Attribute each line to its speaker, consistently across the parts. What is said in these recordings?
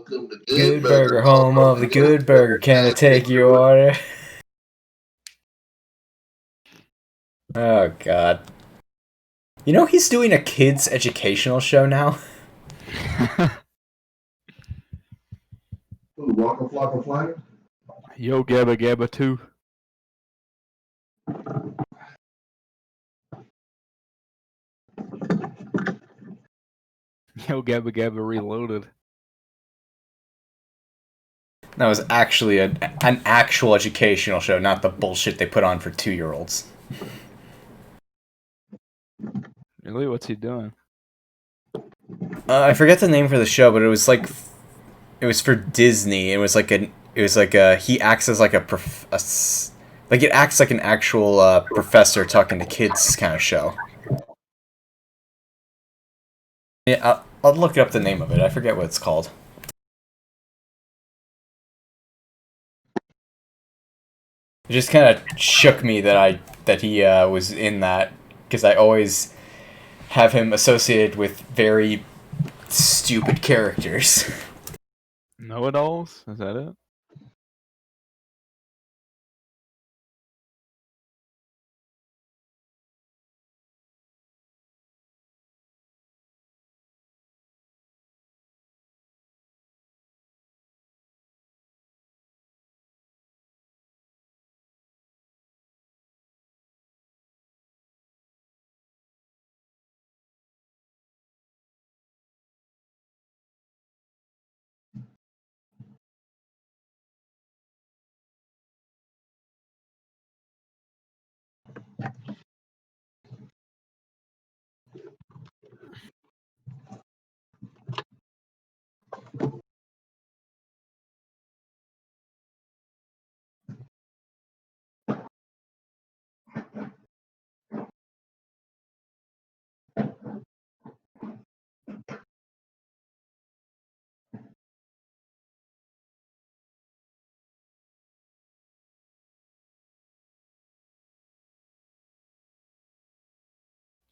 Speaker 1: Welcome to
Speaker 2: Good Burger, home of the Good Burger. Can I take your order? Oh, God. You know he's doing a kids' educational show now?
Speaker 1: Waka Flocka Flyer?
Speaker 3: Yo Gabba Gabba 2. Yo Gabba Gabba Reloaded.
Speaker 2: That was actually an actual educational show, not the bullshit they put on for 2-year-olds.
Speaker 3: Really? What's he doing?
Speaker 2: I forget the name for the show, but it was like it was for Disney. It was like he acts as like like it acts like an actual professor talking to kids kind of show. Yeah, I'll look up the name of it. I forget what it's called. It just kind of shook me that he was in that, because I always have him associated with very stupid characters.
Speaker 3: Know-it-alls? Is that it?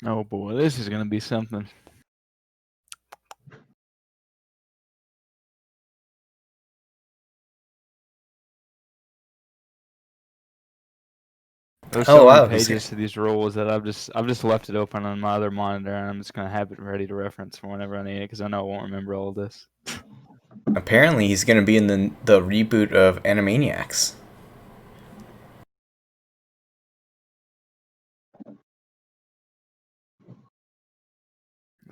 Speaker 3: Oh boy, this is gonna be something. There's so many pages to these rules that I've just left it open on my other monitor, and I'm just gonna have it ready to reference for whenever I need it, because I know I won't remember all of this.
Speaker 2: Apparently, he's going to be in the reboot of Animaniacs.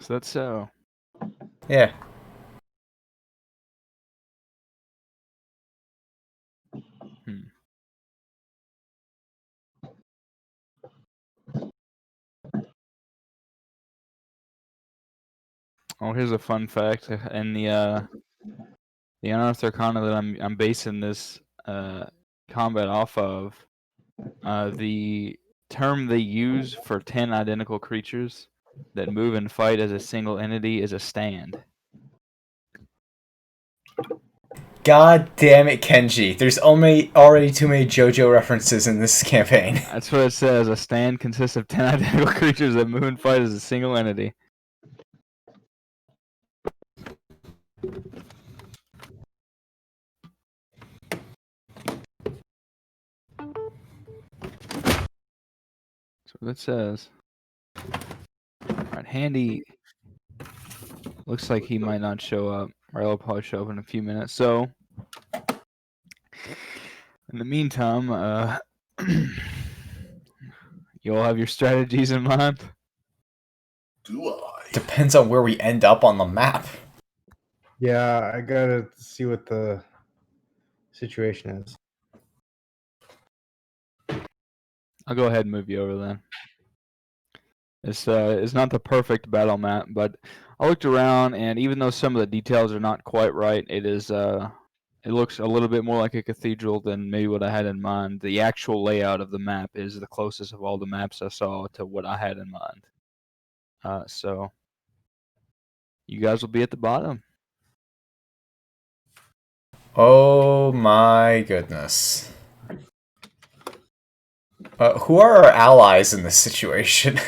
Speaker 3: So that's so.
Speaker 2: Yeah.
Speaker 3: Oh, here's a fun fact. In the Unearthed Arcana that I'm basing this combat off of, the term they use for 10 identical creatures that move and fight as a single entity is a stand.
Speaker 2: God damn it, Kenji. There's already too many JoJo references in this campaign.
Speaker 3: That's what it says. A stand consists of 10 identical creatures that move and fight as a single entity. That's what it says. Alright, Handy looks like he might not show up. Or he'll probably show up in a few minutes. So, in the meantime, you all have your strategies in mind?
Speaker 1: Do I?
Speaker 2: Depends on where we end up on the map.
Speaker 4: Yeah, I gotta see what the situation is.
Speaker 3: I'll go ahead and move you over then. It's not the perfect battle map, but I looked around, and even though some of the details are not quite right, it looks a little bit more like a cathedral than maybe what I had in mind. The actual layout of the map is the closest of all the maps I saw to what I had in mind. So you guys will be at the bottom.
Speaker 2: Oh my goodness. Who are our allies in this situation?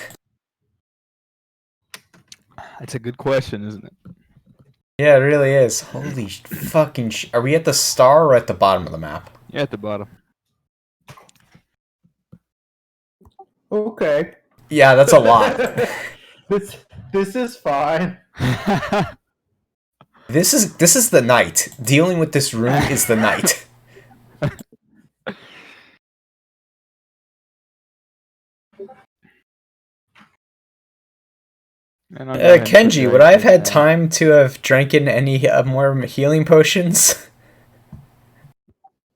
Speaker 3: That's a good question, isn't it?
Speaker 2: Yeah, it really is. Holy fucking Are we at the star or at the bottom of the map?
Speaker 3: Yeah, at the bottom.
Speaker 4: Okay.
Speaker 2: Yeah, that's a lot.
Speaker 4: This is fine.
Speaker 2: This is the night. Dealing with this room is the night.
Speaker 3: And I'll go ahead and put
Speaker 2: Kenji, would I have
Speaker 3: Dragon's
Speaker 2: had
Speaker 3: down.
Speaker 2: time to have drinking any more healing potions?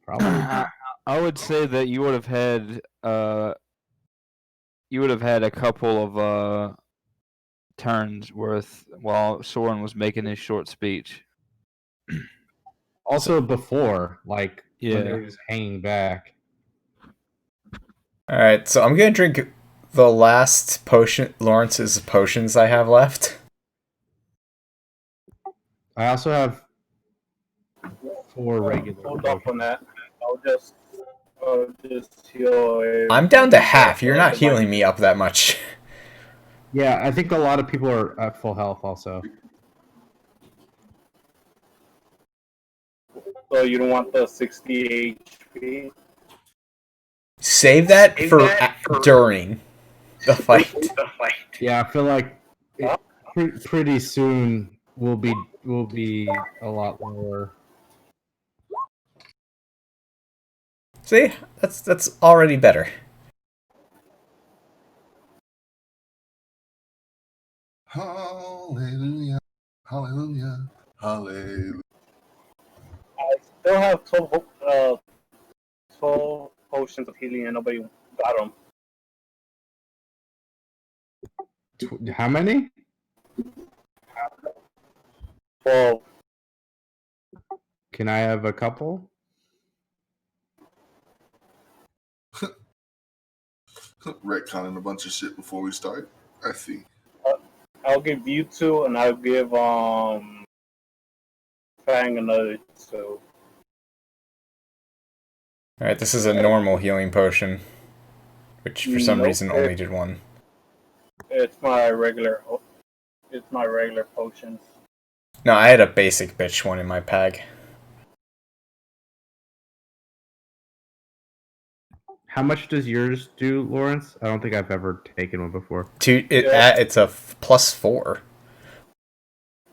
Speaker 4: Probably.
Speaker 3: I would say that you would have had a couple of turns worth while Soren was making his short speech.
Speaker 4: Also before, like when they
Speaker 3: Yeah.
Speaker 4: were just hanging back.
Speaker 2: Alright, so I'm gonna drink the last potion, Lawrence's potions I have left.
Speaker 4: I also have 4 regular.
Speaker 5: Hold off on that. I'll just heal.
Speaker 2: I'm down to half. You're not healing me up that much.
Speaker 4: Yeah, I think a lot of people are at full health also.
Speaker 5: So you don't want the 60 HP?
Speaker 2: Save that for during the fight.
Speaker 4: Yeah, I feel like pretty soon will be a lot lower.
Speaker 2: See? That's already better.
Speaker 1: Hallelujah. Hallelujah. Hallelujah.
Speaker 5: I still have 12 potions of healing and nobody got them.
Speaker 4: How many?
Speaker 5: 12.
Speaker 4: Can I have a couple?
Speaker 1: Retconning a bunch of shit before we start. I see.
Speaker 5: I'll give you 2 and I'll give Fang another 2.
Speaker 2: Alright, this is a normal healing potion. Which for some reason only did 1.
Speaker 5: It's my regular potions.
Speaker 2: No, I had a basic bitch one in my bag.
Speaker 4: How much does yours do, Lawrence? I don't think I've ever taken one before.
Speaker 2: It's a +4.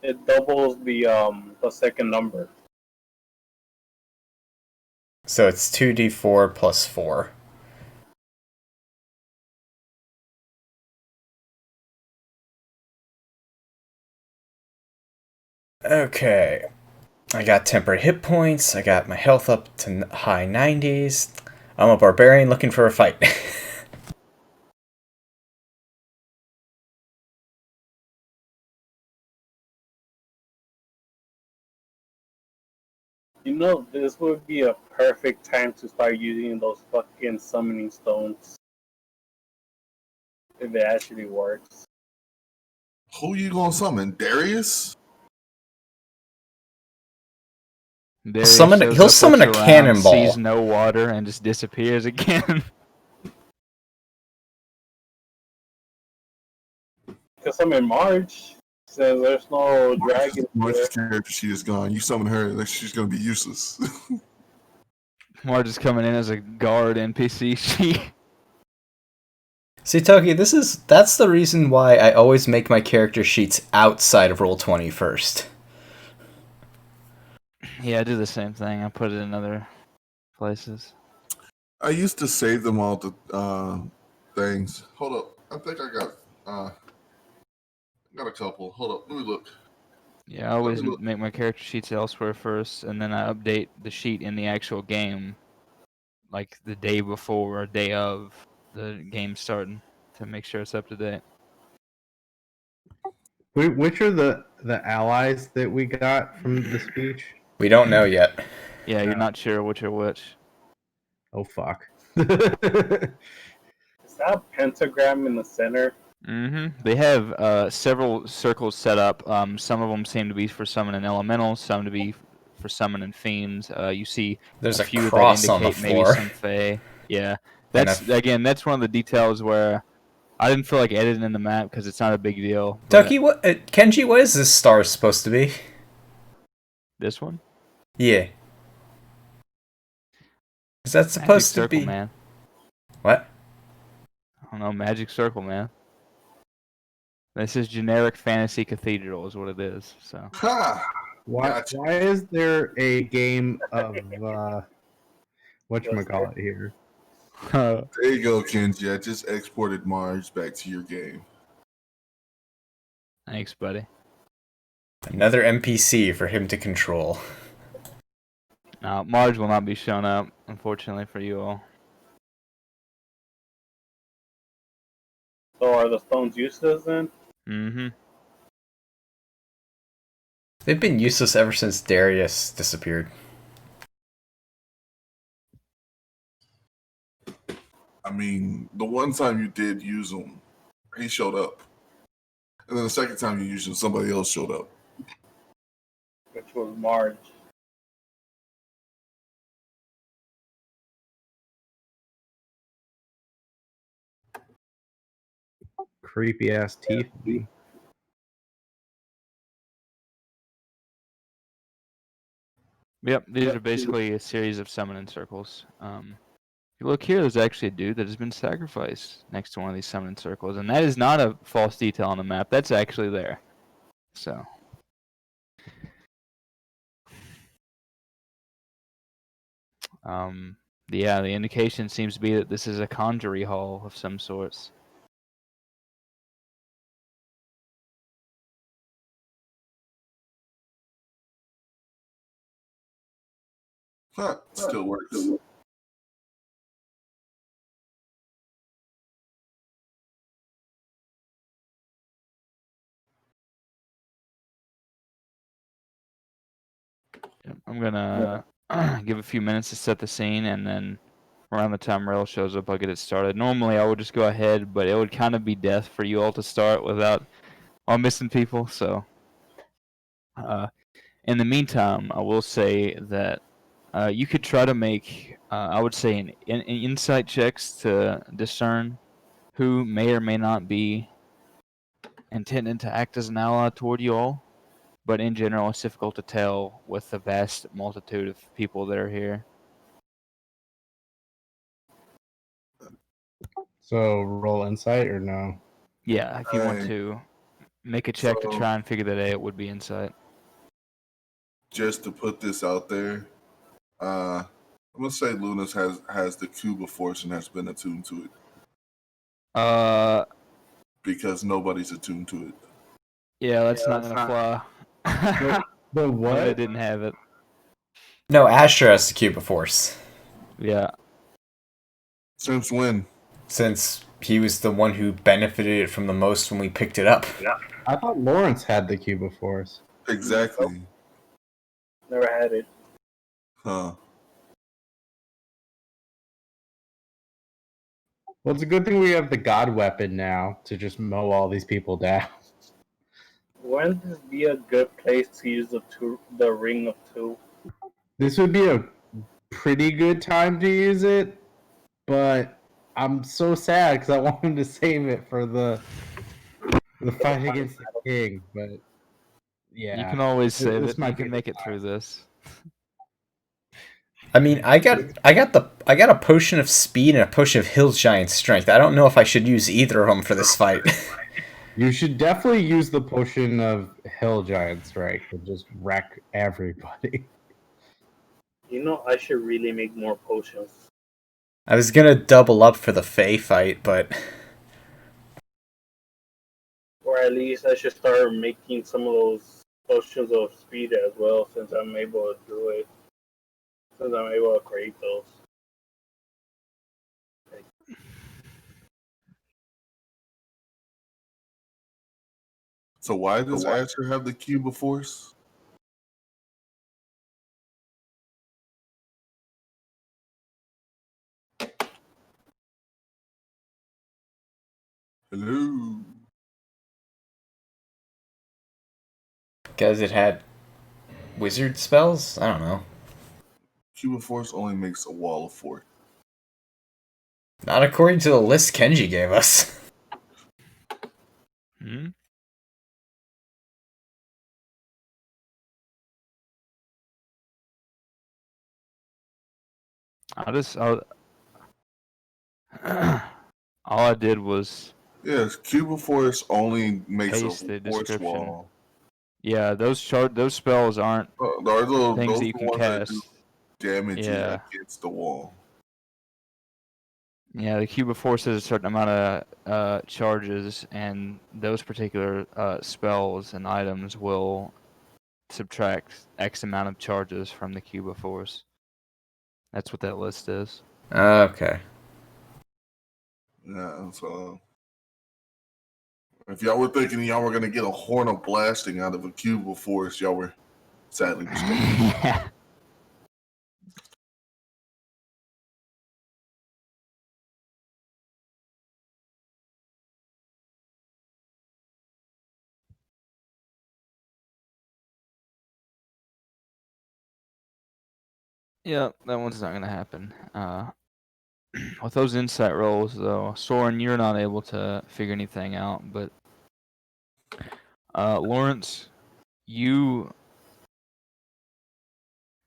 Speaker 5: It doubles the second number.
Speaker 2: So it's 2d4 plus 4. Okay. I got tempered hit points. I got my health up to high 90s. I'm a barbarian looking for a fight.
Speaker 5: You know, this would be a perfect time to start using those fucking summoning stones. If it actually works.
Speaker 1: Who you gonna summon? Darius?
Speaker 3: Darius
Speaker 2: He'll
Speaker 3: shows
Speaker 2: summon
Speaker 3: up,
Speaker 2: a
Speaker 3: looks around,
Speaker 2: cannonball.
Speaker 3: sees no water, and just disappears again.
Speaker 5: Because summon Marge says there's no dragon.
Speaker 1: March's character, she is gone. You summon her, like she's gonna be useless.
Speaker 3: Marge is coming in as a guard NPC.
Speaker 2: See, Toki, that's the reason why I always make my character sheets outside of Roll20 first.
Speaker 3: Yeah, I do the same thing. I put it in other places.
Speaker 1: I used to save them all the things. Hold up. I think I got a couple. Hold up. Let me look.
Speaker 3: Yeah, I always make my character sheets elsewhere first, and then I update the sheet in the actual game, like the day before or day of the game starting, to make sure it's up to date.
Speaker 4: Which are the allies that we got from the speech?
Speaker 2: We don't know yet.
Speaker 3: Yeah, you're not sure which are which.
Speaker 4: Oh fuck.
Speaker 5: Is that a pentagram in the center?
Speaker 3: Mm-hmm. They have several circles set up. Some of them seem to be for summoning elementals, some to be for summoning fiends. You see
Speaker 2: There's a
Speaker 3: few
Speaker 2: cross
Speaker 3: that
Speaker 2: on the
Speaker 3: indicate maybe
Speaker 2: floor.
Speaker 3: some fae. Yeah,
Speaker 2: And
Speaker 3: that's one of the details where I didn't feel like editing in the map because it's not a big deal.
Speaker 2: Toki, Kenji, what is this star supposed to be?
Speaker 3: This one?
Speaker 2: Yeah. Is that
Speaker 3: Magic
Speaker 2: supposed to
Speaker 3: Circle,
Speaker 2: be?
Speaker 3: man.
Speaker 2: What?
Speaker 3: I don't know, Magic Circle, man. This is generic fantasy cathedral, is what it is. So
Speaker 1: Ha!
Speaker 4: Why?
Speaker 1: Gotcha.
Speaker 4: Why is there a game of
Speaker 5: Just
Speaker 4: whatchamacallit here?
Speaker 1: There you go, Kenji. I just exported Mars back to your game.
Speaker 3: thanks, buddy.
Speaker 2: Another NPC for him to control.
Speaker 3: Now Marge will not be shown up, unfortunately for you all.
Speaker 5: So are the stones useless then?
Speaker 3: Mm-hmm.
Speaker 2: They've been useless ever since Darius disappeared.
Speaker 1: I mean, the one time you did use them, he showed up. And then the second time you used them, somebody else showed up.
Speaker 5: Which was Marge.
Speaker 4: Creepy ass teeth.
Speaker 3: Yep, these are basically a series of summoning circles. If you look here, there's actually a dude that has been sacrificed next to one of these summoning circles, and that is not a false detail on the map. That's actually there. So, yeah, the indication seems to be that this is a conjury hall of some sorts.
Speaker 1: Huh, still works.
Speaker 3: Yep, I'm gonna give a few minutes to set the scene, and then around the time Rail shows up, I'll get it started. Normally, I would just go ahead, but it would kind of be death for you all to start without all missing people. So, in the meantime, I will say that you could try to make, I would say, an insight checks to discern who may or may not be intending to act as an ally toward you all. But in general, it's difficult to tell with the vast multitude of people that are here.
Speaker 4: So roll insight or no?
Speaker 3: Yeah, if you want
Speaker 1: Hey,
Speaker 3: to make a check to
Speaker 1: so
Speaker 3: try and figure that out, it would be insight.
Speaker 1: just to put this out there, I'm gonna say Lunas has the Cuba Force and has been attuned to it
Speaker 3: Uh,
Speaker 1: because nobody's attuned to it.
Speaker 3: yeah, that's not gonna fly.
Speaker 4: The
Speaker 3: I
Speaker 4: what?
Speaker 3: didn't have it.
Speaker 2: No, Astra has the Cuba Force.
Speaker 3: Yeah.
Speaker 1: Since when?
Speaker 2: Since he was the one who benefited from the most when we picked it up.
Speaker 4: I thought Lawrence had the Cuba Force.
Speaker 1: Exactly.
Speaker 5: Never had it.
Speaker 1: Huh.
Speaker 4: Well, it's a good thing we have the God weapon now to just mow all these people down.
Speaker 5: Wouldn't this be a good place to use the ring of two?
Speaker 4: This would be a pretty good time to use it, but I'm so sad because I wanted to save it for the fight against the king. But yeah,
Speaker 3: You can always save
Speaker 4: this
Speaker 3: it. You
Speaker 4: might be
Speaker 3: can
Speaker 4: the
Speaker 3: make it
Speaker 4: time.
Speaker 3: through this.
Speaker 2: I mean, I got a potion of speed and a potion of hill giant strength. I don't know if I should use either of them for this fight.
Speaker 4: You should definitely use the potion of Hill Giant Strike and just wreck everybody.
Speaker 5: You know, I should really make more potions.
Speaker 2: I was gonna double up for the Fae fight, but
Speaker 5: Or at least I should start making some of those potions of speed as well, since I'm able to do it. Since I'm able to create those.
Speaker 1: So why does Asher have the Cuba Force? Hello.
Speaker 2: because it had wizard spells? I don't know.
Speaker 1: Cuba Force only makes a wall of 4.
Speaker 2: Not according to the list Kenji gave us.
Speaker 3: Hmm? All I did was
Speaker 1: Yes, Cuba Force only makes a
Speaker 3: paste the
Speaker 1: force
Speaker 3: description.
Speaker 1: wall.
Speaker 3: Yeah, those spells aren't
Speaker 1: Those
Speaker 3: things
Speaker 1: are
Speaker 3: that you
Speaker 1: the
Speaker 3: can
Speaker 1: ones that do
Speaker 3: cast.
Speaker 1: damage
Speaker 3: Yeah.
Speaker 1: against the wall.
Speaker 3: Yeah, the Cuba Force has a certain amount of charges, and those particular spells and items will subtract X amount of charges from the Cuba Force. That's what that list is.
Speaker 2: Okay.
Speaker 1: Yeah, so if y'all were thinking y'all were gonna get a horn of blasting out of a Cuba Force, y'all were sadly mistaken.
Speaker 3: Yeah, that one's not gonna happen. With those insight rolls, though, Soren, you're not able to figure anything out. But Lawrence, you,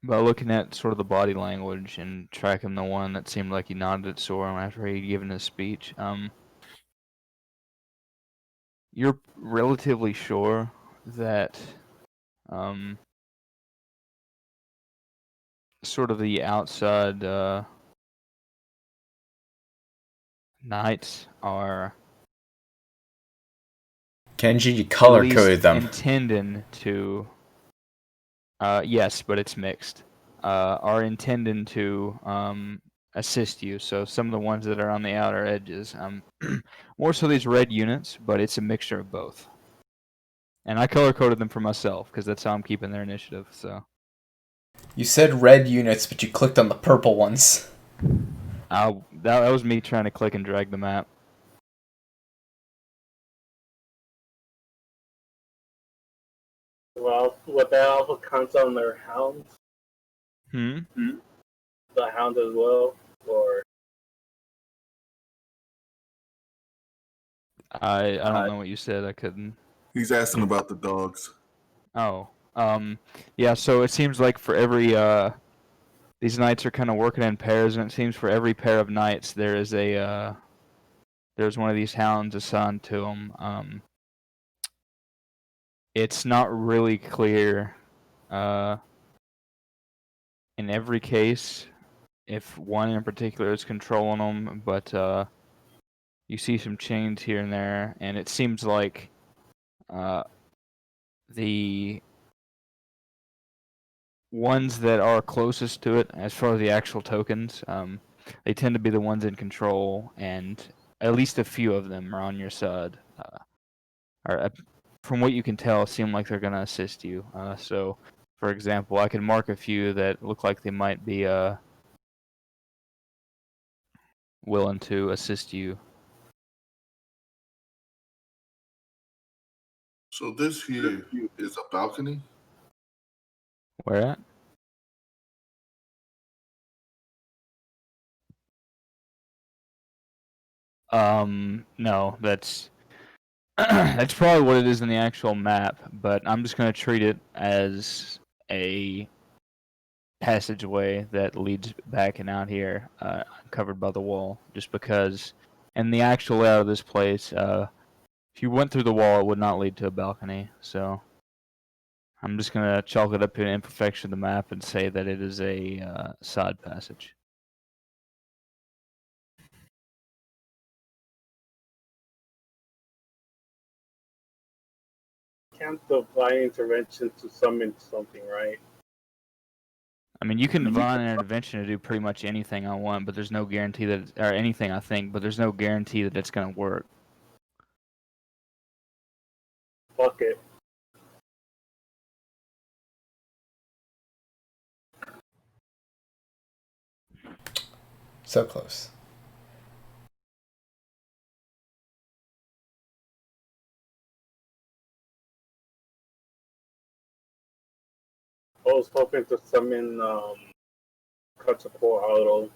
Speaker 3: by looking at sort of the body language and tracking the one that seemed like he nodded at Soren after he'd given his speech, you're relatively sure that sort of the outside knights are
Speaker 2: Kenji, you
Speaker 3: at
Speaker 2: color
Speaker 3: least
Speaker 2: coded them.
Speaker 3: intending to. Yes, but it's mixed. Are intending to assist you. So some of the ones that are on the outer edges, more so these red units, but it's a mixture of both. And I color coded them for myself because that's how I'm keeping their initiative. So
Speaker 2: You said red units, but you clicked on the purple ones.
Speaker 3: that was me trying to click and drag the map.
Speaker 5: Well, would that also count on their hounds?
Speaker 3: Hmm.
Speaker 5: The hound as well, or
Speaker 3: I don't know what you said. I couldn't.
Speaker 1: He's asking about the dogs.
Speaker 3: Oh. Yeah. So it seems like for every these knights are kind of working in pairs, and it seems for every pair of knights there is a there's one of these hounds assigned to them. It's not really clear in every case if one in particular is controlling them, but you see some chains here and there, and it seems like the ones that are closest to it, as far as the actual tokens, they tend to be the ones in control, and at least a few of them are on your side. Or from what you can tell, seem like they're going to assist you. So, for example, I can mark a few that look like they might be willing to assist you.
Speaker 1: So this here is a balcony.
Speaker 3: Where at? No, that's that's probably what it is in the actual map, but I'm just going to treat it as a passageway that leads back and out here, covered by the wall, just because in the actual layout of this place, if you went through the wall, it would not lead to a balcony, so I'm just going to chalk it up to an imperfection of the map and say that it is a side passage.
Speaker 5: can't divine intervention to summon something, right?
Speaker 3: I mean, you can divine an intervention to do pretty much anything I want, but there's no guarantee that, or anything I think, but there's no guarantee that it's going to work.
Speaker 5: Fuck it.
Speaker 2: So close.
Speaker 5: I was hoping to summon Quetzalcoatl to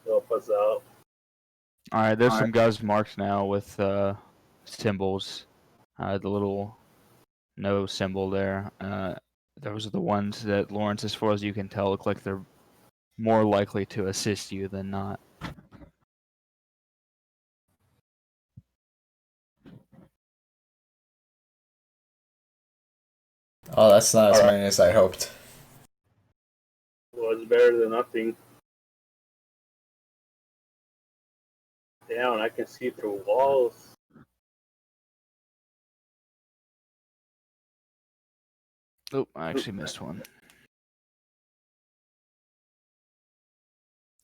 Speaker 5: help us out.
Speaker 3: Alright, there's some guys marked now with symbols. The little no symbol there. Those are the ones that Lawrence, as far as you can tell, look like they're more likely to assist you than not.
Speaker 2: Oh, that's not as many as I hoped.
Speaker 5: Well, it's better than nothing. Damn, I can see through walls.
Speaker 3: Oh, I actually missed one.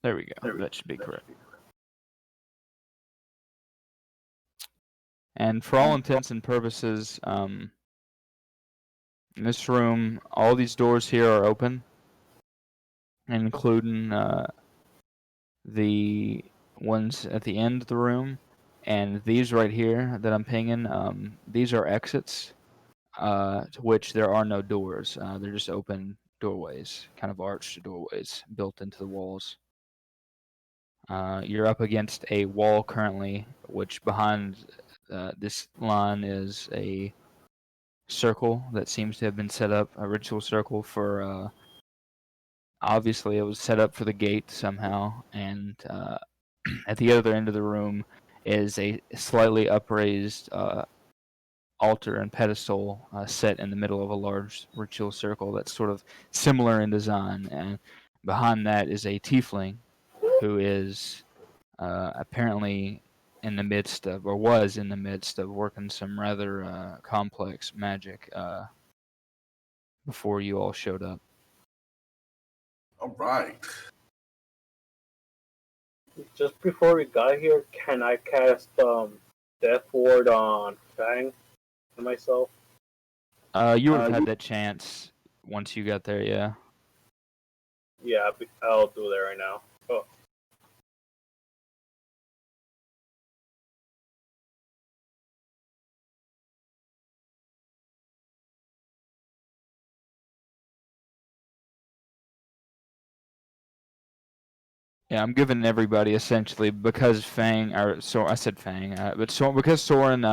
Speaker 3: There we go. That should be correct. And for all intents and purposes, in this room, all these doors here are open, including the ones at the end of the room. And these right here that I'm pinging, these are exits, to which there are no doors. They're just open doorways, kind of arched doorways built into the walls. You're up against a wall currently, which behind this line is a circle that seems to have been set up, a ritual circle for. Obviously, it was set up for the gate somehow, and at the other end of the room is a slightly upraised altar and pedestal set in the middle of a large ritual circle that's sort of similar in design. And behind that is a tiefling who is apparently in the midst of, or was in the midst of, working some rather complex magic before you all showed up.
Speaker 1: All right.
Speaker 5: Just before we got here, can I cast Death Ward on Fang and myself?
Speaker 3: You would have had that chance once you got there, yeah.
Speaker 5: Yeah, I'll do that right now. Oh.
Speaker 3: Yeah, I'm giving everybody essentially because Fang, or so I said Fang, but so because Soren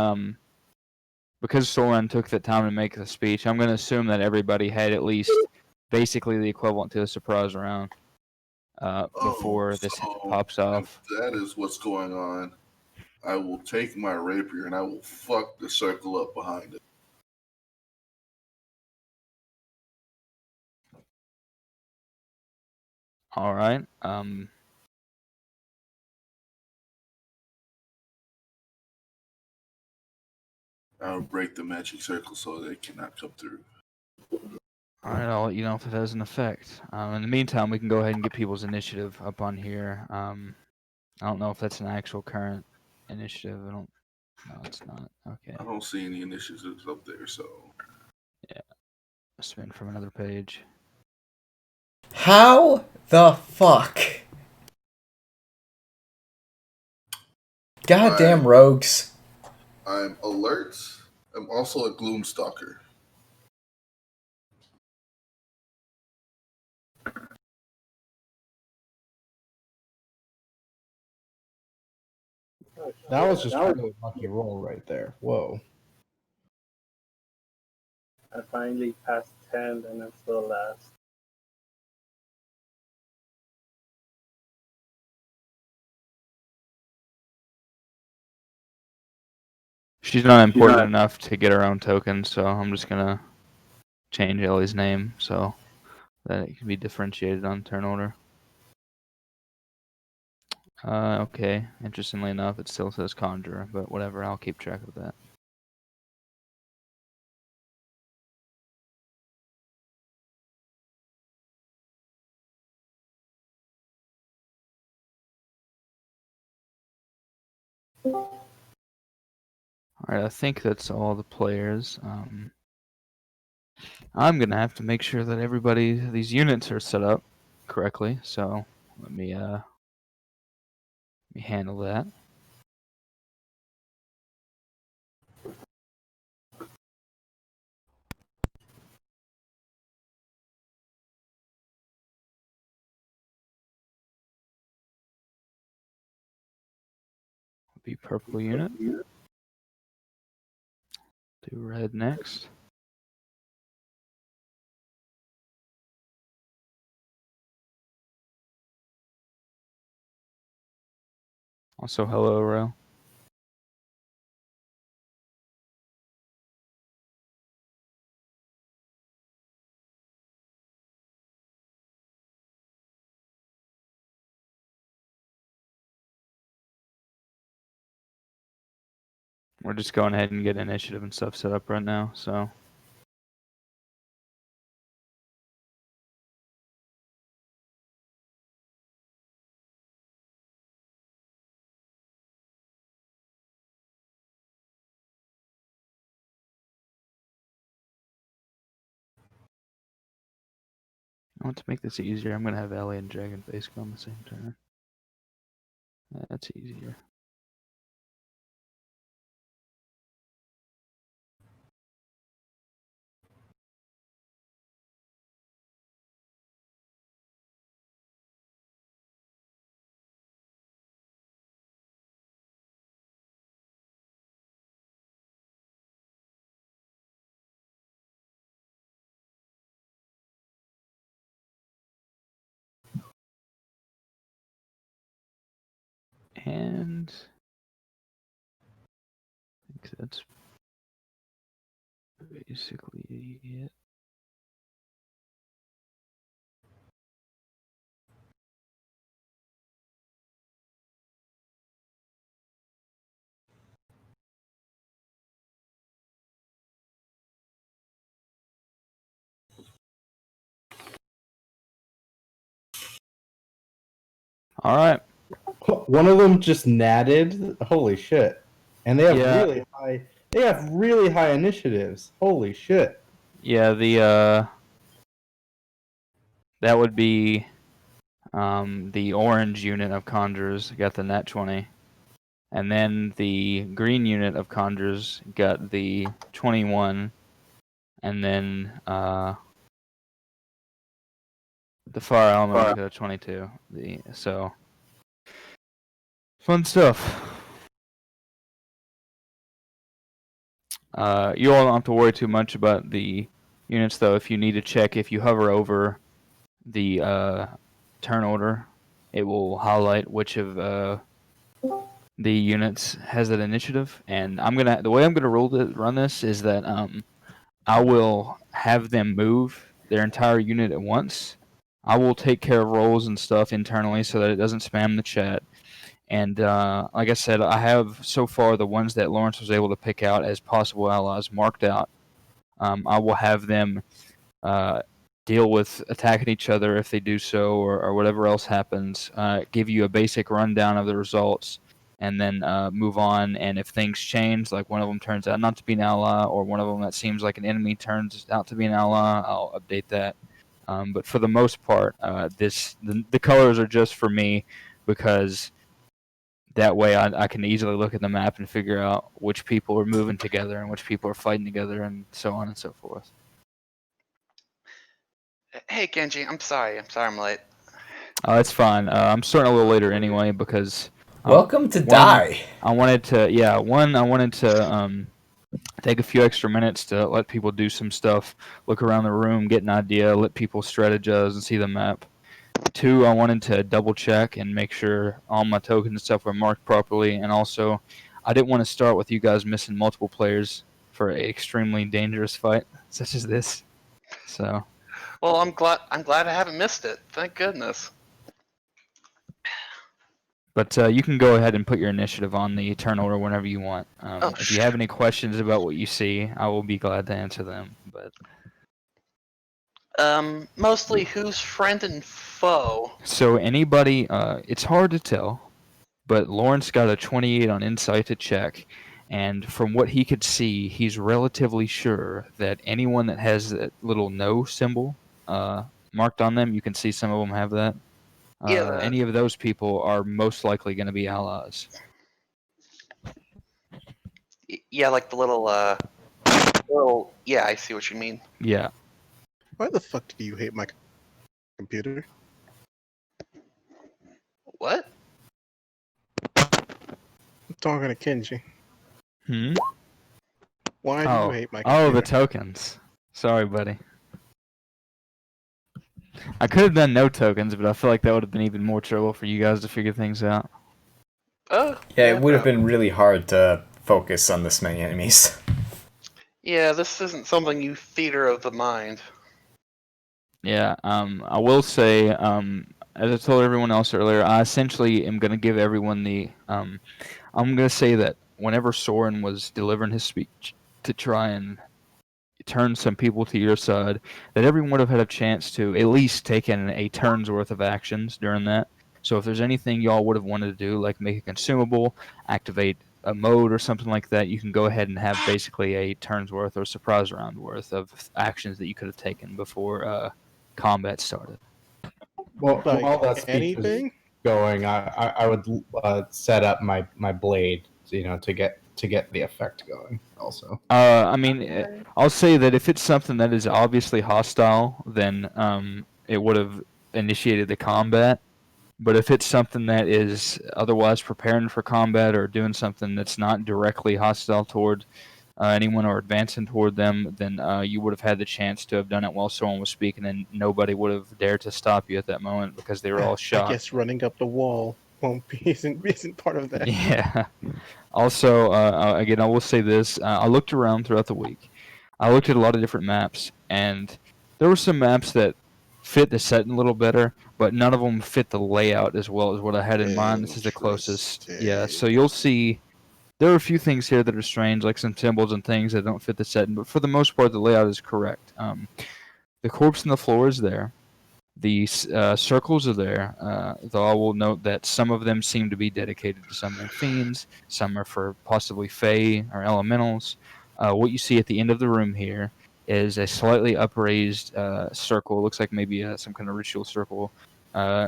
Speaker 3: took the time to make the speech, I'm going to assume that everybody had at least basically the equivalent to a surprise round before this pops off.
Speaker 1: If that is what's going on, I will take my rapier and I will fuck the circle up behind it.
Speaker 3: All right.
Speaker 1: I'll break the magic circle so they cannot come through.
Speaker 3: All right, I'll let you know if it has an effect. In the meantime, we can go ahead and get people's initiative up on here. I don't know if that's an actual current initiative. No, it's not. Okay.
Speaker 1: I don't see any initiatives up there, so.
Speaker 3: Yeah. Spin from another page.
Speaker 2: How the fuck? Goddamn rogues.
Speaker 1: I'm alert. I'm also a gloom stalker.
Speaker 4: That was just a really lucky roll right there. Whoa.
Speaker 5: I finally passed 10 and I'm still last.
Speaker 3: She's not important enough to get her own token, so I'm just gonna change Ellie's name so that it can be differentiated on turn order. Okay. Interestingly enough, it still says Conjurer, but whatever. I'll keep track of that. Alright, I think that's all the players. I'm gonna have to make sure that these units are set up correctly, so let me handle that. Be purple unit. Do red next. Also, hello, Ro. We're just going ahead and getting initiative and stuff set up right now, so. I want to make this easier. I'm going to have Ellie and Dragonface go on the same turn. That's easier. And I think that's basically it. All right.
Speaker 4: One of them just natted. Holy shit! And they have
Speaker 3: Yeah.
Speaker 4: really high. They have really high initiatives. Holy shit!
Speaker 3: Yeah, that would be the orange unit of Conjurers got the nat 20. And then the green unit of Conjurers got the 21. And then the Fire Element got a 22. So fun stuff. You all don't have to worry too much about the units, though. If you need to check, if you hover over the turn order, it will highlight which of the units has that initiative. And the way I'm gonna run this is that I will have them move their entire unit at once. I will take care of rolls and stuff internally so that it doesn't spam the chat. And like I said, I have so far the ones that Lawrence was able to pick out as possible allies marked out. I will have them deal with attacking each other if they do so, or whatever else happens. Give you a basic rundown of the results, and then move on. And if things change, like one of them turns out not to be an ally, or one of them that seems like an enemy turns out to be an ally, I'll update that. But for the most part, the colors are just for me because that way I can easily look at the map and figure out which people are moving together and which people are fighting together and so on and so forth.
Speaker 6: Hey Genji, I'm sorry I'm late.
Speaker 3: It's fine. I'm starting a little later anyway because
Speaker 2: Welcome to Die.
Speaker 3: I wanted to take a few extra minutes to let people do some stuff, look around the room, get an idea, let people strategize and see the map. 2, I wanted to double check and make sure all my tokens and stuff were marked properly, and also I didn't want to start with you guys missing multiple players for an extremely dangerous fight such as this. So.
Speaker 6: Well, I'm glad I haven't missed it. Thank goodness.
Speaker 3: But you can go ahead and put your initiative on the turn order whenever you want. If you have any questions about what you see, I will be glad to answer them. But
Speaker 6: mostly who's friend and foe?
Speaker 3: so anybody, it's hard to tell, but Lawrence got a 28 on insight to check, and from what he could see, he's relatively sure that anyone that has that little no symbol marked on them, you can see some of them have that. Any of those people are most likely going to be allies.
Speaker 6: Yeah, like the little, yeah, I see what you mean.
Speaker 3: Yeah.
Speaker 7: Why the fuck do you hate my computer?
Speaker 6: What?
Speaker 7: I'm talking to Kenji.
Speaker 3: Hmm?
Speaker 7: Why do you hate my computer?
Speaker 3: Oh, the tokens. Sorry, buddy. I could have done no tokens, but I feel like that would have been even more trouble for you guys to figure things out.
Speaker 2: Yeah, it would have
Speaker 6: probably.
Speaker 2: been really hard to focus on this many enemies.
Speaker 6: Yeah, this isn't something you theater of the mind.
Speaker 3: Yeah, I will say, as I told everyone else earlier, I essentially am going to give everyone I'm going to say that whenever Soren was delivering his speech to try and turn some people to your side, that everyone would have had a chance to at least take in a turn's worth of actions during that. So if there's anything y'all would have wanted to do, like make a consumable, activate a mode or something like that, you can go ahead and have basically a turn's worth or surprise round worth of actions that you could have taken before combat started.
Speaker 4: Well,
Speaker 7: Like
Speaker 4: while that speech was
Speaker 7: anything?
Speaker 4: going, I would set up my blade, to get the effect going. Also,
Speaker 3: I mean, I'll say that if it's something that is obviously hostile, then it would have initiated the combat. But if it's something that is otherwise preparing for combat or doing something that's not directly hostile toward anyone or advancing toward them, then you would have had the chance to have done it while someone was speaking, and nobody would have dared to stop you at that moment because they were all
Speaker 7: I
Speaker 3: shocked.
Speaker 7: guess running up the wall won't be isn't part of that.
Speaker 3: Yeah. Also, again, I will say this: I looked around throughout the week. I looked at a lot of different maps, and there were some maps that fit the setting a little better, but none of them fit the layout as well as what I had in mind. This is the closest. Yeah, so
Speaker 7: Interesting.
Speaker 3: you'll see there are a few things here that are strange, like some symbols and things that don't fit the setting, but for the most part, the layout is correct. The corpse on the floor is there. The circles are there, though I will note that some of them seem to be dedicated to summoning fiends, some are for possibly fae or elementals. What you see at the end of the room here is a slightly upraised circle. It looks like maybe some kind of ritual circle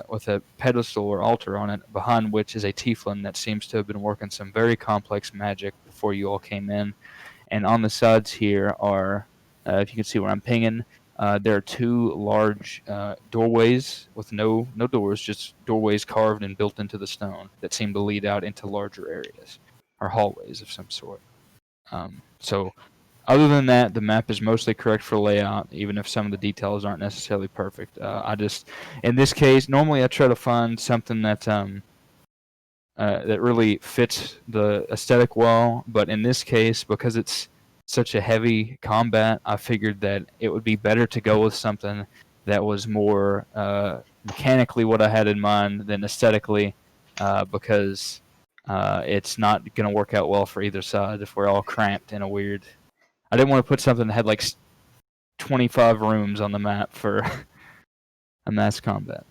Speaker 3: with a pedestal or altar on it, behind which is a tiefling that seems to have been working some very complex magic before you all came in. And on the sides here are, if you can see where I'm pinging, there are two large doorways with no doors, just doorways carved and built into the stone that seem to lead out into larger areas or hallways of some sort. So, other than that, the map is mostly correct for layout, even if some of the details aren't necessarily perfect. In this case, normally I try to find something that really fits the aesthetic well. But in this case, because it's such a heavy combat, I figured that it would be better to go with something that was more mechanically what I had in mind than aesthetically, because it's not going to work out well for either side if we're all cramped in a weird. I didn't want to put something that had like 25 rooms on the map for a mass combat.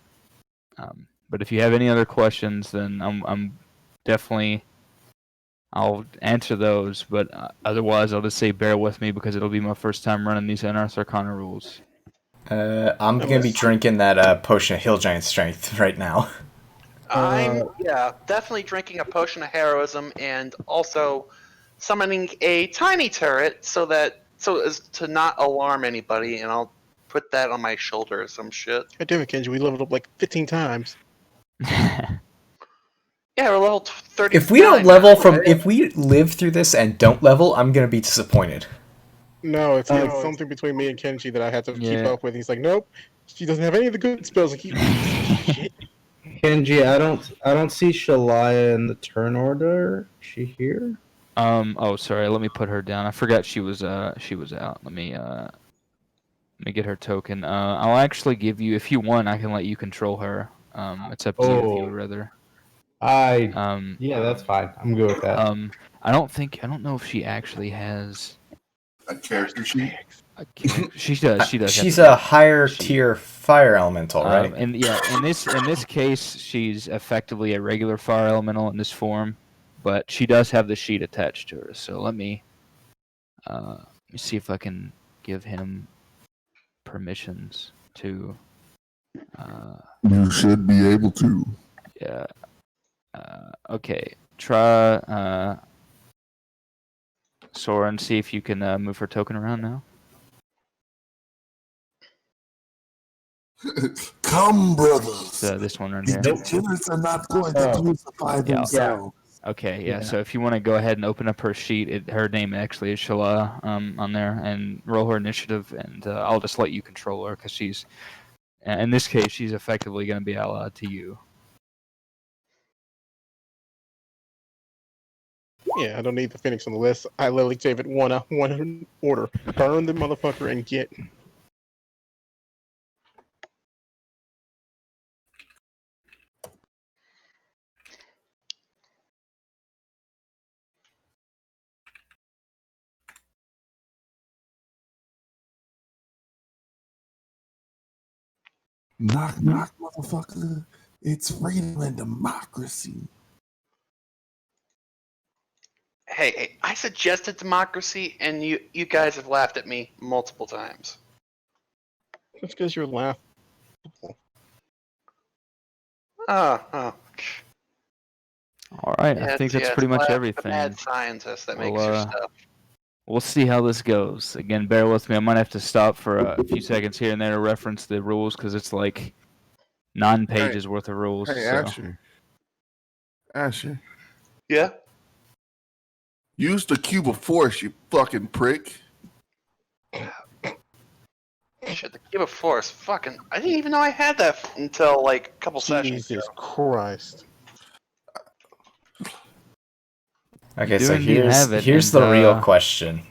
Speaker 3: But if you have any other questions, then I'm definitely I'll answer those. But otherwise, I'll just say bear with me because it'll be my first time running these Unearthed Arcana rules.
Speaker 2: I'm gonna be
Speaker 7: Unless-
Speaker 2: drinking that potion of Hill Giant Strength right now.
Speaker 6: I'm definitely drinking a potion of heroism and also summoning a tiny turret so as to not alarm anybody, and I'll put that on my shoulder or some shit.
Speaker 7: God damn it, Kenji, we leveled up like 15 times.
Speaker 6: Yeah, we're level 30.
Speaker 2: If we don't level if we live through this and don't level, I'm gonna be disappointed.
Speaker 7: No, it's something between me and Kenji that I have to keep
Speaker 3: Yeah.
Speaker 7: up with. He's like, nope, she doesn't have any of the good spells. Like, you piece of shit.
Speaker 4: Kenji, I don't see Shalaya in the turn order. Is she here?
Speaker 3: Oh, sorry. Let me put her down. I forgot she was out. Let me get her token. I'll actually give you, if you want, I can let you control her. It's up to you if you would rather.
Speaker 4: Yeah, that's fine. I'm good with that.
Speaker 3: I don't know if she actually has
Speaker 1: A character sheet.
Speaker 3: a character. She does. She does.
Speaker 2: She's
Speaker 3: have
Speaker 2: a higher
Speaker 3: she-
Speaker 2: tier fire elemental, right?
Speaker 3: And yeah, in this case, she's effectively a regular fire elemental in this form, but she does have the sheet attached to her. So let me see if I can give him permissions to.
Speaker 1: You should be able to.
Speaker 3: Yeah. Okay. Try Soren. See if you can move her token around now.
Speaker 1: Come, brothers.
Speaker 3: This one right here.
Speaker 1: The killers are not going to crucify themselves.
Speaker 3: Okay, yeah. So if you want to go ahead and open up her sheet, her name actually is Shala on there, and roll her initiative, and I'll just let you control her because she's, in this case, she's effectively going to be allied to you.
Speaker 7: Yeah, I don't need the Phoenix on the list. I literally gave it one order: burn the motherfucker and get.
Speaker 1: Knock, knock, motherfucker. It's freedom and democracy.
Speaker 6: Hey, I suggested democracy, and you guys have laughed at me multiple times.
Speaker 7: Just because you're laughing.
Speaker 6: Oh.
Speaker 3: All right, I think that's pretty much
Speaker 6: The
Speaker 3: everything.
Speaker 6: mad scientist that makes your stuff.
Speaker 3: We'll see how this goes. Again, bear with me. I might have to stop for a few seconds here and there to reference the rules because it's like 9 pages worth of rules.
Speaker 1: Hey,
Speaker 3: so.
Speaker 1: Asher.
Speaker 6: Yeah?
Speaker 1: Use the cube of force, you fucking prick.
Speaker 6: Shit, the cube of force. Fucking, I didn't even know I had that until like a couple sessions ago.
Speaker 7: Jesus Christ.
Speaker 2: Okay,
Speaker 3: You do
Speaker 2: so
Speaker 3: indeed have it,
Speaker 2: here's
Speaker 3: and,
Speaker 2: the real question.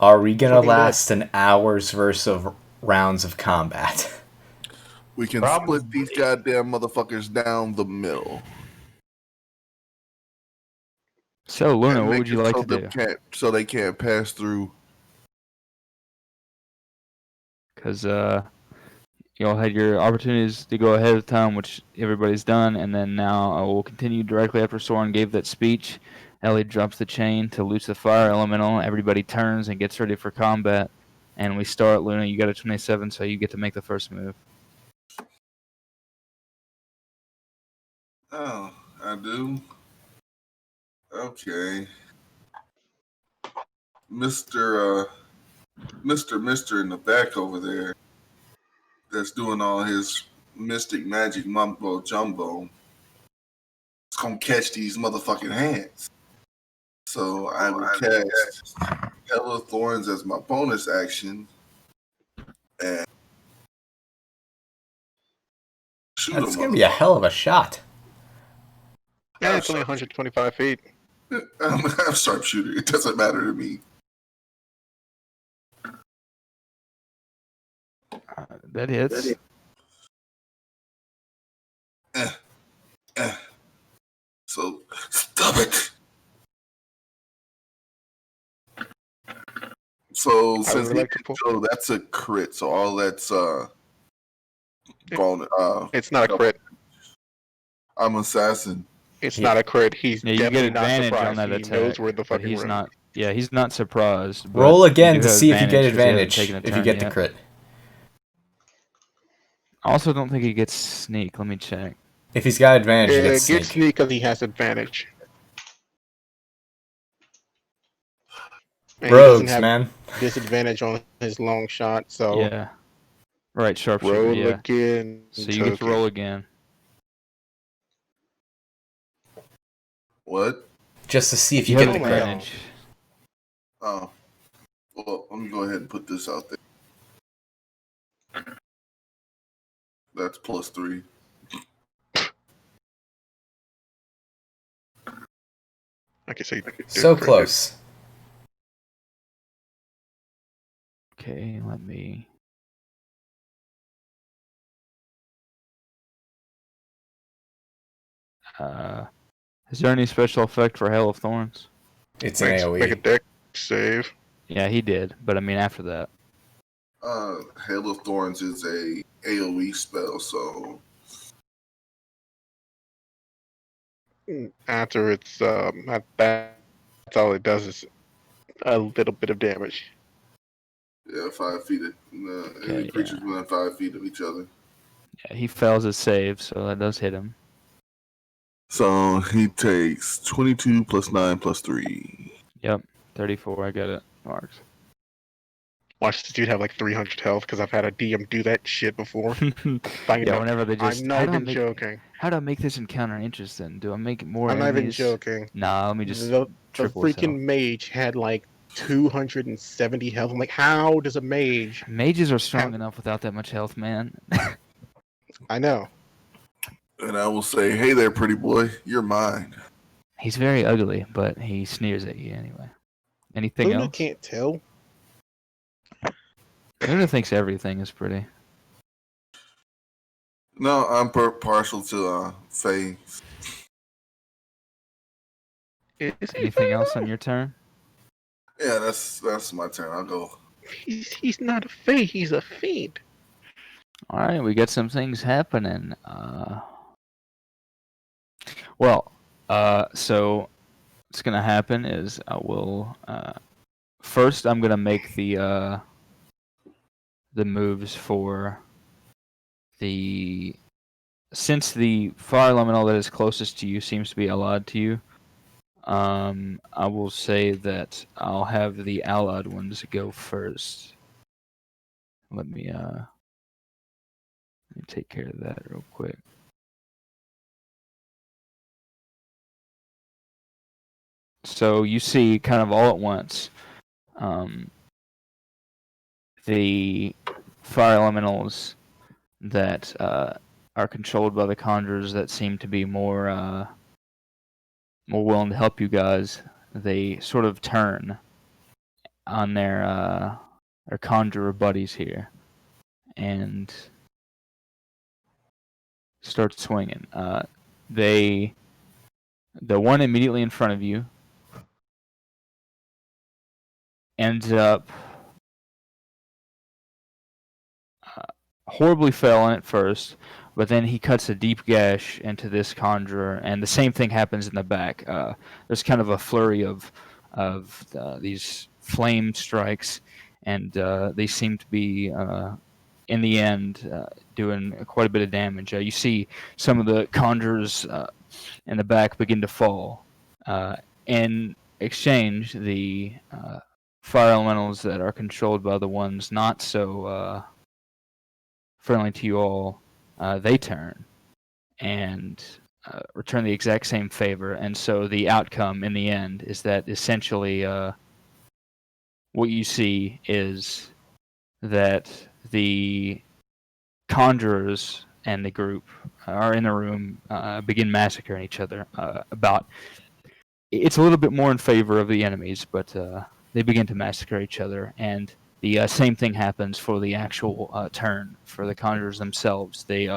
Speaker 2: Are we gonna
Speaker 7: Fucking
Speaker 2: last an hour's worth of rounds of combat?
Speaker 1: We can
Speaker 4: Probably.
Speaker 1: split these goddamn motherfuckers down the middle.
Speaker 3: So, Luna,
Speaker 1: And
Speaker 3: what
Speaker 1: make
Speaker 3: would you
Speaker 1: it
Speaker 3: like
Speaker 1: so
Speaker 3: to do?
Speaker 1: so they can't pass through.
Speaker 3: Because you all had your opportunities to go ahead of time, which everybody's done, and then now we'll continue directly after Soren gave that speech. Ellie drops the chain to loose the fire elemental. Everybody turns and gets ready for combat. And we start. Luna, you got a 27, so you get to make the first move.
Speaker 1: Oh, I do? Okay. Mr. in the back over there that's doing all his mystic magic mumbo jumbo is gonna catch these motherfucking hands. So I will cast Hell of Thorns as my bonus action and shoot
Speaker 2: That's
Speaker 1: him.
Speaker 2: gonna be a hell of a shot.
Speaker 7: Yeah, it's only 125 feet.
Speaker 1: I'm a sharpshooter. It doesn't matter to me.
Speaker 3: That hits.
Speaker 1: So stop it. So since he
Speaker 7: like
Speaker 1: did
Speaker 7: to pull-
Speaker 1: Joe, that's a crit. So all that's bonus.
Speaker 7: It's not a crit.
Speaker 1: I'm assassin.
Speaker 7: It's
Speaker 2: Yeah.
Speaker 7: not a crit. He's
Speaker 3: Yeah, you get
Speaker 7: definitely not
Speaker 3: advantage
Speaker 7: surprised.
Speaker 3: on that
Speaker 7: he
Speaker 3: attack.
Speaker 7: knows where the
Speaker 3: But
Speaker 7: fucking
Speaker 3: he's
Speaker 7: room.
Speaker 3: not. Yeah, he's not surprised. but
Speaker 2: Roll again
Speaker 3: you
Speaker 2: to
Speaker 3: do have
Speaker 2: see if you get
Speaker 3: 'cause he hasn't
Speaker 2: advantage
Speaker 3: taken a
Speaker 2: if you
Speaker 3: turn
Speaker 2: get the
Speaker 3: yet.
Speaker 2: crit.
Speaker 3: I also don't think he gets sneak. Let me check.
Speaker 2: If he's got advantage, he
Speaker 7: Yeah,
Speaker 2: gets
Speaker 7: get
Speaker 2: sneak.
Speaker 7: sneak because he has advantage. And he doesn't
Speaker 2: Rogues,
Speaker 7: have
Speaker 2: man.
Speaker 7: disadvantage on his long shot, so
Speaker 3: Yeah. Right, sharpshooter.
Speaker 7: roll
Speaker 3: Yeah.
Speaker 7: again.
Speaker 3: So you get to roll again.
Speaker 1: What?
Speaker 2: Just to see if
Speaker 3: You
Speaker 2: you
Speaker 3: have
Speaker 2: get the
Speaker 7: my
Speaker 2: crit.
Speaker 7: God.
Speaker 3: advantage.
Speaker 1: Oh. Well, let me go ahead and put this out there. That's +3.
Speaker 7: Okay, so you
Speaker 2: So close.
Speaker 3: Okay, let me. Is there any special effect for Hail of Thorns?
Speaker 2: It's an
Speaker 7: make a
Speaker 2: AoE.
Speaker 7: deck save.
Speaker 3: Yeah, he did. But I mean, after that.
Speaker 1: Hail of Thorns is a AoE spell, so
Speaker 7: After it's that's all it does is a little bit of damage.
Speaker 1: yeah, 5 feet.
Speaker 3: Okay,
Speaker 1: Any creatures within 5 feet of each other.
Speaker 3: Yeah, he fails his save, so that does hit him.
Speaker 1: So he takes 22 plus 9 plus 3.
Speaker 3: Yep, 34. I get it. Marks.
Speaker 7: Watch this dude have like 300 health because I've had a DM do that shit before.
Speaker 3: Yeah, whenever they just.
Speaker 7: I'm not even joking.
Speaker 3: How do I make this encounter interesting? Do I make it more
Speaker 7: I'm not even
Speaker 3: enemies?
Speaker 7: joking.
Speaker 3: Nah, let me just
Speaker 7: The
Speaker 3: triple his
Speaker 7: freaking
Speaker 3: health.
Speaker 7: mage had like 270 health. I'm like, how does a mage?
Speaker 3: Mages are strong enough without that much health, man.
Speaker 7: I know.
Speaker 1: And I will say, hey there, pretty boy, you're mine.
Speaker 3: He's very ugly, but he sneers at you anyway. Anything
Speaker 7: Luna
Speaker 3: else?
Speaker 7: can't tell.
Speaker 3: Luna thinks everything is pretty.
Speaker 1: No, I'm partial to Faye.
Speaker 7: Is he
Speaker 3: Anything
Speaker 7: fake?
Speaker 3: else on your turn?
Speaker 1: Yeah, that's my turn. I'll go.
Speaker 7: He's not a fey. He's a fiend.
Speaker 3: All right, we got some things happening. Well, so what's gonna happen is I will first I'm gonna make the moves for the since the fire elemental that is closest to you seems to be allied to you. I will say that I'll have the allied ones go first. Let me take care of that real quick. So you see, kind of all at once, the fire elementals that are controlled by the conjurers that seem to be more willing to help you guys. They sort of turn on their conjurer buddies here and start swinging. The one immediately in front of you ends up horribly failing at first, but then he cuts a deep gash into this conjurer, and the same thing happens in the back. There's kind of a flurry of these flame strikes, and they seem to be in the end doing quite a bit of damage. You see some of the conjurers in the back begin to fall. In exchange, the fire elementals that are controlled by the ones not so friendly to you all, they turn and return the exact same favor. And so the outcome in the end is that essentially what you see is that the conjurers and the group are in the room, begin massacring each other. It's a little bit more in favor of the enemies, but they begin to massacre each other, and the same thing happens for the actual turn for the conjurers themselves. They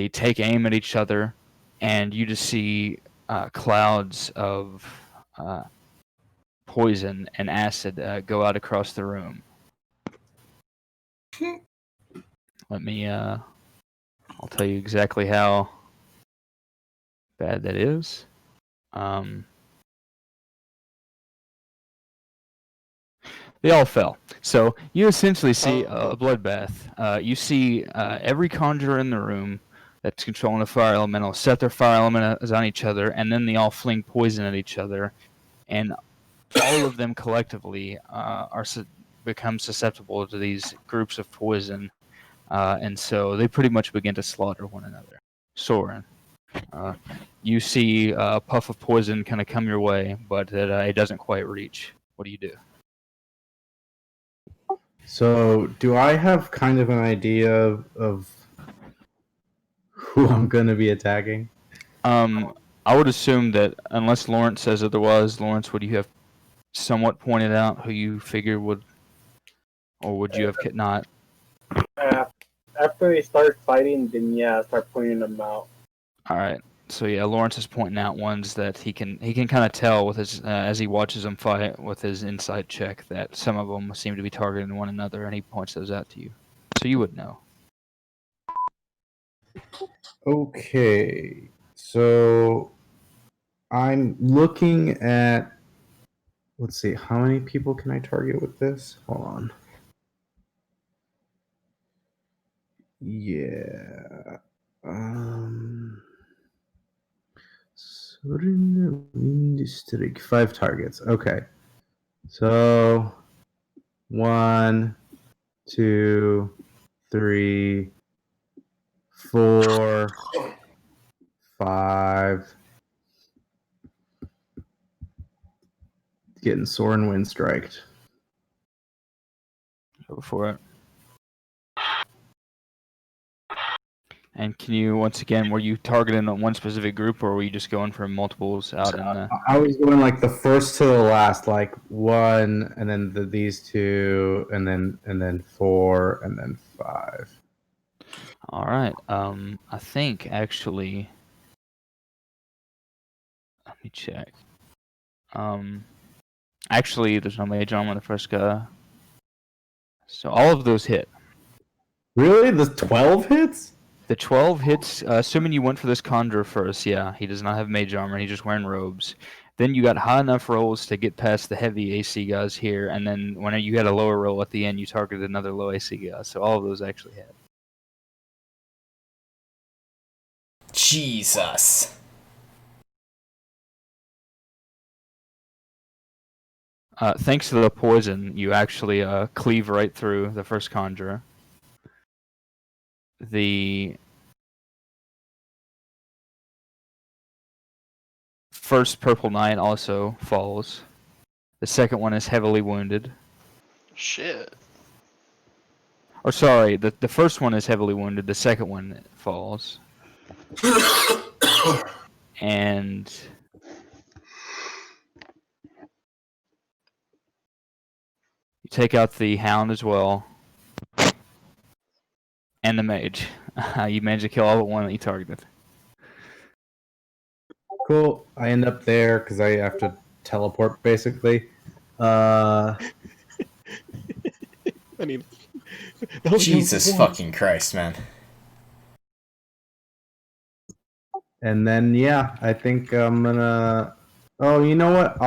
Speaker 3: take aim at each other, and you just see clouds of poison and acid go out across the room. Let me I'll tell you exactly how bad that is. They all fell. So you essentially see a bloodbath. You see every conjurer in the room that's controlling a fire elemental set their fire elementals on each other, and then they all fling poison at each other, and all of them collectively become susceptible to these groups of poison, and so they pretty much begin to slaughter one another. Soren, you see a puff of poison kind of come your way, but it doesn't quite reach. What do you do?
Speaker 4: So, do I have kind of an idea of who I'm going to be attacking?
Speaker 3: I would assume that unless Lawrence says otherwise, Lawrence, would you have somewhat pointed out who you figure would, or would you have not?
Speaker 5: After they start fighting, then yeah, start pointing them out.
Speaker 3: All right. So yeah, Lawrence is pointing out ones that he can kind of tell with his as he watches them fight with his insight check that some of them seem to be targeting one another, and he points those out to you, so you would know.
Speaker 4: Okay, so I'm looking at. Let's see, how many people can I target with this? Hold on. Yeah. Sorin Wind District. 5 targets. Okay. So 1, 2, 3, 4, 5. Getting Sorin Wind striked.
Speaker 3: Go for it. And can you, once again, were you targeting on one specific group, or were you just going for multiples out in the...
Speaker 4: I was going like the first to the last, like 1, and then these 2, and then 4, and then 5.
Speaker 3: All right. I think, actually... Let me check. Actually, there's no mage armor on the first guy. So all of those hit.
Speaker 4: Really? The 12 hits?
Speaker 3: The 12 hits, assuming you went for this conjurer first, yeah. He does not have mage armor, he's just wearing robes. Then you got high enough rolls to get past the heavy AC guys here, and then when you had a lower roll at the end, you targeted another low AC guy. So all of those actually hit.
Speaker 2: Jesus.
Speaker 3: Thanks to the poison, you actually cleave right through the first conjurer. The first purple knight also falls. The second one is heavily wounded.
Speaker 6: Shit.
Speaker 3: Or sorry, the first one is heavily wounded. The second one falls. And you take out the hound as well. And the mage. You managed to kill all but one that you targeted.
Speaker 4: Cool. I end up there because I have to teleport, basically.
Speaker 7: I need.
Speaker 2: Jesus fucking Christ, man.
Speaker 4: And then, yeah, I think I'm gonna... Oh, you know what?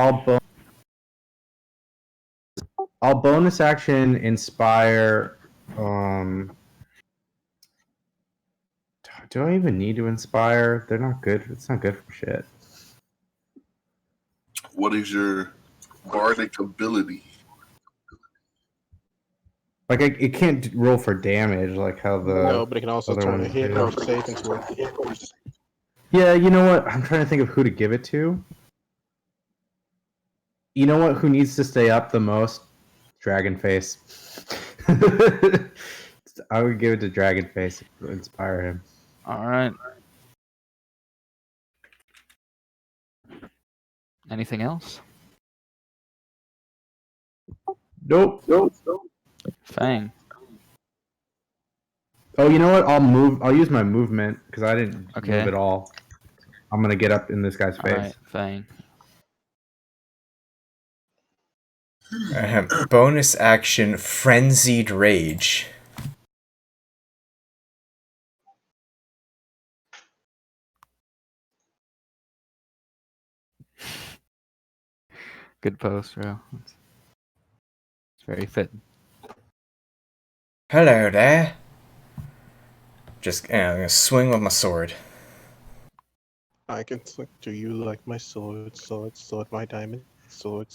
Speaker 4: I'll bonus action inspire... Do I even need to inspire? They're not good. It's not good for shit.
Speaker 1: What is your bardic ability?
Speaker 4: Like, it can't roll for damage like how the...
Speaker 7: No, but it can also
Speaker 4: other
Speaker 7: turn a
Speaker 4: ones
Speaker 7: hit
Speaker 4: do.
Speaker 7: or save into a.
Speaker 4: Yeah, you know what? I'm trying to think of who to give it to. You know what? Who needs to stay up the most? Dragonface. I would give it to Dragonface to inspire him.
Speaker 3: Alright. Anything else?
Speaker 4: Nope.
Speaker 3: Fang.
Speaker 4: Oh, you know what? I'll use my movement because I didn't
Speaker 3: Okay.
Speaker 4: move at all. I'm gonna get up in this guy's face.
Speaker 3: Alright, Fang.
Speaker 2: Bonus action, Frenzied Rage.
Speaker 3: Good post, bro. It's very fitting.
Speaker 2: Hello there. Just, I'm gonna swing with my sword.
Speaker 7: I can. Do you like my sword? Sword, my diamond. Sword.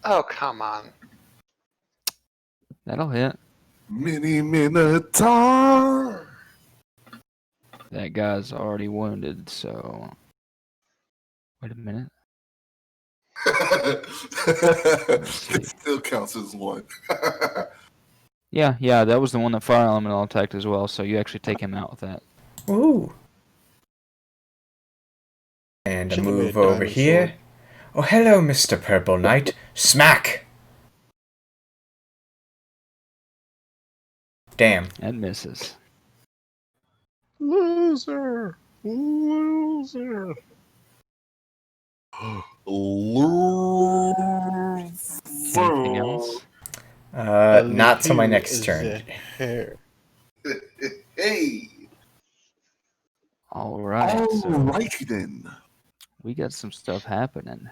Speaker 6: Oh, come on.
Speaker 3: That'll hit.
Speaker 1: Mini Minotaur.
Speaker 3: That guy's already wounded, so... Wait a minute.
Speaker 1: It still counts as one.
Speaker 3: Yeah, that was the one that Fire Elemental attacked as well, so you actually take him out with that.
Speaker 2: Ooh. And a
Speaker 7: Should've made
Speaker 2: move
Speaker 7: a
Speaker 2: over
Speaker 7: diamond
Speaker 2: here.
Speaker 7: sword.
Speaker 2: Oh, hello, Mr. Purple Knight. Smack! Damn.
Speaker 3: That misses.
Speaker 7: Loser.
Speaker 1: Loser.
Speaker 3: Anything else?
Speaker 2: Not till my
Speaker 7: Who
Speaker 2: next
Speaker 7: is
Speaker 2: turn.
Speaker 7: the hair?
Speaker 1: Hey.
Speaker 3: Alright, so
Speaker 1: Alrighty then.
Speaker 3: we got some stuff happening.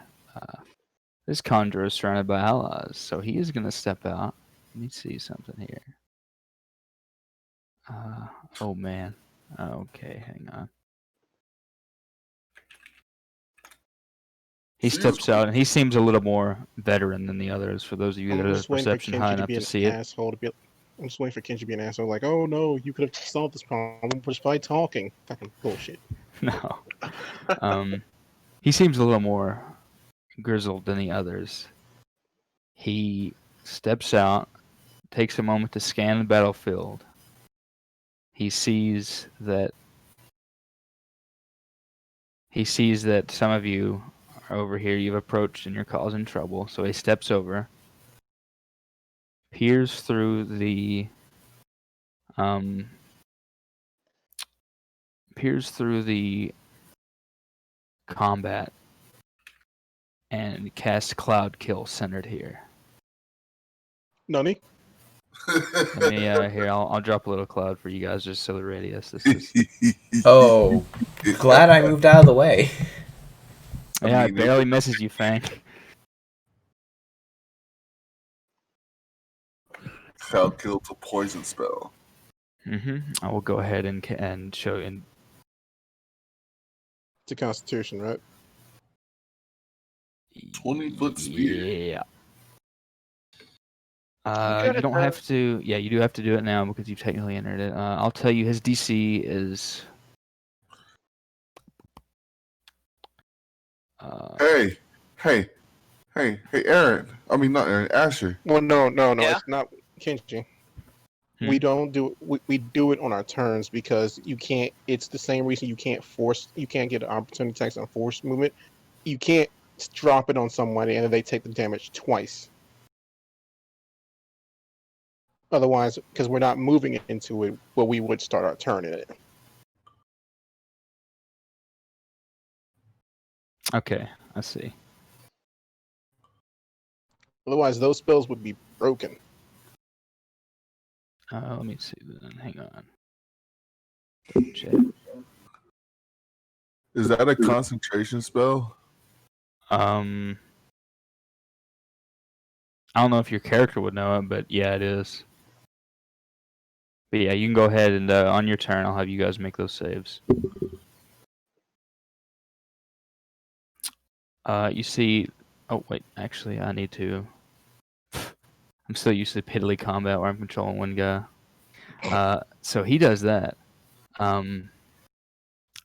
Speaker 3: This conjurer is surrounded by allies, so he is going to step out. Let me see something here. Oh man. Okay, hang on. He steps out, and he seems a little more veteran than the others. For those of you that
Speaker 7: I'm
Speaker 3: have
Speaker 7: just waiting for
Speaker 3: perception high
Speaker 7: Kenji to
Speaker 3: enough
Speaker 7: be
Speaker 3: to
Speaker 7: an
Speaker 3: see it.
Speaker 7: asshole. I'm just waiting for Kenji to be an asshole. Like, oh no, you could have solved this problem just by talking. Fucking bullshit.
Speaker 3: No. He seems a little more grizzled than the others. He steps out, takes a moment to scan the battlefield. he sees that some of you are over here. You've approached and you're causing trouble. So he steps over, peers through the combat, and casts Cloud Kill centered here.
Speaker 7: Nani?
Speaker 3: Let me here. I'll drop a little cloud for you guys just so the radius. This is.
Speaker 2: Oh, glad I moved out of the way.
Speaker 3: Yeah, it
Speaker 1: mean,
Speaker 3: barely misses you, Fang.
Speaker 1: Cloud Kill's a poison spell.
Speaker 3: I will go ahead and show you.
Speaker 7: It's a Constitution, right?
Speaker 1: 20-foot spear.
Speaker 3: Yeah.
Speaker 6: Good
Speaker 3: You
Speaker 6: at
Speaker 3: don't
Speaker 6: that.
Speaker 3: have to. Yeah, you do have to do it now because you've technically entered it. I'll tell you, his DC is.
Speaker 1: Hey, Aaron. I mean, not Aaron, Asher.
Speaker 7: Well, no,
Speaker 6: Yeah?
Speaker 7: it's not Kenji.
Speaker 3: Hmm?
Speaker 7: We don't do we do it on our turns because you can't. It's the same reason you can't get an opportunity attacks on forced movement. You can't drop it on somebody and then they take the damage twice. Otherwise, because we're not moving into it, well, we would start our turn in it.
Speaker 3: Okay, I see.
Speaker 7: Otherwise, those spells would be broken.
Speaker 3: Let me see. Then hang on. Check.
Speaker 1: Is that a concentration spell?
Speaker 3: I don't know if your character would know it, but yeah, it is. But yeah, you can go ahead and on your turn, I'll have you guys make those saves. You see. Oh wait, actually, I need to. I'm still used to piddly combat where I'm controlling one guy. So he does that.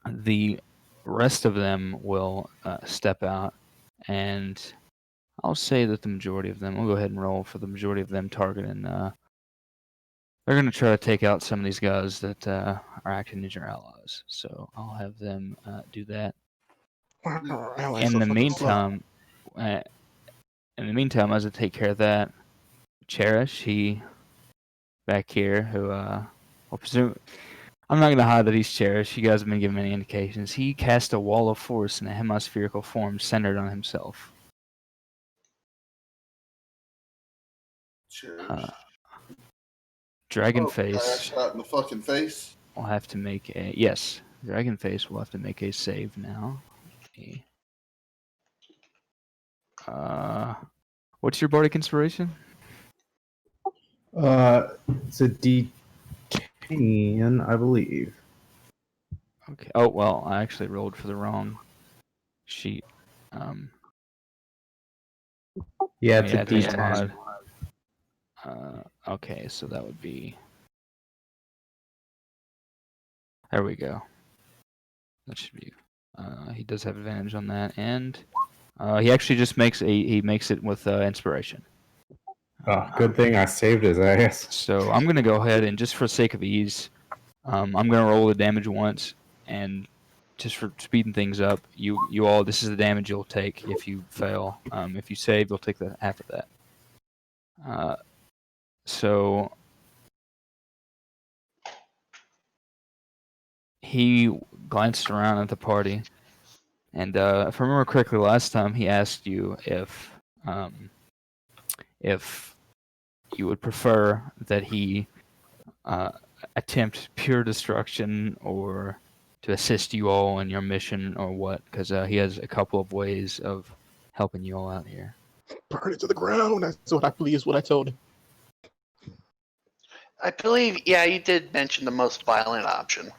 Speaker 3: The rest of them will step out, and I'll say that the majority of them. We'll go ahead and roll for the majority of them targeting. They're going to try to take out some of these guys that are acting as your allies. So I'll have them do that.
Speaker 7: Our allies
Speaker 3: In
Speaker 7: so
Speaker 3: the
Speaker 7: fucking slow.
Speaker 3: meantime, as I take care of that, Cherish, he back here, who I'll presume. I'm not going to hide that he's Cherish. You guys have been giving many indications. He cast a wall of force in a hemispherical form centered on himself.
Speaker 1: Cherish.
Speaker 3: Dragon
Speaker 1: Oh,
Speaker 3: Face
Speaker 1: shot in the fucking face.
Speaker 3: will have to make a yes. Dragon Face will have to make a save now. What's your bardic inspiration?
Speaker 4: It's a D10, I believe.
Speaker 3: Okay. Oh well, I actually rolled for the wrong sheet.
Speaker 4: Yeah, it's a
Speaker 3: it is
Speaker 4: D10.
Speaker 3: Okay, so that would be. There we go. That should be. He does have advantage on that, and he actually just makes it with inspiration.
Speaker 4: Oh, good thing I saved his ass.
Speaker 3: So I'm gonna go ahead and just for sake of ease, I'm gonna roll the damage once, and just for speeding things up, you all, this is the damage you'll take if you fail. If you save, you'll take the half of that. So he glanced around at the party, and if I remember correctly, last time he asked you if you would prefer that he attempt pure destruction or to assist you all in your mission or what, because he has a couple of ways of helping you all out here.
Speaker 7: Burn it to the ground. That's what I believe is what I told him.
Speaker 6: I believe, yeah, you did mention the most violent option.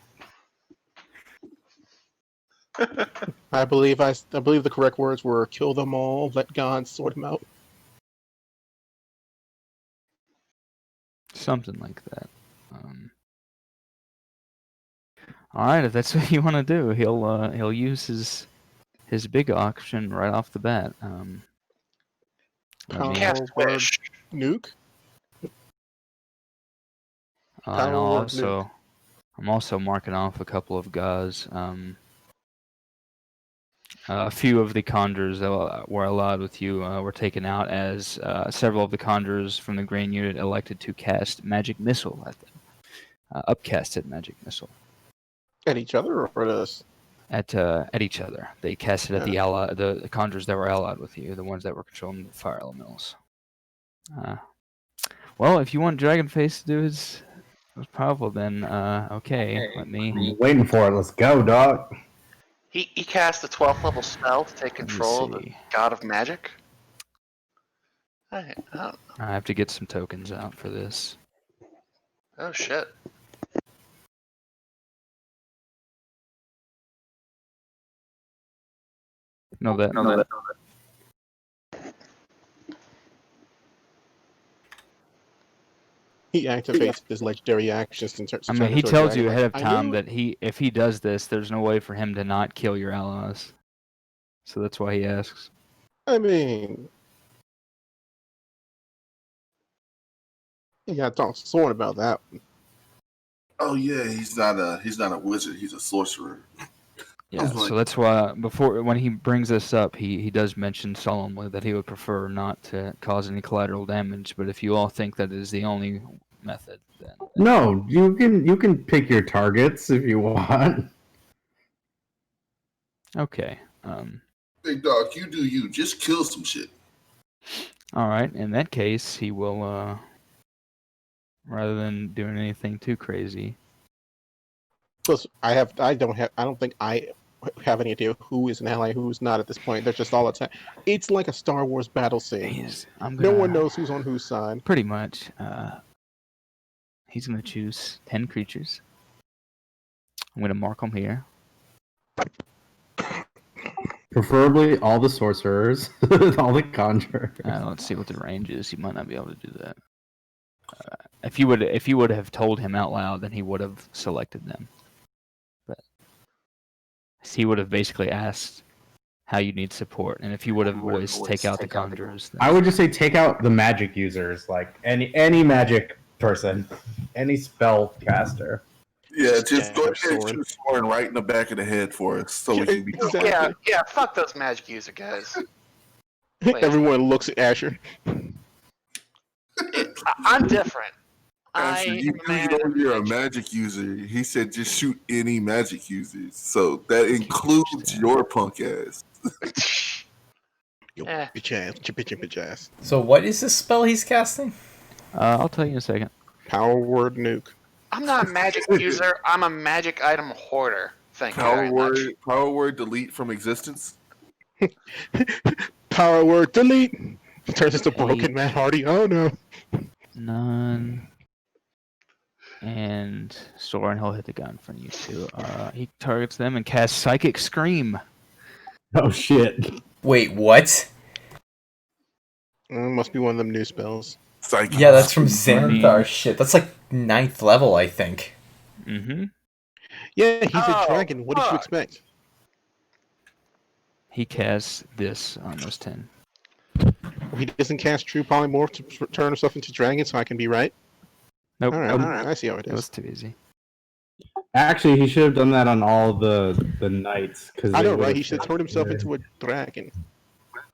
Speaker 7: I believe the correct words were kill them all, let God sort them out.
Speaker 3: Something like that. All right, if that's what you want to do, he'll use his big option right off the bat. Let me,
Speaker 6: Cast
Speaker 7: Power word
Speaker 6: wish.
Speaker 7: nuke.
Speaker 3: and
Speaker 7: Power word nuke.
Speaker 3: I'm also marking off a couple of guys. A few of the conjures that were allowed with you were taken out as several of the conjures from the Green unit elected to cast magic missile at them. Upcasted magic missile.
Speaker 7: At each other or at us?
Speaker 3: At each other. They cast it at the conjures that were allied with you, the ones that were controlling the fire elementals. Well, if you want Dragonface to do his powerful, then okay. Let me.
Speaker 4: I'm waiting for it. Let's go, dog.
Speaker 6: He cast a 12th level spell to take control of the God of Magic. I
Speaker 3: have to get some tokens out for this.
Speaker 6: Oh shit.
Speaker 3: No, that.
Speaker 7: He activates his legendary actions and turns.
Speaker 3: I mean, he tells you ahead of time that if he does this, there's no way for him to not kill your allies. So that's why he asks.
Speaker 7: I mean, you gotta talk to someone about that.
Speaker 1: Oh yeah, he's not a wizard. He's a sorcerer.
Speaker 3: Yeah, so that's why when he brings this up, he does mention solemnly that he would prefer not to cause any collateral damage. But if you all think that is the only method, then
Speaker 4: no, you can pick your targets if you want.
Speaker 3: Okay.
Speaker 1: Big dog, you do you. Just kill some shit.
Speaker 3: All right. In that case, he will rather than doing anything too crazy.
Speaker 7: Plus, I don't think I have any idea who is an ally, who's not at this point. They're just all attack. It's like a Star Wars battle scene. No one knows who's on whose side.
Speaker 3: Pretty much. He's going to choose 10 creatures. I'm going to mark them here.
Speaker 4: Preferably all the sorcerers, all the conjurers.
Speaker 3: Let's see what the range is. He might not be able to do that. If you would have told him out loud, then he would have selected them. But he would have basically asked how you need support, and if you would have voiced take out the conjurers,
Speaker 4: I would just say take out the magic users, like any magic person, any spell caster.
Speaker 1: Yeah, just go ahead and shoot Soren right in the back of the head for us, so we can be.
Speaker 6: Yeah. Fuck those magic user guys.
Speaker 7: Everyone looks at Asher.
Speaker 6: I'm different.
Speaker 1: Asher, you know you're a magic user. He said just shoot any magic users, so that includes your punk ass.
Speaker 7: Yo, bitch ass.
Speaker 2: So what is this spell he's casting?
Speaker 3: I'll tell you in a second.
Speaker 7: Power word nuke.
Speaker 6: I'm not a magic user. I'm a magic item hoarder. Thank you very much.
Speaker 1: Power word delete from existence.
Speaker 7: Power word delete. Turns into broken Matt Hardy. Oh no.
Speaker 3: None. And Soren, he'll hit the guy in front of you too. He targets them and casts Psychic Scream.
Speaker 4: Oh shit.
Speaker 2: Wait, what?
Speaker 7: Must be one of them new spells.
Speaker 1: Psychic.
Speaker 2: Yeah, that's from Xanathar. Shit, that's like 9th level, I think.
Speaker 3: Mm-hmm.
Speaker 7: Yeah, he's a dragon. What did you expect?
Speaker 3: He casts this on those 10.
Speaker 7: He doesn't cast True Polymorph to turn himself into dragon, so I can be right?
Speaker 3: Nope.
Speaker 7: All right. I see how it
Speaker 3: It
Speaker 7: is.
Speaker 3: was too easy.
Speaker 4: Actually, he should have done that on all the knights.
Speaker 7: I know, right? He should have turned himself into a dragon.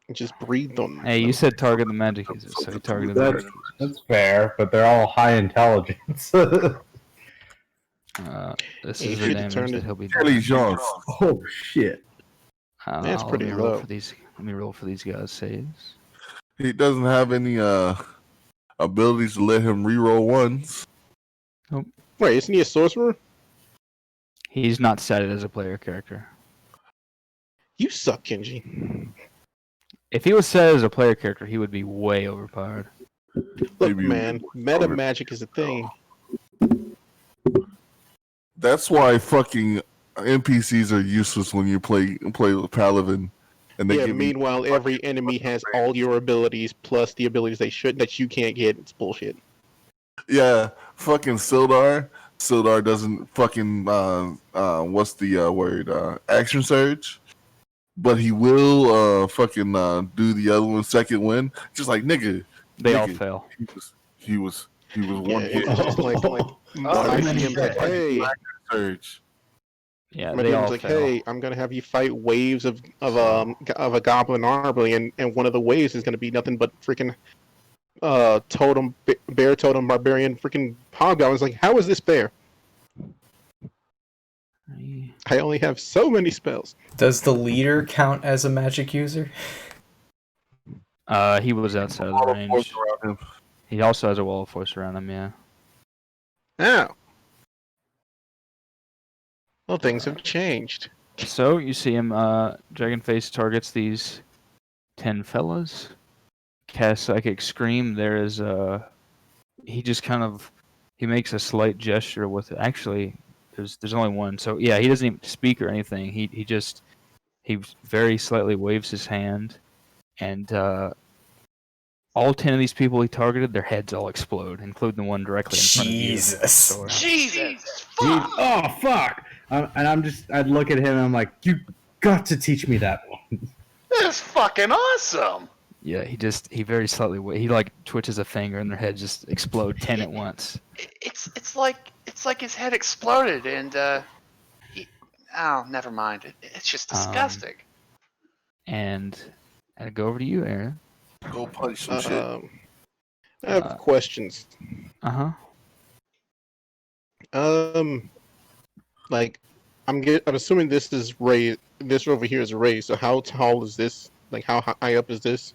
Speaker 7: And just breathed on them.
Speaker 3: Hey, you said target the magic users, so he targeted the magic users.
Speaker 4: That's fair, but they're all high intelligence.
Speaker 3: This
Speaker 7: He
Speaker 3: is the
Speaker 7: should
Speaker 3: damage
Speaker 7: turn
Speaker 3: that
Speaker 7: it-
Speaker 3: he'll be
Speaker 1: Kelly
Speaker 3: doing.
Speaker 1: Jones.
Speaker 4: Oh shit.
Speaker 7: That's pretty
Speaker 3: let me roll
Speaker 7: low.
Speaker 3: for these. Let me roll for these guys' saves.
Speaker 1: He doesn't have any abilities to let him reroll ones.
Speaker 7: Wait, isn't he a sorcerer?
Speaker 3: He's not set as a player character.
Speaker 7: You suck, Kenji.
Speaker 3: If he was set as a player character, he would be way overpowered.
Speaker 7: Look,
Speaker 1: Maybe
Speaker 7: man, meta magic is a thing.
Speaker 1: That's why fucking NPCs are useless when you play with Paladin. And they
Speaker 7: Yeah,
Speaker 1: give
Speaker 7: meanwhile, every enemy has all your abilities plus the abilities that you can't get. It's bullshit.
Speaker 1: Yeah, fucking Sildar. Sildar doesn't fucking what's the word? Action surge. But he will do the other one second win. Just like nigga.
Speaker 3: They all
Speaker 1: Nigga,
Speaker 3: fail.
Speaker 1: He was He was
Speaker 7: Yeah,
Speaker 1: one hit.
Speaker 7: it's just like my
Speaker 4: and then he
Speaker 7: DM's like,
Speaker 4: died.
Speaker 7: hey,
Speaker 1: Surge.
Speaker 3: Yeah,
Speaker 7: my
Speaker 3: they all
Speaker 7: DM's like,
Speaker 3: fail.
Speaker 7: hey, I'm gonna have you fight waves of a goblin army, and one of the waves is gonna be nothing but freaking totem bear totem barbarian freaking hobgoblins. Like, how is this fair? I only have so many spells.
Speaker 2: Does the leader count as a magic user?
Speaker 3: He was outside of the range. He also has a wall of force around him. Yeah.
Speaker 7: Now, well, things have changed.
Speaker 3: So you see him. Dragonface targets these 10 fellas. Cast psychic scream. There is he just kind of he makes a slight gesture with it. Actually, there's only one. So yeah, he doesn't even speak or anything. He very slightly waves his hand, and all 10 of these people he targeted, their heads all explode, including the one directly in front of you.
Speaker 2: Jesus.
Speaker 6: Jesus!
Speaker 4: Dude,
Speaker 6: Fuck!
Speaker 4: oh fuck! And I'd look at him and I'm like, you got to teach me that one.
Speaker 6: This is fucking awesome!
Speaker 3: Yeah, he very slightly he like twitches a finger and their heads just explode 10 at once.
Speaker 6: It's like his head exploded and oh, never mind. It's just disgusting.
Speaker 3: And I go over to you, Aaron.
Speaker 1: Go punch some shit.
Speaker 7: I have questions. Like, I'm assuming this is raised. This over here is raised. So how tall is this? Like, how high up is this?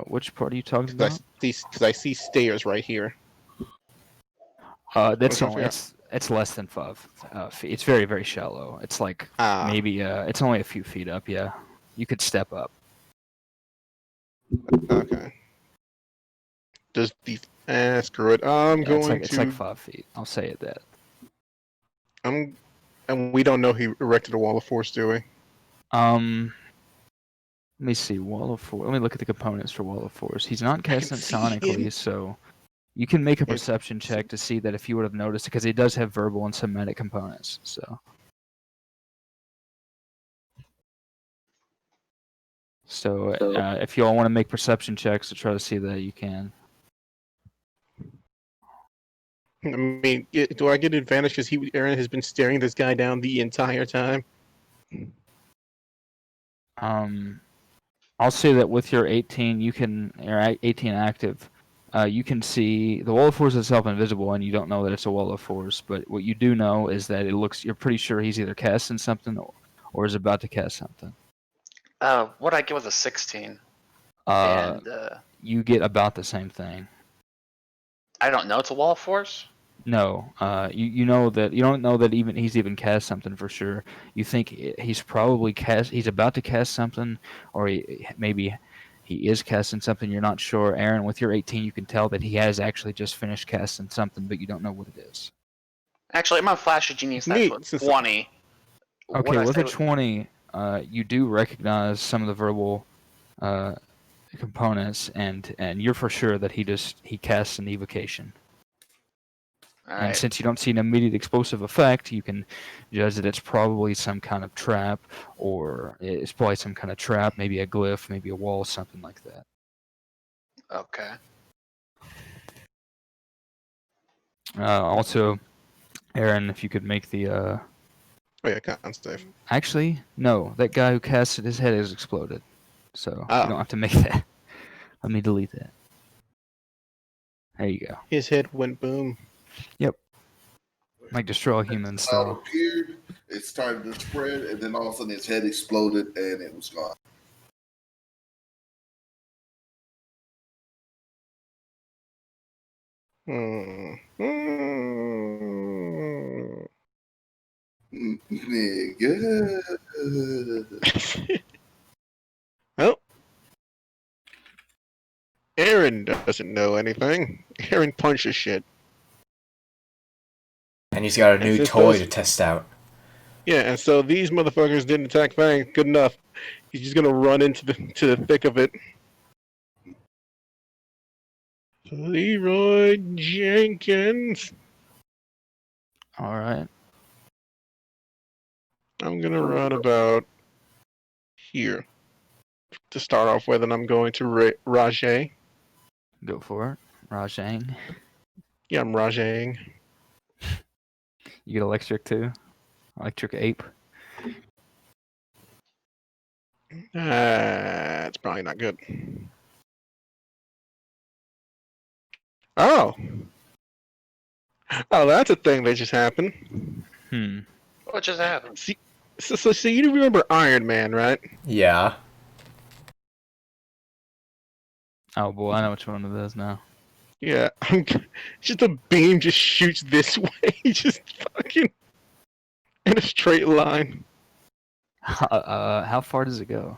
Speaker 3: Which part are you talking about?
Speaker 7: Because I see stairs right here.
Speaker 3: That's only it's less than 5 feet. It's very very shallow. It's like maybe it's only a few feet up. Yeah, you could step up.
Speaker 7: Okay. Does the screw it?
Speaker 3: It's like 5 feet. I'll say it that.
Speaker 7: And we don't know he erected a wall of force, do we?
Speaker 3: Let me see. Wall of force. Let me look at the components for wall of force. He's not casting it sonically, so you can make a perception check to see that if you would have noticed, because he does have verbal and somatic components. So if you all want to make perception checks to try to see that, you can.
Speaker 7: I mean, do I get advantage because Aaron has been staring this guy down the entire time?
Speaker 3: I'll say that with your 18, or 18 active, you can see the wall of force is self-invisible, and you don't know that it's a wall of force. But what you do know is that you're pretty sure he's either casting something or is about to cast something.
Speaker 6: What I get was a 16.
Speaker 3: You get about the same thing.
Speaker 6: I don't know it's a wall of force.
Speaker 3: No, you know that you don't know that he's even cast something for sure. You think he's probably he's about to cast something, or maybe he is casting something. You're not sure. Aaron, with your 18, you can tell that he has actually just finished casting something, but you don't know what it is.
Speaker 6: Actually, I'm on Flash of Genius. That's 20.
Speaker 3: Okay, with a 20, you do recognize some of the verbal components, and you're for sure that he casts an evocation.
Speaker 6: Right.
Speaker 3: And since you don't see an immediate explosive effect, you can judge that it's probably some kind of trap, or it's probably some kind of trap, maybe a glyph, maybe a wall, something like that.
Speaker 6: Okay.
Speaker 3: Also, Aaron, if you could make the...
Speaker 7: Oh yeah, con save.
Speaker 3: Actually, no. That guy who casted his head has exploded. So you don't have to make that. Let me delete that. There you go.
Speaker 7: His head went boom.
Speaker 3: Yep. Like destroy humans style.
Speaker 1: Appeared, it started to spread, and then all of a sudden his head exploded and it was gone. Nigga.
Speaker 7: Well, Aaron doesn't know anything. Aaron punches shit.
Speaker 2: And he's got a new toy to test out.
Speaker 7: Yeah, and so these motherfuckers didn't attack Fang. Good enough. He's just gonna run into the thick of it. Leroy Jenkins.
Speaker 3: All right.
Speaker 7: I'm gonna run about here to start off with, and I'm going to Rajay.
Speaker 3: Go for it. Rajang.
Speaker 7: Yeah, I'm Rajang.
Speaker 3: You get electric too? Electric ape?
Speaker 7: It's probably not good. Oh. Oh, that's a thing that just happened.
Speaker 6: What just happened?
Speaker 7: See, so you remember Iron Man, right?
Speaker 2: Yeah.
Speaker 3: Oh boy, I know which one it is now.
Speaker 7: Yeah. Just a beam just shoots this way, just fucking in a straight line.
Speaker 3: How far does it go?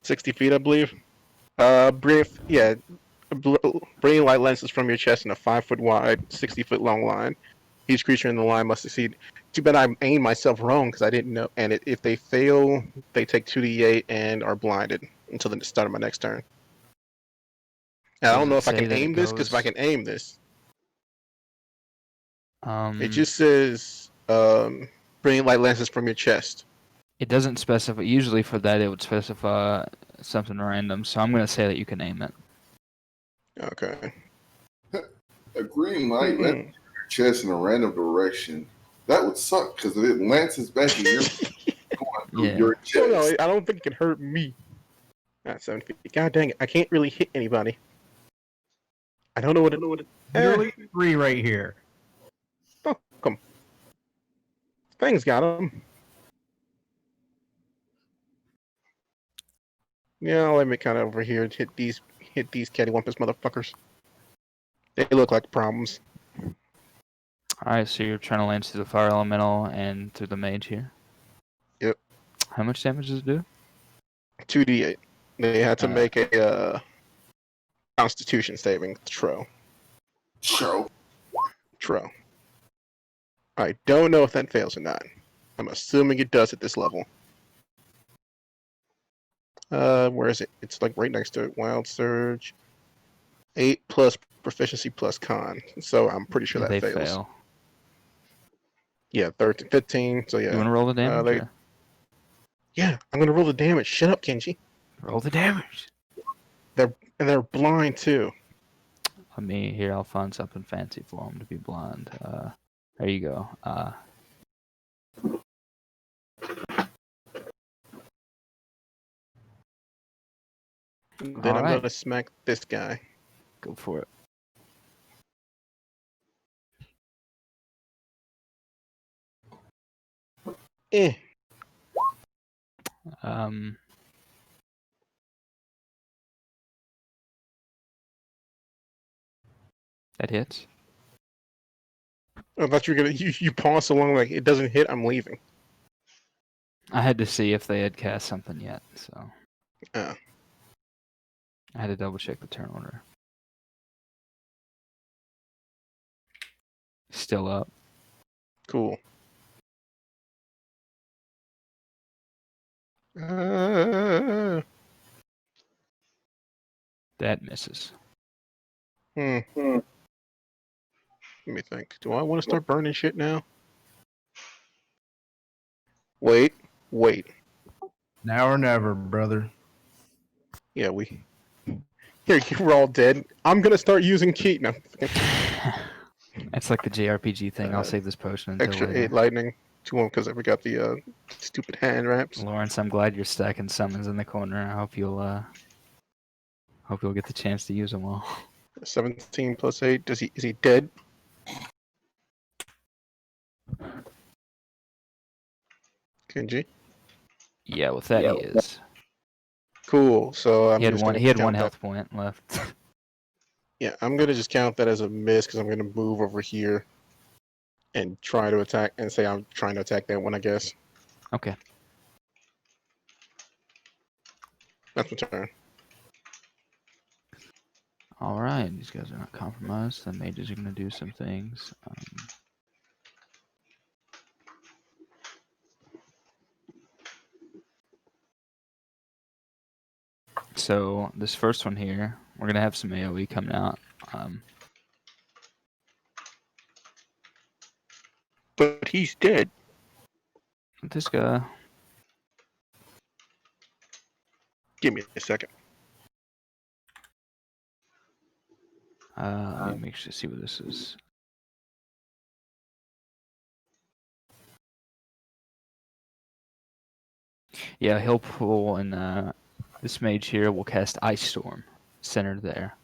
Speaker 7: 60 feet, I believe. Bringing light lenses from your chest in a 5-foot wide, 60-foot long line. Each creature in the line must succeed. Too bad I aimed myself wrong because I didn't know. And if they fail, they take 2d8 and are blinded until the start of my next turn. And I
Speaker 3: Does
Speaker 7: don't know
Speaker 3: it
Speaker 7: if I
Speaker 3: say
Speaker 7: can
Speaker 3: that it
Speaker 7: aim this because if I
Speaker 3: goes-
Speaker 7: can aim this, it
Speaker 3: It
Speaker 7: just says bringing light lenses from your chest.
Speaker 3: it doesn't specify. Usually for that, it would specify something random. So I'm gonna say that you can aim it.
Speaker 7: Okay.
Speaker 1: A green light
Speaker 7: Hmm.
Speaker 1: lands in your chest in a random direction. That would suck because if it lances back in your going through
Speaker 3: Yeah.
Speaker 1: your
Speaker 7: Oh,
Speaker 1: chest.
Speaker 7: no, I don't think it can hurt me. Not 7 feet. God dang it! I can't really hit anybody. I don't know what it.
Speaker 4: Literally 3 right here.
Speaker 7: Fuck 'em. Thing's got him. Yeah, let me kind of over here hit these cattywampus motherfuckers. They look like problems.
Speaker 3: All right. So you're trying to lance through the fire elemental and through the mage here.
Speaker 7: Yep.
Speaker 3: How much damage does it do?
Speaker 7: 2d8. They had to
Speaker 3: Uh,
Speaker 7: make a Constitution saving throw.
Speaker 1: Show.
Speaker 7: I don't know if that fails or not. I'm assuming it does at this level. Where is it? It's like right next to it. Wild Surge. 8 plus proficiency plus con. So I'm pretty sure
Speaker 3: yeah,
Speaker 7: that
Speaker 3: they
Speaker 7: fails.
Speaker 3: fail.
Speaker 7: Yeah, 13, 15. So yeah.
Speaker 3: You want to roll the damage?
Speaker 7: they-
Speaker 3: or-
Speaker 7: Yeah, I'm gonna roll the damage. Shut up, Kenji.
Speaker 3: Roll the damage.
Speaker 7: And they're blind too.
Speaker 3: Let me here. I'll find something fancy for them to be blind. There you go.
Speaker 7: Then I'm
Speaker 3: Alright.
Speaker 7: gonna smack this guy.
Speaker 3: Go for it.
Speaker 7: Eh.
Speaker 3: That hits.
Speaker 7: I thought you were gonna you pause so long like it doesn't hit, I'm leaving.
Speaker 3: I had to see if they had cast something yet, so
Speaker 7: Oh.
Speaker 3: I had to double check the turn order. Still up.
Speaker 7: Cool. Uh,
Speaker 3: That misses.
Speaker 7: Let me think. Do I want to start burning shit now? Wait.
Speaker 4: Now or never, brother.
Speaker 7: Yeah, Here, you're all dead. I'm gonna start using key. No.
Speaker 3: That's like the JRPG thing. I'll save this potion until
Speaker 7: Extra
Speaker 3: later.
Speaker 7: 8 lightning to him because I forgot the stupid hand wraps.
Speaker 3: Lawrence, I'm glad you're stacking summons in the corner. I hope you'll get the chance to use them all.
Speaker 7: 17 plus 8. Is he dead? Kenji?
Speaker 3: Yeah, with that he is.
Speaker 7: Cool. So I'm
Speaker 3: He had
Speaker 7: just
Speaker 3: one.
Speaker 7: gonna
Speaker 3: He had
Speaker 7: count
Speaker 3: one
Speaker 7: that.
Speaker 3: health point left.
Speaker 7: Yeah, I'm gonna just count that as a miss because I'm gonna move over here and try to attack and say I'm trying to attack that one. I guess
Speaker 3: Okay.
Speaker 7: that's my turn.
Speaker 3: All right. These guys are not compromised. The mages are gonna do some things. So this first one here, we're gonna have some AOE coming out.
Speaker 7: But he's dead.
Speaker 3: This guy.
Speaker 7: Give me a second.
Speaker 3: Let me make sure see what this is. Yeah, he'll pull, and this mage here will cast Ice Storm, centered there.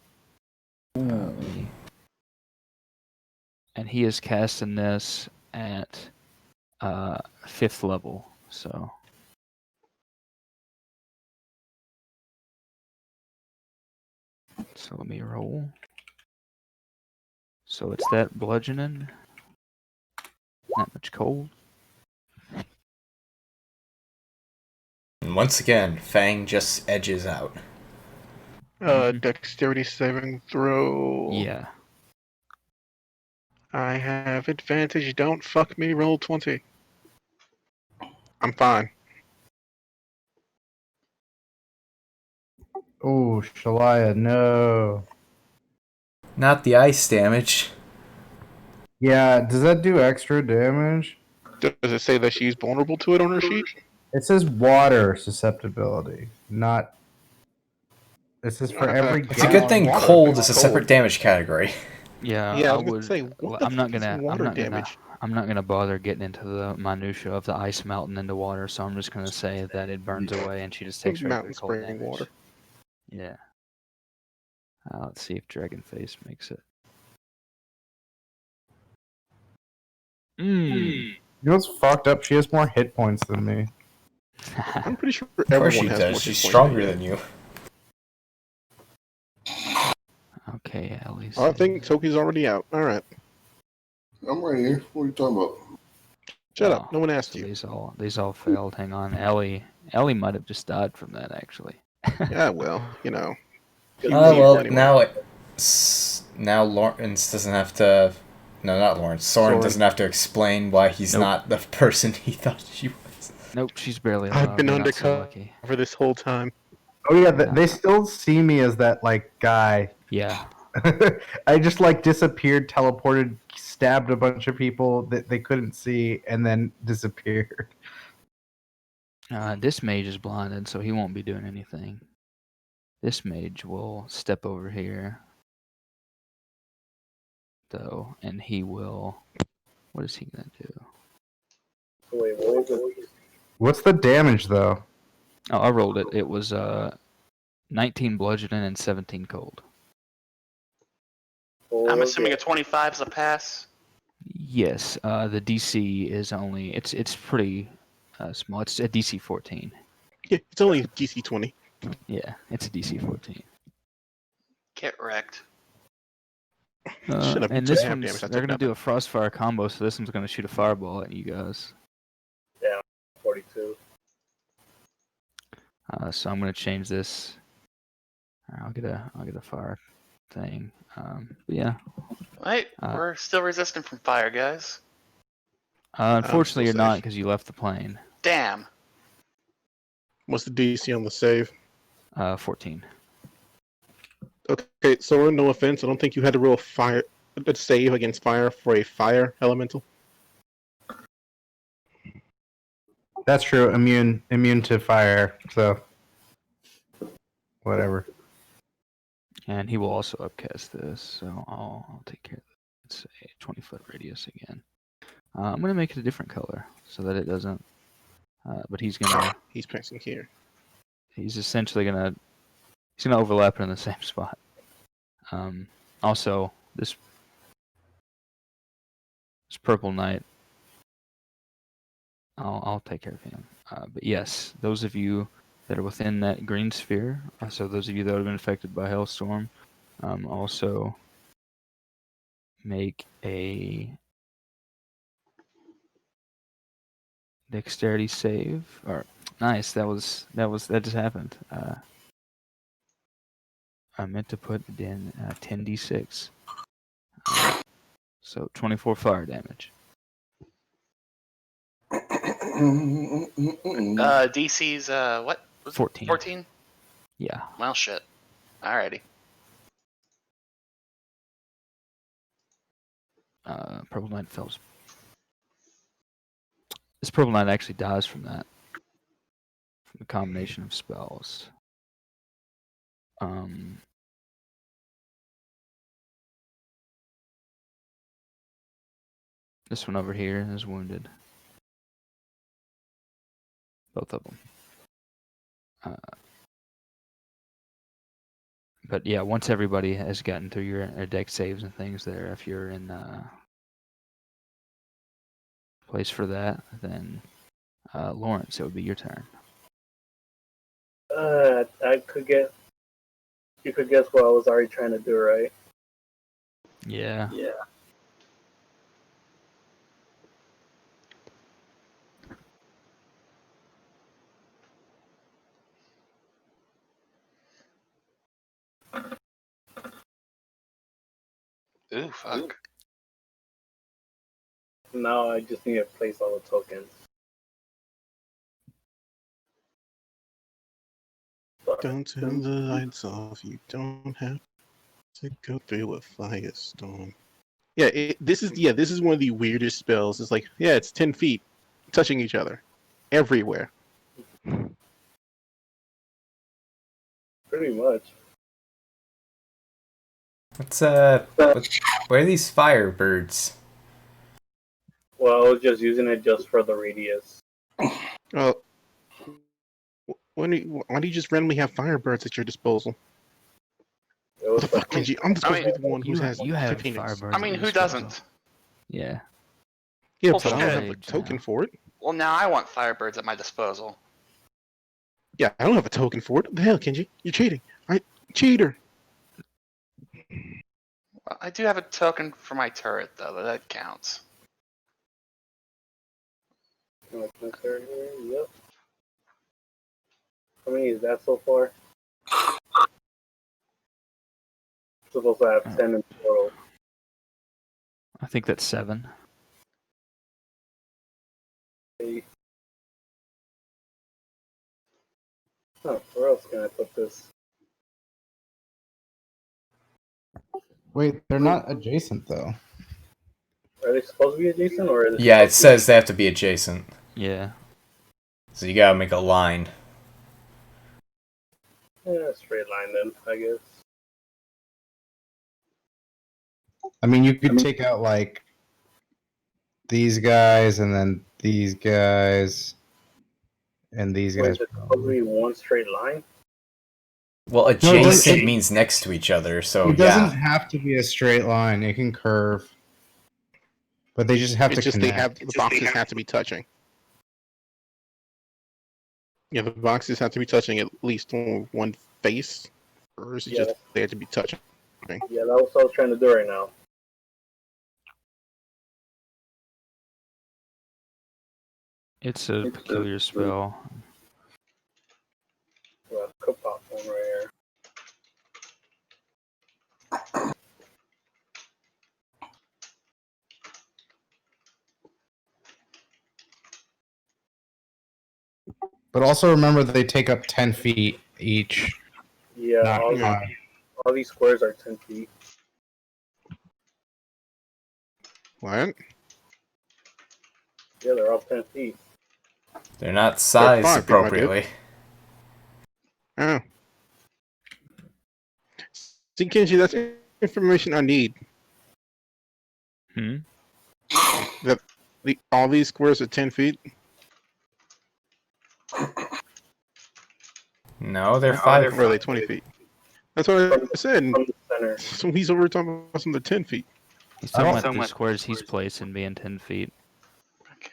Speaker 3: And he is casting this at 5th level, so. So let me roll. So it's that bludgeoning. Not much cold.
Speaker 2: And once again, Fang just edges out.
Speaker 7: Dexterity saving throw.
Speaker 3: Yeah.
Speaker 7: I have advantage. Don't fuck me. Roll 20. I'm fine.
Speaker 4: Oh, Shalaya, no.
Speaker 2: Not the ice damage.
Speaker 4: Yeah, does that do extra damage?
Speaker 7: Does it say that she's vulnerable to it on her sheet?
Speaker 4: It says water susceptibility, not. It says for every.
Speaker 2: It's a good thing
Speaker 7: Water.
Speaker 2: cold is a
Speaker 7: Cold.
Speaker 2: separate damage category.
Speaker 3: Yeah,
Speaker 7: Yeah, I
Speaker 3: I
Speaker 7: was gonna
Speaker 3: would.
Speaker 7: say, what the
Speaker 3: I'm not
Speaker 7: fuck is
Speaker 3: gonna.
Speaker 7: water damage?
Speaker 3: I'm not gonna bother getting into the minutia of the ice melting into water. So I'm just gonna say that it burns away, and she just takes regular
Speaker 7: Mountain
Speaker 3: cold
Speaker 7: spraying
Speaker 3: damage.
Speaker 7: water.
Speaker 3: Yeah. Let's see if Dragonface makes it.
Speaker 4: You know what's fucked up? She has more hit points than me.
Speaker 7: I'm pretty sure
Speaker 2: Of course she
Speaker 7: everyone has
Speaker 2: does.
Speaker 7: more
Speaker 2: She's
Speaker 7: hit points
Speaker 2: stronger than you.
Speaker 3: Okay, Ellie's.
Speaker 7: I think Toki's already out. All right.
Speaker 1: I'm right here. What are you talking about?
Speaker 7: Shut up. No one asked
Speaker 3: so
Speaker 7: you.
Speaker 3: These all failed. Hang on, Ellie might have just died from that actually.
Speaker 7: Yeah, well, you know.
Speaker 2: Well,
Speaker 7: Anyway.
Speaker 2: now Lawrence doesn't have to. No, not Lawrence. Soren doesn't have to explain why he's not the person he thought she was.
Speaker 3: Nope, she's barely alive.
Speaker 7: I've been
Speaker 3: You're not so
Speaker 7: undercover
Speaker 3: lucky.
Speaker 7: this whole time.
Speaker 4: Oh yeah, they still see me as that like guy.
Speaker 3: Yeah.
Speaker 4: I just like disappeared, teleported, stabbed a bunch of people that they couldn't see, and then disappeared.
Speaker 3: This mage is blinded, so he won't be doing anything. This mage will step over here, though, and he will. What is he gonna do?
Speaker 5: Wait, what was it?
Speaker 4: What's the damage though?
Speaker 3: Oh, I rolled it. It was 19 bludgeoning and 17 cold.
Speaker 6: I'm assuming a 25 is a pass.
Speaker 3: Yes, the DC is only it's pretty small. It's a DC 14.
Speaker 7: Yeah, it's only DC 20.
Speaker 3: Yeah, it's a DC 14.
Speaker 6: Get wrecked.
Speaker 7: Shut up, you
Speaker 3: And
Speaker 7: took
Speaker 3: this
Speaker 7: half
Speaker 3: one's
Speaker 7: damage, I
Speaker 3: they're
Speaker 7: took
Speaker 3: gonna do a frostfire combo, so this one's gonna shoot a fireball at you guys.
Speaker 5: Yeah, 42.
Speaker 3: So I'm gonna change this. I'll get a fire thing. But yeah.
Speaker 6: Wait, we're still resistant from fire, guys.
Speaker 3: Unfortunately, you're
Speaker 7: safe.
Speaker 3: not because you left the plane.
Speaker 6: Damn.
Speaker 7: What's the DC on the save?
Speaker 3: 14.
Speaker 7: Okay, so no offense, I don't think you had to roll a save against fire for a fire elemental.
Speaker 4: That's true. Immune to fire. So whatever.
Speaker 3: And he will also upcast this, so I'll take care of it. Let's say 20-foot radius again. I'm gonna make it a different color so that it doesn't. But he's
Speaker 7: placing here.
Speaker 3: He's essentially gonna overlap it in the same spot. Also, this purple knight, I'll take care of him. But yes, those of you that are within that green sphere, so those of you that have been affected by Hailstorm, also make a dexterity save. Or nice, that just happened. I meant to put it in 10d6. So 24 fire damage.
Speaker 6: DC's what?
Speaker 3: 14.
Speaker 6: 14?
Speaker 3: Yeah.
Speaker 6: Well, shit. Alrighty.
Speaker 3: Purple Knight fails. This Purple Knight actually dies from that. From the combination of spells. This one over here is wounded. Both of them. But yeah, once everybody has gotten through your deck saves and things there, if you're in place for that, then Lawrence, it would be your turn.
Speaker 5: I could guess. You could guess what I was already trying to do, right?
Speaker 3: Yeah.
Speaker 5: Yeah.
Speaker 6: Ooh, fuck.
Speaker 5: Now I just need to place all the tokens.
Speaker 7: Don't turn the lights off. You don't have to go through a firestorm. Yeah, this is one of the weirdest spells. It's like, yeah, it's 10 feet, touching each other, everywhere.
Speaker 5: Pretty much.
Speaker 2: Where are these firebirds?
Speaker 5: Well, I was just using it just for the radius.
Speaker 7: Well, why do you just randomly have firebirds at your disposal?
Speaker 5: It
Speaker 7: What
Speaker 5: was
Speaker 7: the fuck, Kenji? I'm supposed to be the one who has
Speaker 3: You have
Speaker 7: Phoenix.
Speaker 3: Firebirds.
Speaker 6: I mean,
Speaker 3: at
Speaker 6: who
Speaker 3: your disposal.
Speaker 6: doesn't?
Speaker 3: Yeah.
Speaker 7: Yeah,
Speaker 6: Well,
Speaker 7: but I don't have a
Speaker 3: shit.
Speaker 7: token for it.
Speaker 6: Well, now I want Firebirds at my disposal.
Speaker 7: Yeah, I don't have a token for it. What the hell, Kenji? You're cheating. Right? Cheater.
Speaker 6: Well, I do have a token for my turret, though. That counts.
Speaker 5: Yep. How many is that so far? Supposed to have 10 in total.
Speaker 3: I think that's 7.
Speaker 5: Oh, where else can I put this?
Speaker 4: Wait, they're not adjacent though.
Speaker 5: Are they supposed to be adjacent, or are they
Speaker 2: Yeah, it
Speaker 5: supposed to
Speaker 2: says they have to be adjacent.
Speaker 3: Yeah.
Speaker 2: So you gotta make a line.
Speaker 5: Yeah, straight line then, I guess.
Speaker 4: I mean, you could take out like these guys and then these guys and these
Speaker 5: Wait,
Speaker 4: guys.
Speaker 5: is it supposed to be one straight line?
Speaker 2: Well,
Speaker 4: No, it doesn't-
Speaker 2: adjacent means next to each other, so
Speaker 4: It doesn't
Speaker 2: yeah.
Speaker 4: have to be a straight line. It can curve, but they just have
Speaker 7: It's
Speaker 4: to
Speaker 7: just
Speaker 4: connect.
Speaker 7: the boxes have to be touching. Yeah, the boxes have to be touching at least on one face, or is it
Speaker 5: Yeah.
Speaker 7: just they have to be touching?
Speaker 5: Yeah, that's what I was trying to do right now.
Speaker 3: It's a peculiar spell.
Speaker 5: Well, I could pop one right here.
Speaker 4: But also remember that they take up 10 feet each.
Speaker 5: Yeah,
Speaker 4: Not
Speaker 5: all,
Speaker 4: five.
Speaker 5: all these squares are 10 feet.
Speaker 7: What?
Speaker 5: Yeah, they're all 10 feet.
Speaker 2: They're not sized
Speaker 7: 5 feet, my dude.
Speaker 2: appropriately.
Speaker 7: Oh. See, Kenji, that's information I need.
Speaker 3: Hmm?
Speaker 7: That all these squares are 10 feet.
Speaker 2: No, they're 5.
Speaker 7: Or are they 20 feet? That's what I said.
Speaker 5: From the center.
Speaker 7: So he's over talking about some of the 10 feet.
Speaker 3: He's
Speaker 4: I
Speaker 3: talking
Speaker 4: don't-
Speaker 3: about the squares he's placing being 10 feet.
Speaker 6: Okay.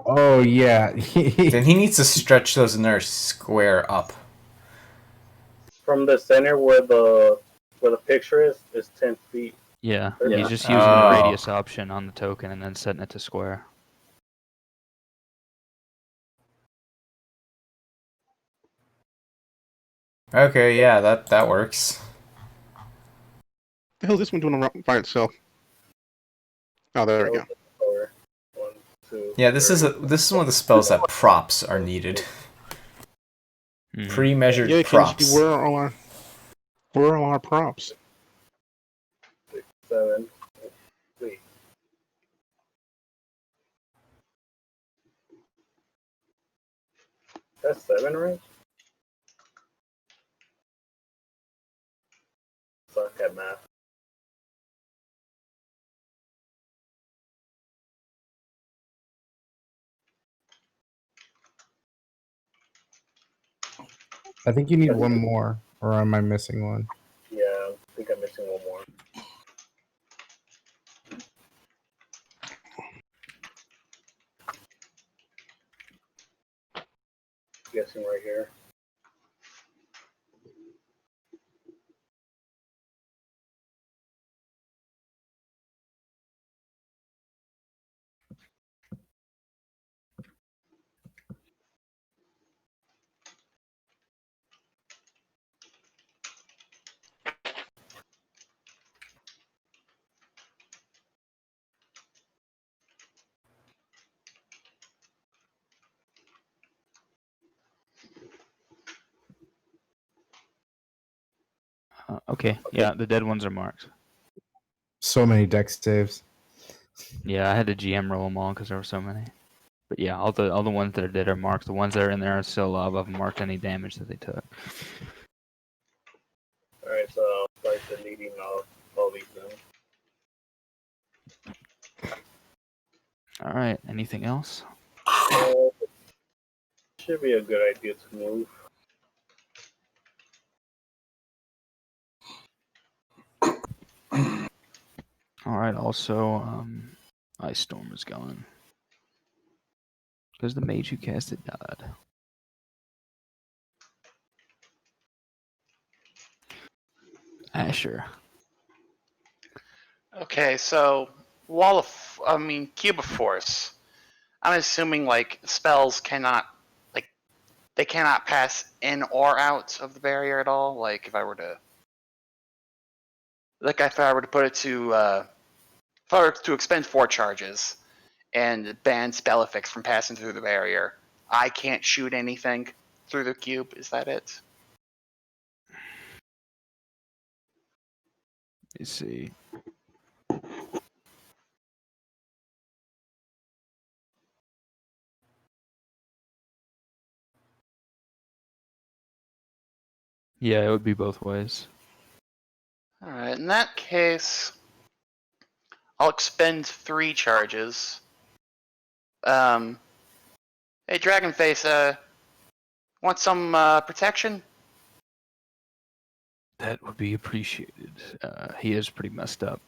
Speaker 4: Oh yeah.
Speaker 2: Then he needs to stretch those in there square up.
Speaker 5: From the center where the picture is 10 feet.
Speaker 3: Yeah.
Speaker 5: Yeah.
Speaker 3: He's just using
Speaker 2: Oh.
Speaker 3: the radius option on the token and then setting it to square.
Speaker 2: Okay, yeah, that works.
Speaker 7: The hell is this one doing by itself? Oh, there we go.
Speaker 5: Or 1, 2.
Speaker 2: Yeah, this is one of the spells that props are needed.
Speaker 3: Mhm.
Speaker 2: Pre-measured
Speaker 7: Yeah,
Speaker 2: props.
Speaker 7: Kenji, where are all our props?
Speaker 5: 6, 7, 8. That's 7, right? Suck at math.
Speaker 4: I think you need one more, or am I missing one?
Speaker 5: Yeah, I think I'm missing one more. Guessing right here.
Speaker 3: Okay, yeah, the dead ones are marked.
Speaker 4: So many deck saves.
Speaker 3: Yeah, I had to GM roll them all because there were so many. But yeah, all the ones that are dead are marked. The ones that are in there are still alive. I've marked any damage that they took.
Speaker 5: Alright, so I'll start deleting all these now.
Speaker 3: All right. Anything else?
Speaker 5: Should be a good idea to move.
Speaker 3: All right. Also, Ice Storm is gone because the mage who cast it died. Asher.
Speaker 6: Okay, so Cube of Force. I'm assuming like spells cannot like they cannot pass in or out of the barrier at all. Like if I were to put it to if I were to expend 4 charges and ban spell effects from passing through the barrier, I can't shoot anything through the cube. Is that it?
Speaker 3: Let's see. Yeah, it would be both ways.
Speaker 6: All right. In that case, I'll expend 3 charges. Hey, Dragonface, want some protection?
Speaker 3: That would be appreciated. He is pretty messed up.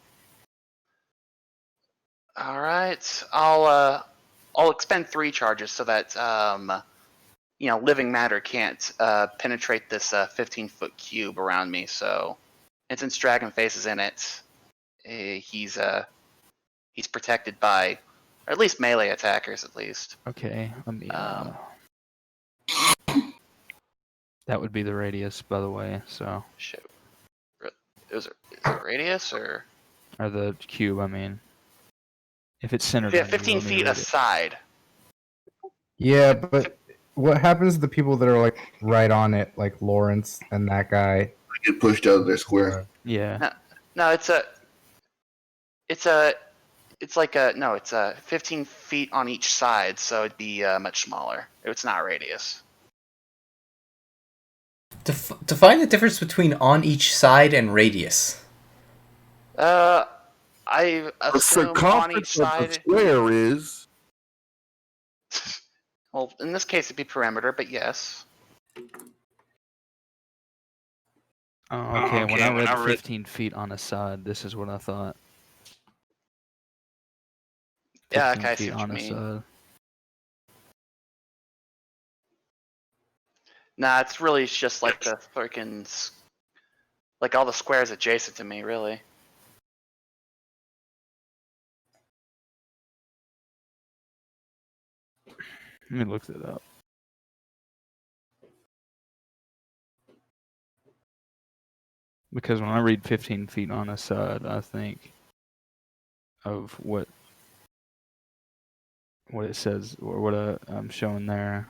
Speaker 6: All right. I'll expend 3 charges so that living matter can't penetrate this 15-foot cube around me. So, and since Dragonface is in it, he's protected by, or at least melee attackers, at least.
Speaker 3: Okay, let me. That would be the radius, by the way. So.
Speaker 6: Shit. Is it radius or
Speaker 3: the cube? I mean, if it's centered.
Speaker 6: Yeah,
Speaker 3: on
Speaker 6: 15
Speaker 3: you,
Speaker 6: feet aside.
Speaker 4: Yeah, but what happens to the people that are like right on it, like Lawrence and that guy?
Speaker 1: Get pushed out of their square.
Speaker 3: Yeah.
Speaker 6: No, it's 15 feet on each side, so it'd be much smaller. It's not radius.
Speaker 2: Define the difference between on each side and radius.
Speaker 6: I
Speaker 1: The
Speaker 6: assume on each
Speaker 1: circumference of the
Speaker 6: side.
Speaker 1: square is.
Speaker 6: Well, in this case, it'd be perimeter, but yes.
Speaker 3: Oh, okay. When I read 15 feet on a side, this is what I thought.
Speaker 6: Yeah,
Speaker 3: 15
Speaker 6: okay, I see
Speaker 3: feet
Speaker 6: what
Speaker 3: on
Speaker 6: you
Speaker 3: a
Speaker 6: mean.
Speaker 3: side.
Speaker 6: Nah, it's really just like the freaking, like all the squares adjacent to me, really.
Speaker 3: Let me look that up. Because when I read 15 feet on a side, I think of what it says, or what I'm showing there.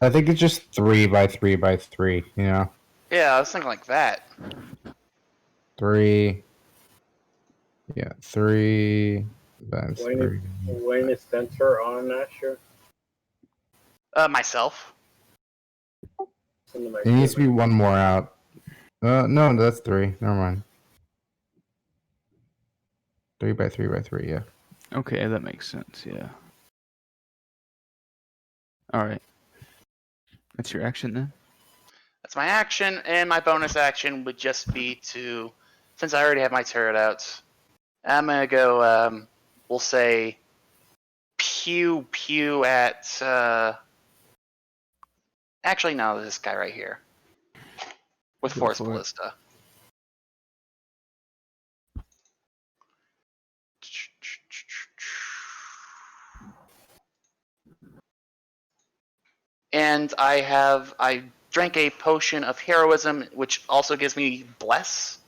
Speaker 4: I think it's just 3 by 3 by 3. You know,
Speaker 6: Yeah, I was thinking like that.
Speaker 4: 3. Yeah, 3. That's 3.
Speaker 5: When is center on Asher?
Speaker 6: Myself.
Speaker 4: It needs to be one more out. No, that's 3. Never mind. 3x3x3, yeah.
Speaker 3: Okay, that makes sense. Yeah. All right. That's your action then.
Speaker 6: That's my action, and my bonus action would just be to, since I already have my turret out, I'm gonna go. We'll say, pew pew at. Actually, no, this guy right here with
Speaker 3: Go
Speaker 6: Force
Speaker 3: for it.
Speaker 6: Ballista. And I drank a potion of heroism, which also gives me bless.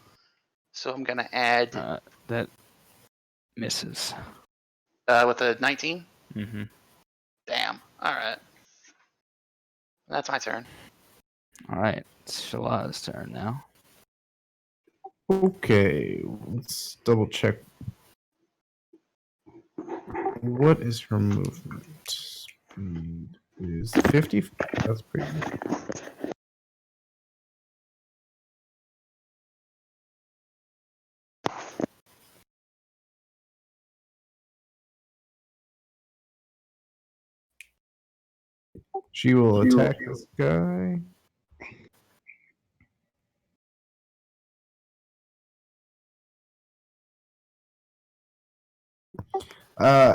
Speaker 6: So I'm gonna add
Speaker 3: That misses.
Speaker 6: with a 19.
Speaker 3: Mm-hmm.
Speaker 6: Damn. All right. That's my turn.
Speaker 3: All right. It's Shalaz's turn now.
Speaker 4: Okay, let's double check. What is her movement? Speed is 50. That's pretty good. She will attack this guy.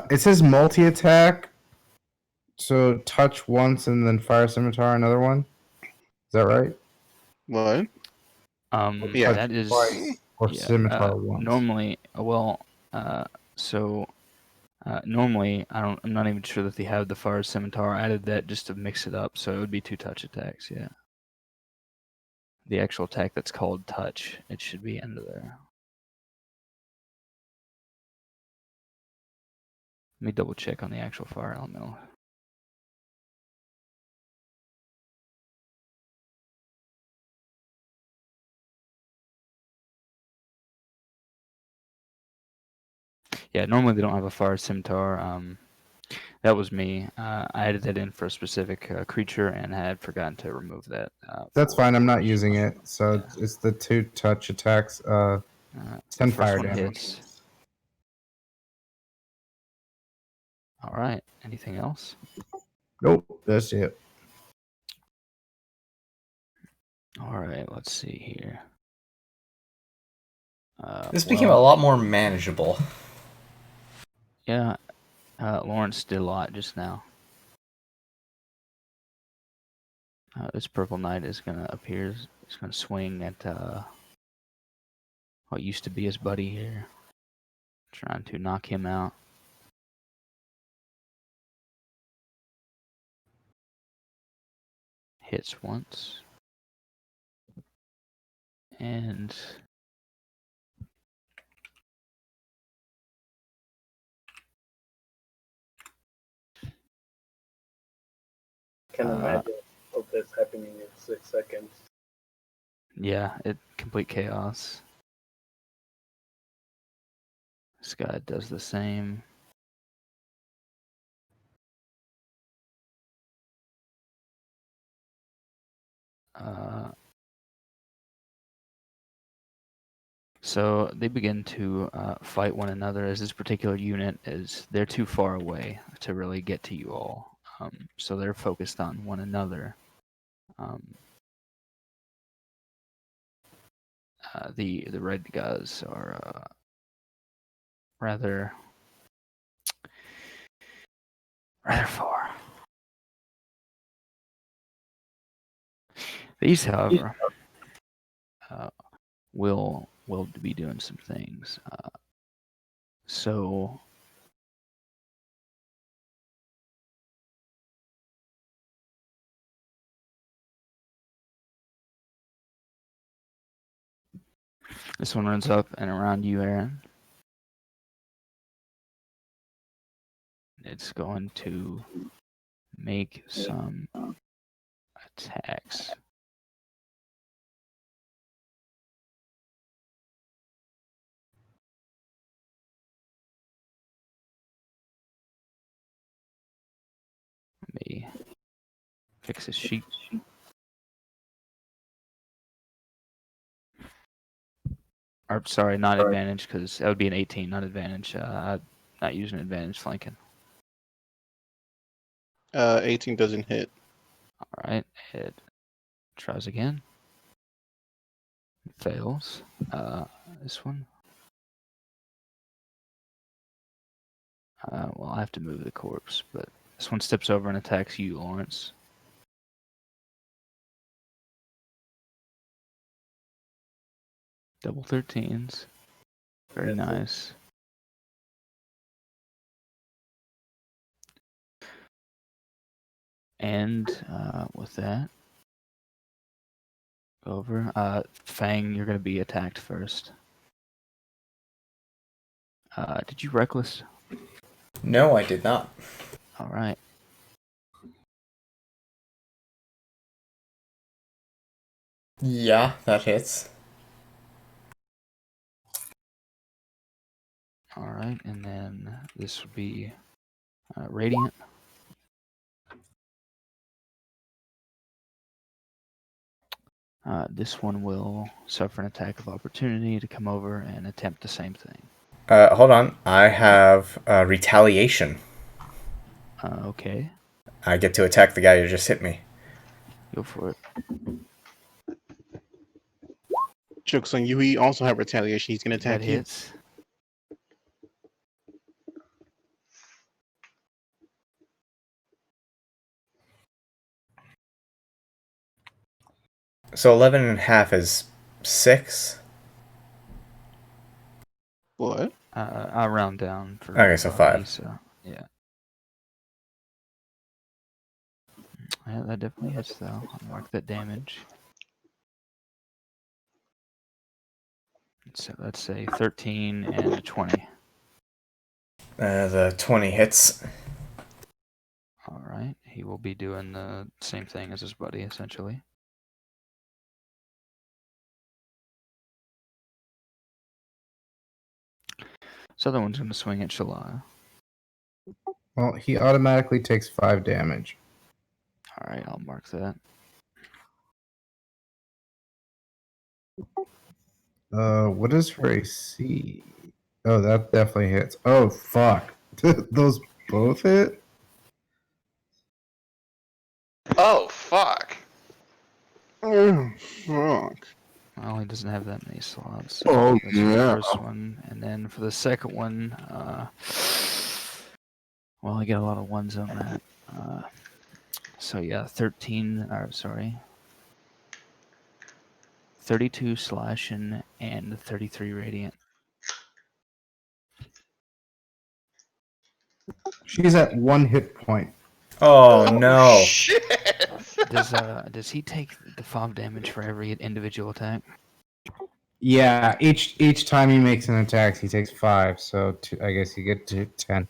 Speaker 4: It says multi-attack. So touch once and then fire scimitar another one. Is that right?
Speaker 7: What?
Speaker 3: Yeah, that is
Speaker 4: Twice or
Speaker 3: yeah,
Speaker 4: scimitar once.
Speaker 3: normally. Normally, I'm not even sure that they have the fire scimitar. I added that just to mix it up, so it would be 2 touch attacks. Yeah. The actual attack that's called touch, it should be under there. Let me double check on the actual fire elemental. Yeah, normally they don't have a fire scimitar. That was me. I added that in for a specific creature and had forgotten to remove that.
Speaker 4: That's
Speaker 3: for-
Speaker 4: fine. I'm not using it. So
Speaker 3: Yeah.
Speaker 4: it's the 2 touch attacks.
Speaker 3: The
Speaker 4: 10
Speaker 3: first
Speaker 4: fire
Speaker 3: one
Speaker 4: damage.
Speaker 3: hits. All right. Anything else?
Speaker 4: Nope, that's it.
Speaker 3: All right. Let's see here.
Speaker 2: This became a lot more manageable.
Speaker 3: Yeah. Lawrence did a lot just now. This purple knight is gonna appear. He's gonna swing at what used to be his buddy here, trying to knock him out. Hits once. And
Speaker 5: Can imagine of this happening in 6 seconds.
Speaker 3: yeah, complete chaos. This guy does the same. So they begin to fight one another, as this particular unit they're too far away to really get to you all. So they're focused on one another. The red guys are rather far. These, however, will be doing some things. So this one runs up and around you, Aaron. It's going to make some attacks. Let me fix his sheet. Or sorry, not advantage, because that would be an 18, not advantage. Not using advantage flanking.
Speaker 7: 18 doesn't hit.
Speaker 3: All right, it tries again. Fails. This one. Well, I have to move the corpse, but this one steps over and attacks you, Lawrence. Double 13s. Very nice. And with that, over. Fang, you're going to be attacked first. Did you reckless?
Speaker 2: No, I did not.
Speaker 3: All right.
Speaker 2: Yeah, that hits.
Speaker 3: All right, and then this would be Radiant. This one will suffer an attack of opportunity to come over and attempt the same thing.
Speaker 2: Hold on. I have retaliation.
Speaker 3: Okay,
Speaker 2: I get to attack the guy who just hit me.
Speaker 3: go for it.
Speaker 7: Joke's on you. He also have retaliation. He's gonna
Speaker 3: That
Speaker 7: attack you.
Speaker 3: hits.
Speaker 2: So 11 and a half is 6.
Speaker 7: What?
Speaker 3: I'll round down for
Speaker 2: Okay, so
Speaker 3: brevity,
Speaker 2: 5.
Speaker 3: So yeah. Yeah, that definitely hits though. I'll mark that damage. So let's say 13 and a 20.
Speaker 2: The 20 hits.
Speaker 3: All right, he will be doing the same thing as his buddy, essentially. So the other one's going to swing at Shalaya.
Speaker 4: Well, he automatically takes 5 damage.
Speaker 3: All right, I'll mark that.
Speaker 4: What is her AC? Oh, that definitely hits. Oh, fuck. Those both hit?
Speaker 6: Oh, fuck.
Speaker 7: Oh, fuck.
Speaker 3: Well, he doesn't have that many slots. So
Speaker 4: Oh,
Speaker 3: that's for the
Speaker 4: yeah.
Speaker 3: first one. And then for the second one, well, I get a lot of ones on that. So yeah, 32 slashing and 33 radiant.
Speaker 4: She's at 1 hit point.
Speaker 2: Oh, no.
Speaker 6: Shit.
Speaker 3: Does he take the 5 damage for every individual attack?
Speaker 4: Yeah, each time he makes an attack, he takes 5. So I guess you get to 10.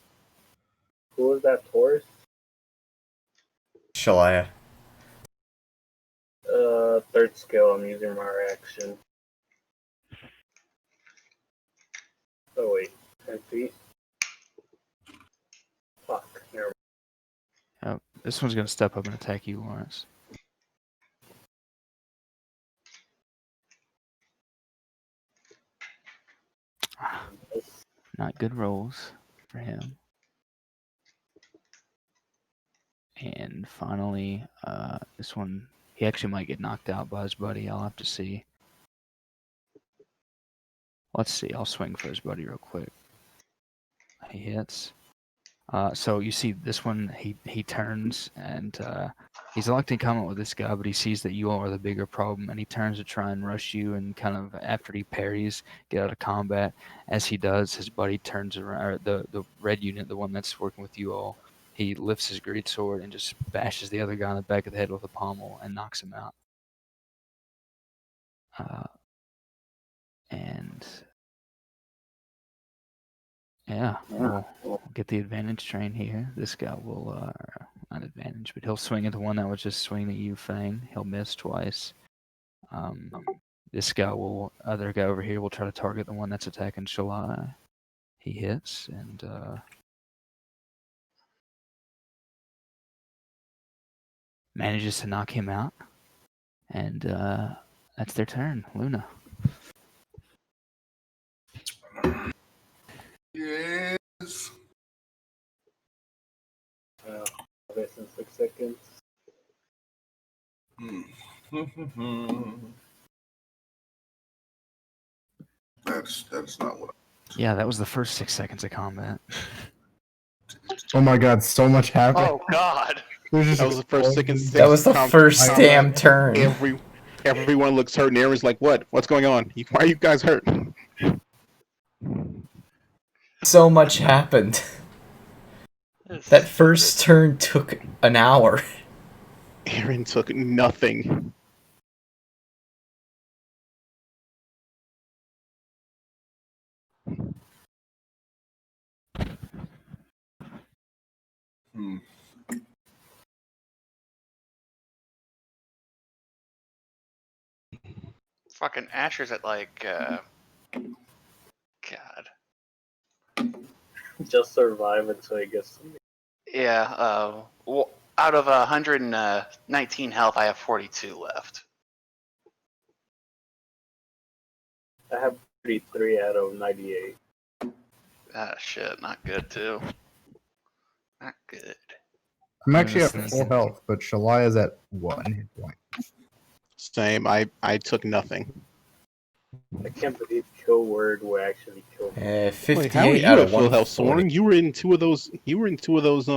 Speaker 5: Who was that Taurus?
Speaker 2: Shalaya.
Speaker 5: Third skill, I'm using my reaction. Oh wait, 10 feet? Fuck, never mind.
Speaker 3: This one's going to step up and attack you, Lawrence. Not good rolls for him. And finally, this one, he actually might get knocked out by his buddy. I'll have to see. Let's see. I'll swing for his buddy real quick. He hits. So you see this one, he turns and he's electing comment with this guy, but he sees that you all are the bigger problem, and he turns to try and rush you, and kind of after he parries, get out of combat. As he does, his buddy turns around, or the red unit, the one that's working with you all, he lifts his greatsword and just bashes the other guy on the back of the head with a pommel and knocks him out. And yeah, we'll get the advantage train here. This guy will, not advantage, but he'll swing at the one that was just swinging at you, Fang. He'll miss twice. This guy other guy over here will try to target the one that's attacking Shalai. He hits, and manages to knock him out. And that's their turn. Luna.
Speaker 1: That's not what.
Speaker 3: Yeah, that was the first 6 seconds of combat.
Speaker 4: Oh my god, so much happened.
Speaker 6: Oh God!
Speaker 4: There's just
Speaker 7: That was the first second.
Speaker 4: explosions.
Speaker 2: That was the first
Speaker 7: combat.
Speaker 2: damn turn.
Speaker 7: Everyone looks hurt, and Aaron's like, "What? What's going on? Why are you guys hurt?"
Speaker 2: So much happened. That first turn took an hour.
Speaker 7: Aaron took nothing.
Speaker 1: Hmm.
Speaker 6: Fucking Asher's at like, God.
Speaker 5: Just survive until he gets.
Speaker 6: Yeah. Well, out of 119 health, I have 42 left.
Speaker 5: I have 33 out of 98.
Speaker 6: Ah, shit. Not good too. Not good.
Speaker 4: I'm actually at
Speaker 3: Sneaking.
Speaker 4: full health, but Shalia's at 1 hit point.
Speaker 7: Same. I took nothing.
Speaker 5: I can't believe Kill Word will actually kill me.
Speaker 7: Wait, how are
Speaker 2: 58
Speaker 7: you
Speaker 2: out
Speaker 7: at
Speaker 2: of
Speaker 7: full health,
Speaker 2: 140.
Speaker 7: Soren? You were in two of those.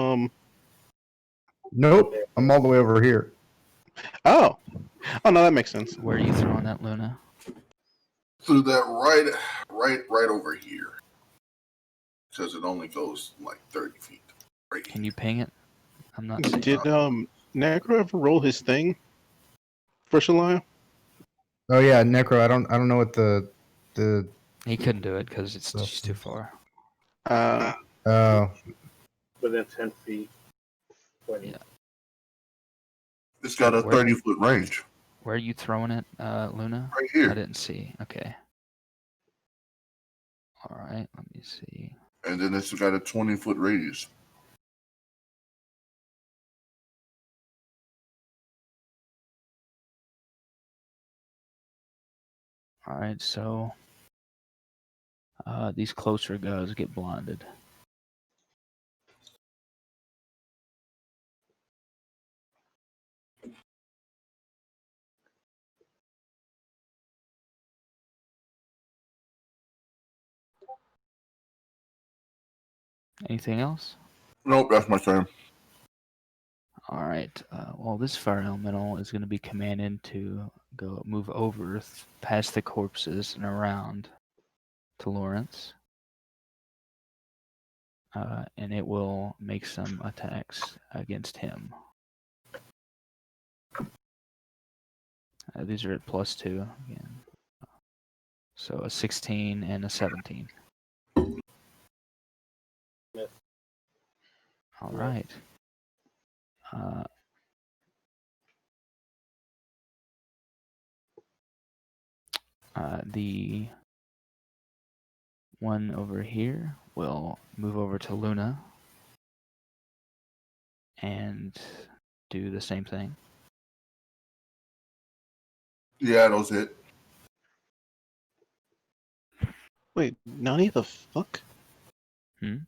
Speaker 4: Nope, I'm all the way over here.
Speaker 7: Oh no, that makes sense.
Speaker 3: Where are you throwing that, Luna?
Speaker 1: Through that right over here, because it only goes like 30 feet. Right
Speaker 3: Can you ping it? I'm not seeing
Speaker 7: Did
Speaker 3: it.
Speaker 7: Necro ever roll his thing for Shalia?
Speaker 4: Oh yeah, Necro. I don't know what the
Speaker 3: He couldn't do it because it's just too far.
Speaker 4: oh
Speaker 5: Within 10 feet. 20.
Speaker 3: Yeah.
Speaker 1: It's got a
Speaker 3: Where-
Speaker 1: 30-foot range.
Speaker 3: Where are you throwing it, Luna?
Speaker 1: Right
Speaker 3: I
Speaker 1: here.
Speaker 3: didn't see. Okay. All right. Let me see.
Speaker 1: And then it's got a 20-foot radius.
Speaker 3: All right. So these closer guys get blinded. Anything else?
Speaker 1: Nope, that's my turn.
Speaker 3: All right. Well, this fire elemental is going to be commanded to move over past the corpses and around to Lawrence. And it will make some attacks against him. These are at +2 again. So a 16 and a 17.
Speaker 5: Miss.
Speaker 3: All right. The one over here will move over to Luna and do the same thing.
Speaker 1: Yeah, those hit.
Speaker 7: Wait, Nani the fuck?
Speaker 3: Hmm?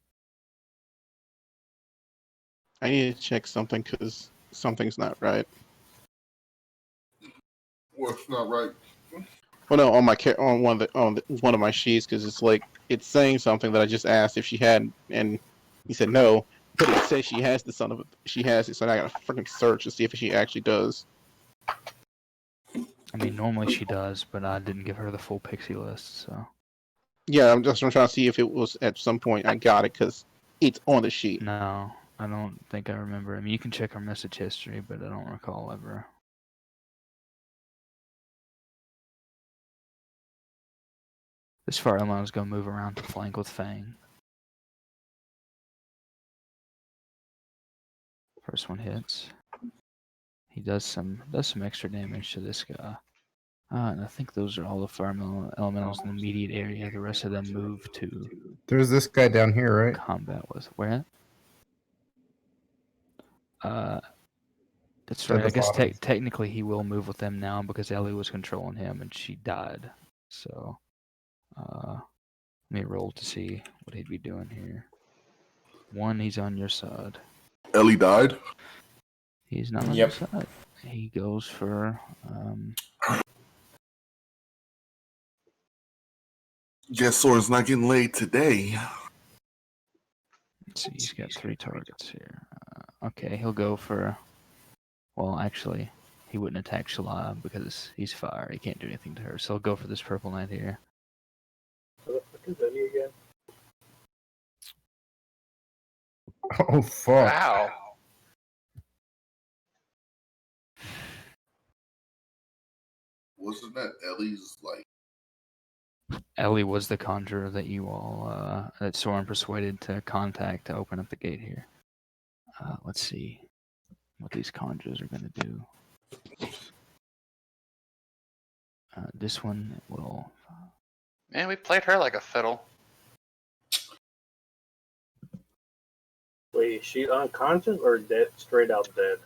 Speaker 7: I need to check something because something's not right.
Speaker 1: What's not right?
Speaker 7: Well, no, on one of my sheets because it's like it's saying something that I just asked if she had, and he said no, but it says she has the son of a, she has it, so I gotta freaking search to see if she actually does.
Speaker 3: I mean, normally she does, but I didn't give her the full pixie list, so.
Speaker 7: Yeah, I'm trying to see if it was at some point I got it because it's on the sheet.
Speaker 3: No, I don't think I remember. I mean, you can check our message history, but I don't recall ever. This fire elemental is going to move around to flank with Fang. First one hits. He does some extra damage to this guy. And I think those are all the fire elementals in the immediate area. The rest of them move to
Speaker 4: there's this guy down here, right?
Speaker 3: combat with. Where at? That's
Speaker 4: At
Speaker 3: right.
Speaker 4: the
Speaker 3: I guess
Speaker 4: bottom.
Speaker 3: technically he will move with them now because Ellie was controlling him and she died. So, let me roll to see what he'd be doing here. 1, he's on your side.
Speaker 1: Ellie died.
Speaker 3: He's not on
Speaker 2: Yep.
Speaker 3: your side. He goes for
Speaker 1: Guess Sora's not getting laid today.
Speaker 3: let's see, he's got 3 targets here. Okay, he'll go for. Well, actually, he wouldn't attack Shalab because he's fire. He can't do anything to her. So he'll go for this purple knight here.
Speaker 5: What the fuck is that again?
Speaker 4: Oh fuck!
Speaker 6: Wow.
Speaker 1: Wasn't that Ellie's like?
Speaker 3: Ellie was the conjurer that you all, that Soren persuaded to contact to open up the gate here. Let's see what these conjurers are going to do. This one will.
Speaker 6: Man, we played her like a fiddle.
Speaker 5: Wait, is she unconscious or dead? Straight out dead?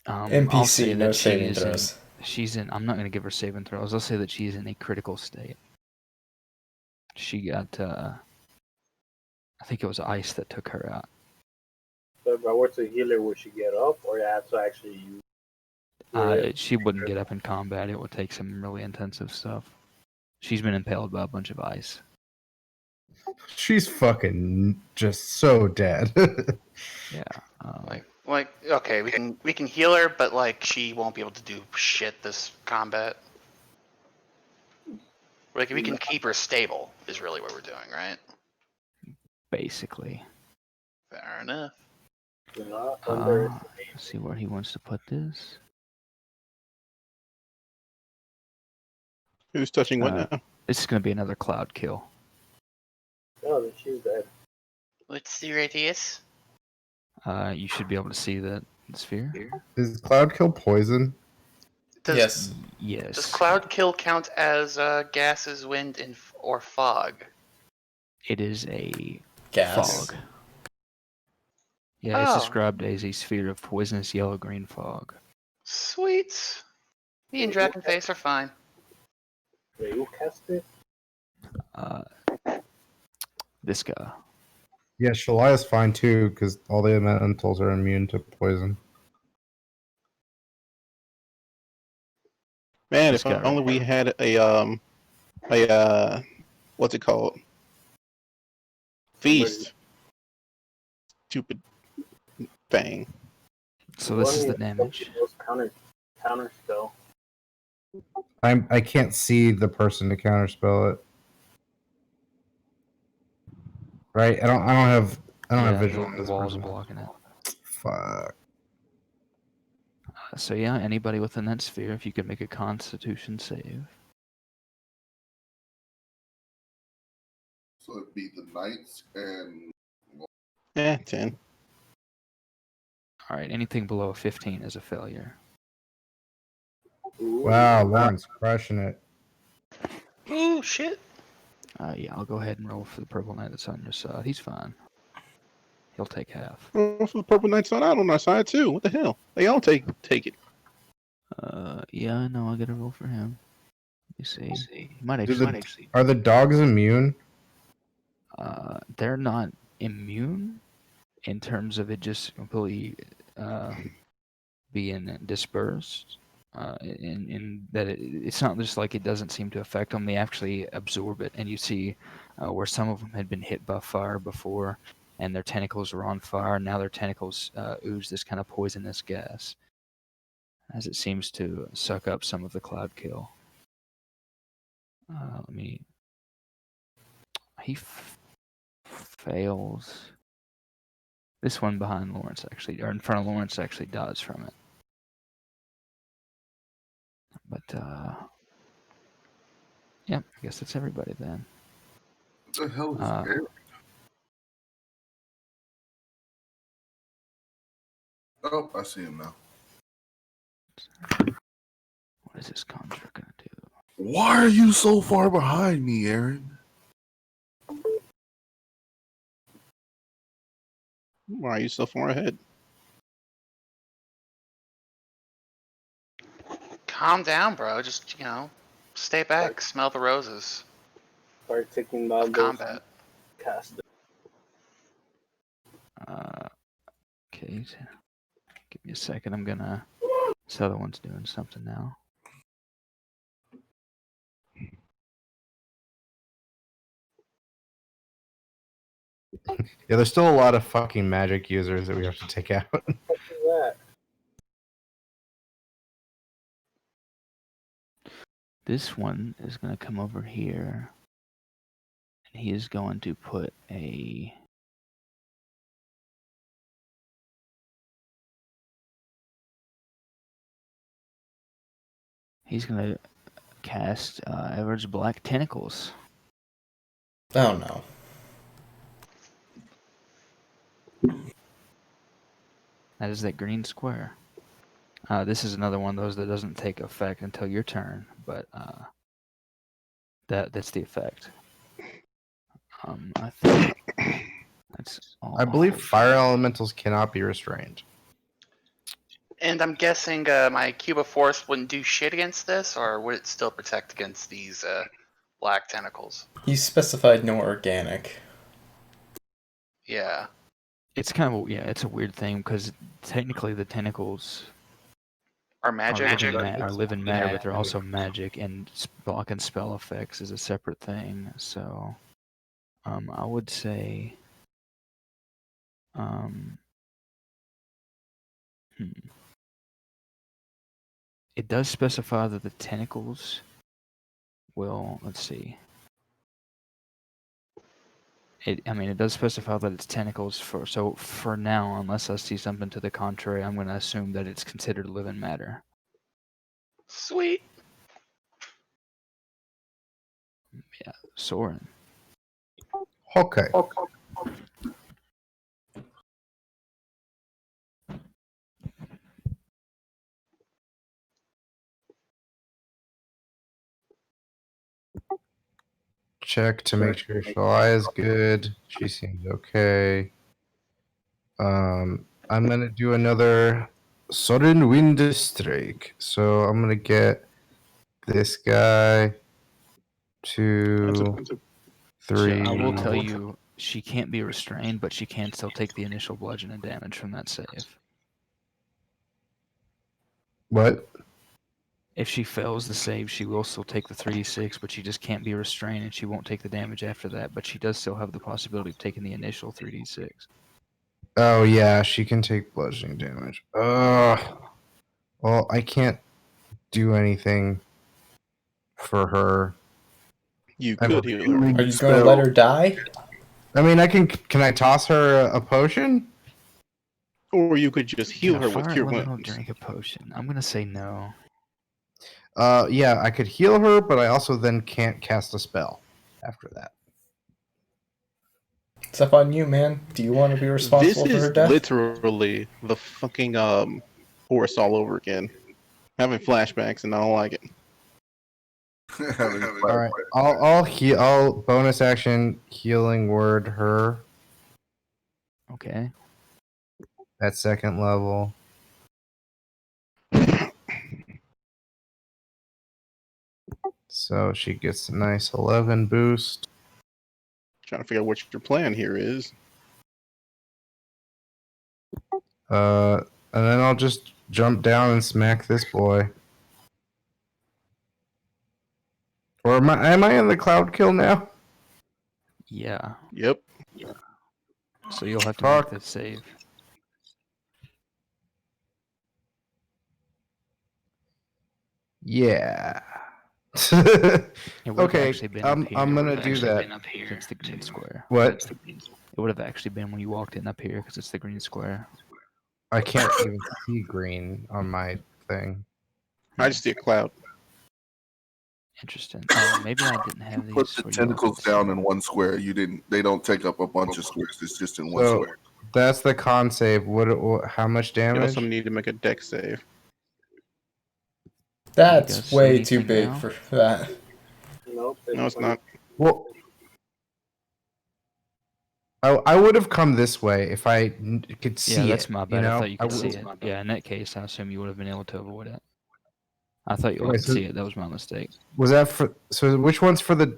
Speaker 3: I'll
Speaker 2: NPC,
Speaker 3: say
Speaker 2: no
Speaker 3: that she
Speaker 2: saving
Speaker 3: is in-
Speaker 2: throws.
Speaker 3: She's in. I'm not going to give her saving throws. I'll say that she's in a critical state. She got. I think it was ice that took her out.
Speaker 5: So if I were to heal her, would she get up, or you have to actually use?
Speaker 3: She wouldn't get up in combat. It would take some really intensive stuff. She's been impaled by a bunch of ice.
Speaker 4: She's fucking just so dead.
Speaker 3: Yeah.
Speaker 6: Like okay, we can heal her, but like she won't be able to do shit this combat. Like we can keep her stable is really what we're doing, right?
Speaker 3: Basically.
Speaker 6: Fair enough.
Speaker 5: Do not
Speaker 3: Let's
Speaker 5: underestimate.
Speaker 3: see where he wants to put this.
Speaker 7: Who's touching what now?
Speaker 3: This is going to be another cloud kill.
Speaker 5: Oh, then she's dead.
Speaker 6: What's the radius?
Speaker 3: You should be able to see the sphere.
Speaker 4: Is Cloud Kill poison?
Speaker 6: Does,
Speaker 3: Yes.
Speaker 6: Does cloud kill count as gases, wind, or fog?
Speaker 3: It is a
Speaker 2: Gas.
Speaker 3: fog. Yeah, it's
Speaker 6: Oh.
Speaker 3: described as a sphere of poisonous yellow-green fog.
Speaker 6: Sweet. Me and Dragonface are fine.
Speaker 5: Wait, who cast it?
Speaker 3: This guy.
Speaker 4: Yeah, Shalia's fine too, because all the elementals are immune to poison.
Speaker 7: Man,
Speaker 3: This
Speaker 7: if
Speaker 3: guy right
Speaker 7: only we
Speaker 3: here.
Speaker 7: had what's it called? Feast. Stupid thing.
Speaker 3: So this is the damage.
Speaker 5: Counter spell.
Speaker 4: I can't see the person to counterspell it. Right? I don't have visual on
Speaker 3: The
Speaker 4: this
Speaker 3: walls
Speaker 4: person.
Speaker 3: blocking it.
Speaker 4: Fuck.
Speaker 3: So yeah, anybody within that sphere, if you could make a Constitution save.
Speaker 1: So it'd be the knights and
Speaker 7: 10.
Speaker 3: All right, anything below a 15 is a failure.
Speaker 4: Wow, Lauren's crushing it.
Speaker 6: Ooh, shit.
Speaker 3: Yeah, I'll go ahead and roll for the purple knight that's on your side. He's fine. He'll take half.
Speaker 7: Oh, for the Purple Knight's not out on our side too. What the hell? They all take it.
Speaker 3: Yeah, I know. I got to roll for him. Let me see. He might
Speaker 4: Do
Speaker 3: actually.
Speaker 4: Are the dogs immune?
Speaker 3: They're not immune in terms of it just completely being dispersed. In that it's not just like it doesn't seem to affect them. They actually absorb it, and you see where some of them had been hit by fire before, and their tentacles were on fire. Now their tentacles ooze this kind of poisonous gas, as it seems to suck up some of the cloud kill. He fails. This one behind Lawrence actually, or in front of Lawrence actually dies from it. But yeah, I guess that's everybody then.
Speaker 1: what the hell is Eric? Oh, I see him now.
Speaker 3: What is this conjurer gonna do?
Speaker 1: Why are you so far behind me, Aaron?
Speaker 7: Why are you so far ahead?
Speaker 6: Calm down, bro. Just, stay back. Smell the roses.
Speaker 5: Start taking down those
Speaker 6: Combat.
Speaker 5: cast.
Speaker 3: Okay, give me a second. I'm gonna This other one's doing something now.
Speaker 4: Yeah, there's still a lot of fucking magic users that we have to take out.
Speaker 3: This one is going to come over here, and he is going to put a... He's going to cast Everett's Black Tentacles.
Speaker 2: Oh no.
Speaker 3: That is that green square. This is another one of those that doesn't take effect until your turn, but that's the effect. I think that's all.
Speaker 4: I believe fire elementals cannot be restrained.
Speaker 6: And I'm guessing my Cube of Force wouldn't do shit against this, or would it still protect against these black tentacles?
Speaker 2: You specified no organic.
Speaker 6: Yeah.
Speaker 3: It's kind of it's a weird thing because technically the tentacles
Speaker 6: Are magic?
Speaker 3: are living matter, but they're also magic, and blocking spell effects is a separate thing. So, I would say, it does specify that the tentacles will. Let's see. It does specify that it's tentacles for now, unless I see something to the contrary, I'm going to assume that it's considered living matter.
Speaker 6: Sweet.
Speaker 3: Yeah, Soren.
Speaker 4: Okay. Check to make sure Shalai is good. She seems okay. I'm gonna do another sudden wind strike. So I'm gonna get this guy 2, 3.
Speaker 3: I will tell you, she can't be restrained, but she can still take the initial bludgeoning damage from that save.
Speaker 4: What?
Speaker 3: If she fails the save, she will still take the 3d6, but she just can't be restrained, and she won't take the damage after that. But she does still have the possibility of taking the initial 3d6.
Speaker 4: Oh yeah, she can take bludgeoning damage. Well, I can't do anything for her.
Speaker 7: You could heal her.
Speaker 2: Are you going to let her die?
Speaker 4: I mean, I can. Can I toss her a potion?
Speaker 7: Or you could just heal her with cure
Speaker 3: Elemental
Speaker 7: wounds.
Speaker 3: drink a potion. I'm gonna say no.
Speaker 4: Yeah, I could heal her, but I also then can't cast a spell after that.
Speaker 2: It's up on you, man. Do you want to be responsible
Speaker 7: This
Speaker 2: for her
Speaker 7: is
Speaker 2: death?
Speaker 7: literally the fucking horse all over again. Having flashbacks and I don't like it.
Speaker 4: All right, I'll bonus action healing word her
Speaker 3: Okay.
Speaker 4: at second level. So she gets a nice 11 boost.
Speaker 7: Trying to figure out what your plan here is.
Speaker 4: And then I'll just jump down and smack this boy. Or am I in the cloud kill now?
Speaker 3: Yeah.
Speaker 7: Yep.
Speaker 3: So you'll have to
Speaker 4: Fuck.
Speaker 3: make the save.
Speaker 4: Yeah.
Speaker 3: It would have
Speaker 4: Okay,
Speaker 3: actually been up here.
Speaker 4: I'm gonna do that.
Speaker 3: It's the green square.
Speaker 4: What?
Speaker 3: It would have actually been when you walked in up here because it's the green square.
Speaker 4: I can't even see green on my thing.
Speaker 7: I just see a cloud.
Speaker 3: Interesting. Oh, maybe I didn't have these.
Speaker 1: Put the
Speaker 3: where you
Speaker 1: tentacles
Speaker 3: could see.
Speaker 1: down in one square. You didn't. They don't take up a bunch of squares. It's just in one
Speaker 4: So
Speaker 1: square.
Speaker 4: that's the con save. How much
Speaker 7: You
Speaker 4: damage?
Speaker 7: also need to make a deck save.
Speaker 2: That's
Speaker 3: Does say
Speaker 2: way too
Speaker 3: anything
Speaker 2: big
Speaker 3: now?
Speaker 2: for that.
Speaker 5: Nope.
Speaker 7: No, it's not.
Speaker 4: Well, I would have come this way if I could see
Speaker 3: Yeah, that's
Speaker 4: it.
Speaker 3: my bad.
Speaker 4: You know?
Speaker 3: I thought you could see
Speaker 4: would-
Speaker 3: it. Yeah, in that case, I assume you would have been able to avoid it. I thought you
Speaker 4: Okay,
Speaker 3: could
Speaker 4: so-
Speaker 3: see it. That was my mistake.
Speaker 4: Was that for? So which one's for the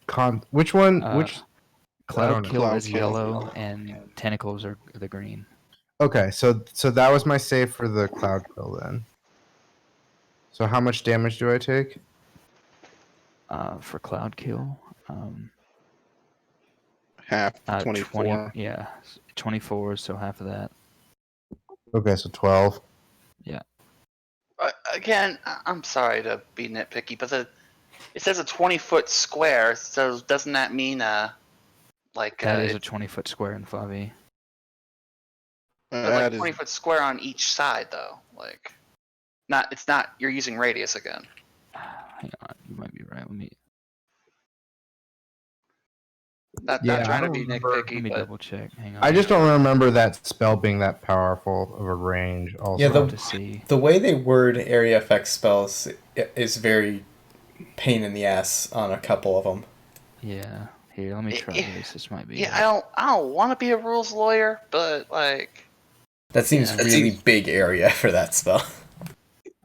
Speaker 4: con? Which one? which? I
Speaker 3: Cloud
Speaker 4: don't know.
Speaker 3: Kill
Speaker 7: Cloud
Speaker 3: is
Speaker 7: Kill.
Speaker 3: yellow, and Tentacles are the green.
Speaker 4: Okay, so that was my save for the cloud kill then. So how much damage do I take?
Speaker 3: For Cloud Kill,
Speaker 7: Half
Speaker 3: 20,
Speaker 7: 24.
Speaker 3: yeah, 24, so half of that.
Speaker 4: Okay, so 12.
Speaker 6: Again, I'm sorry to be nitpicky, but it says a 20-foot square. So doesn't that mean
Speaker 3: That is a
Speaker 6: it's
Speaker 3: 20-foot square in 5e.
Speaker 6: but
Speaker 7: That
Speaker 6: like
Speaker 7: is
Speaker 6: 20-foot square on each side though? Like, it's not. You're using radius again.
Speaker 3: Hang on, you might be right. Let me
Speaker 6: Not
Speaker 4: Yeah, I
Speaker 6: trying to
Speaker 4: don't
Speaker 6: be
Speaker 4: remember.
Speaker 6: nitpicky,
Speaker 3: let me
Speaker 6: but
Speaker 3: double check. Hang on.
Speaker 4: I just don't remember that spell being that powerful of a range. Also,
Speaker 2: Yeah,
Speaker 3: I'll have to see.
Speaker 2: the way they word area effect spells is very pain in the ass on a couple of them.
Speaker 3: Yeah, here, let me try
Speaker 6: Yeah,
Speaker 3: this. This might be.
Speaker 6: yeah, I don't want to be a rules lawyer, but like,
Speaker 2: That seems
Speaker 6: Yeah.
Speaker 2: really big area for that spell.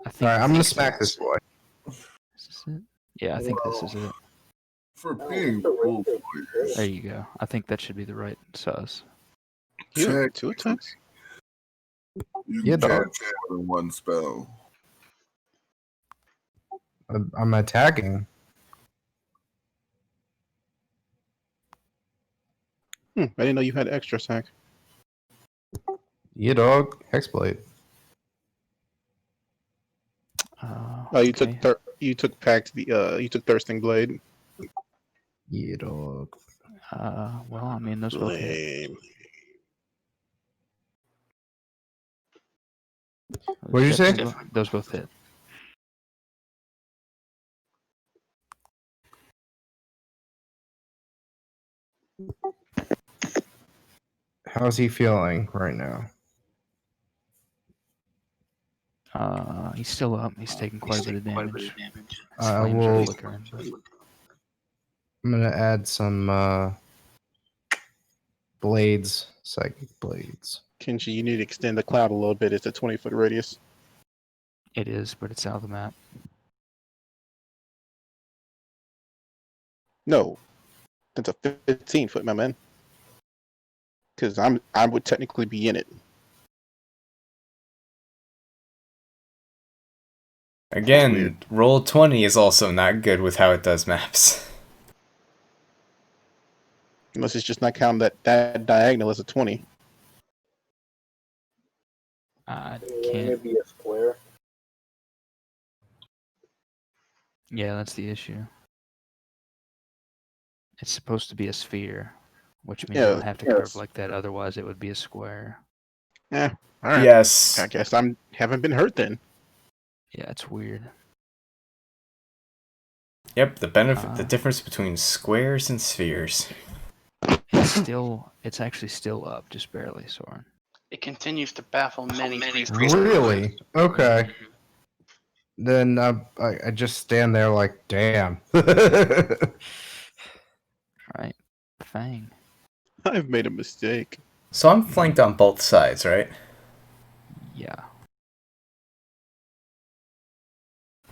Speaker 3: I think.
Speaker 4: all right, I'm gonna
Speaker 3: this
Speaker 4: smack this boy.
Speaker 3: Is this it? Yeah, I think this is it.
Speaker 1: For being rule
Speaker 3: There
Speaker 1: players,
Speaker 3: you go. I think that should be the right size.
Speaker 7: you
Speaker 1: check.
Speaker 7: 2 attacks.
Speaker 1: You
Speaker 4: Yeah,
Speaker 1: can
Speaker 4: dog.
Speaker 1: cast more than one spell.
Speaker 4: I'm attacking.
Speaker 7: I didn't know you had extra attack.
Speaker 4: Yeah, dog. Hexblade.
Speaker 7: Oh, you
Speaker 3: Okay.
Speaker 7: took you took Pact you took Thirsting Blade.
Speaker 4: Yeah, dog.
Speaker 3: Well, I mean, those both hit.
Speaker 7: Lame.
Speaker 4: What did you say?
Speaker 3: Those both hit.
Speaker 4: How's he feeling right now?
Speaker 3: He's still up. He's taking quite a bit of damage. His
Speaker 4: I
Speaker 3: flames are
Speaker 4: will-
Speaker 3: flickering. But
Speaker 4: I'm gonna add some blades, psychic blades.
Speaker 7: Kenshi, you need to extend the cloud a little bit. It's a 20-foot radius.
Speaker 3: it is, but it's out of the map.
Speaker 7: No, that's a 15-foot, my man. Because I would technically be in it.
Speaker 2: Again,
Speaker 7: weird.
Speaker 2: roll 20 is also not good with how it does maps.
Speaker 7: Unless it's just not counting that diagonal as a 20.
Speaker 3: I
Speaker 5: Wouldn't
Speaker 3: can't.
Speaker 5: it be a square?
Speaker 3: Yeah, that's the issue. It's supposed to be a sphere, which means it would have to curve like that. Otherwise, it would be a square.
Speaker 7: Yeah. All right.
Speaker 2: Yes.
Speaker 7: I guess haven't been hurt then.
Speaker 3: Yeah, it's weird.
Speaker 2: Yep, the difference between squares and spheres.
Speaker 3: It's actually still up, just barely, Soren.
Speaker 6: it continues to baffle many.
Speaker 4: Really? Okay. Then I just stand there like, damn.
Speaker 3: Right, Fang.
Speaker 7: I've made a mistake.
Speaker 2: So I'm flanked on both sides, right?
Speaker 3: Yeah.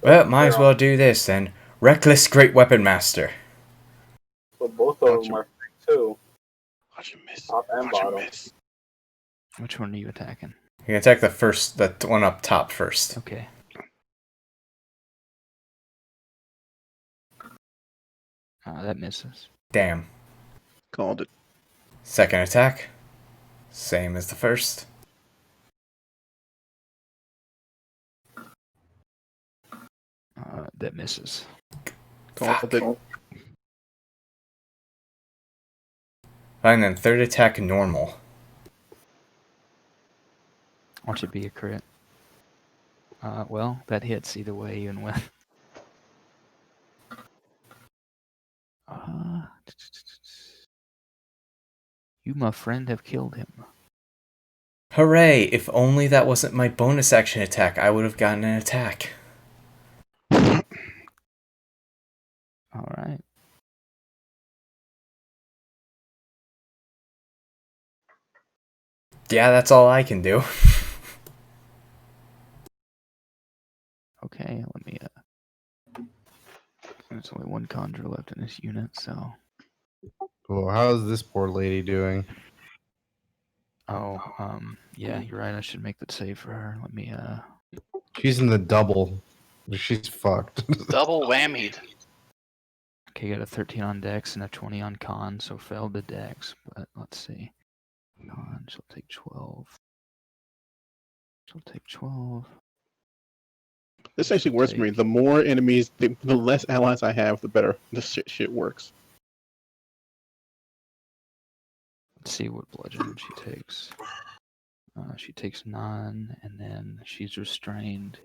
Speaker 2: Well, might as well do this then. Reckless Great Weapon Master.
Speaker 5: So both of them are fake too.
Speaker 7: Watch him miss.
Speaker 5: Top and
Speaker 7: Watch him
Speaker 5: bottom.
Speaker 7: miss.
Speaker 3: Which one are you attacking?
Speaker 2: You can attack the one up top first.
Speaker 3: Okay. That misses.
Speaker 2: Damn.
Speaker 7: Called it.
Speaker 2: Second attack. Same as the first.
Speaker 3: That misses.
Speaker 7: Called it.
Speaker 2: Fine then, third attack normal.
Speaker 3: Watch it be a crit. Well, that hits either way, even with. You, my friend, have killed him.
Speaker 2: Hooray! If only that wasn't my bonus action attack, I would have gotten an attack.
Speaker 3: Alright.
Speaker 2: Yeah, that's all I can do.
Speaker 3: Okay, let me. There's only one conjure left in this unit, so.
Speaker 4: Well, how's this poor lady doing?
Speaker 3: Oh, yeah, you're right. I should make that save for her. Let me.
Speaker 4: She's in the double. She's fucked.
Speaker 6: Double whammied.
Speaker 3: Okay, got a 13 on Dex and a 20 on Con, so failed the Dex. But let's see. Con, she'll take 12. She'll take 12.
Speaker 7: This actually
Speaker 3: She'll
Speaker 7: works for me.
Speaker 3: take-
Speaker 7: The more enemies, the less allies I have, the better this shit works.
Speaker 3: Let's see what bludgeon she takes. She takes 9, and then she's restrained.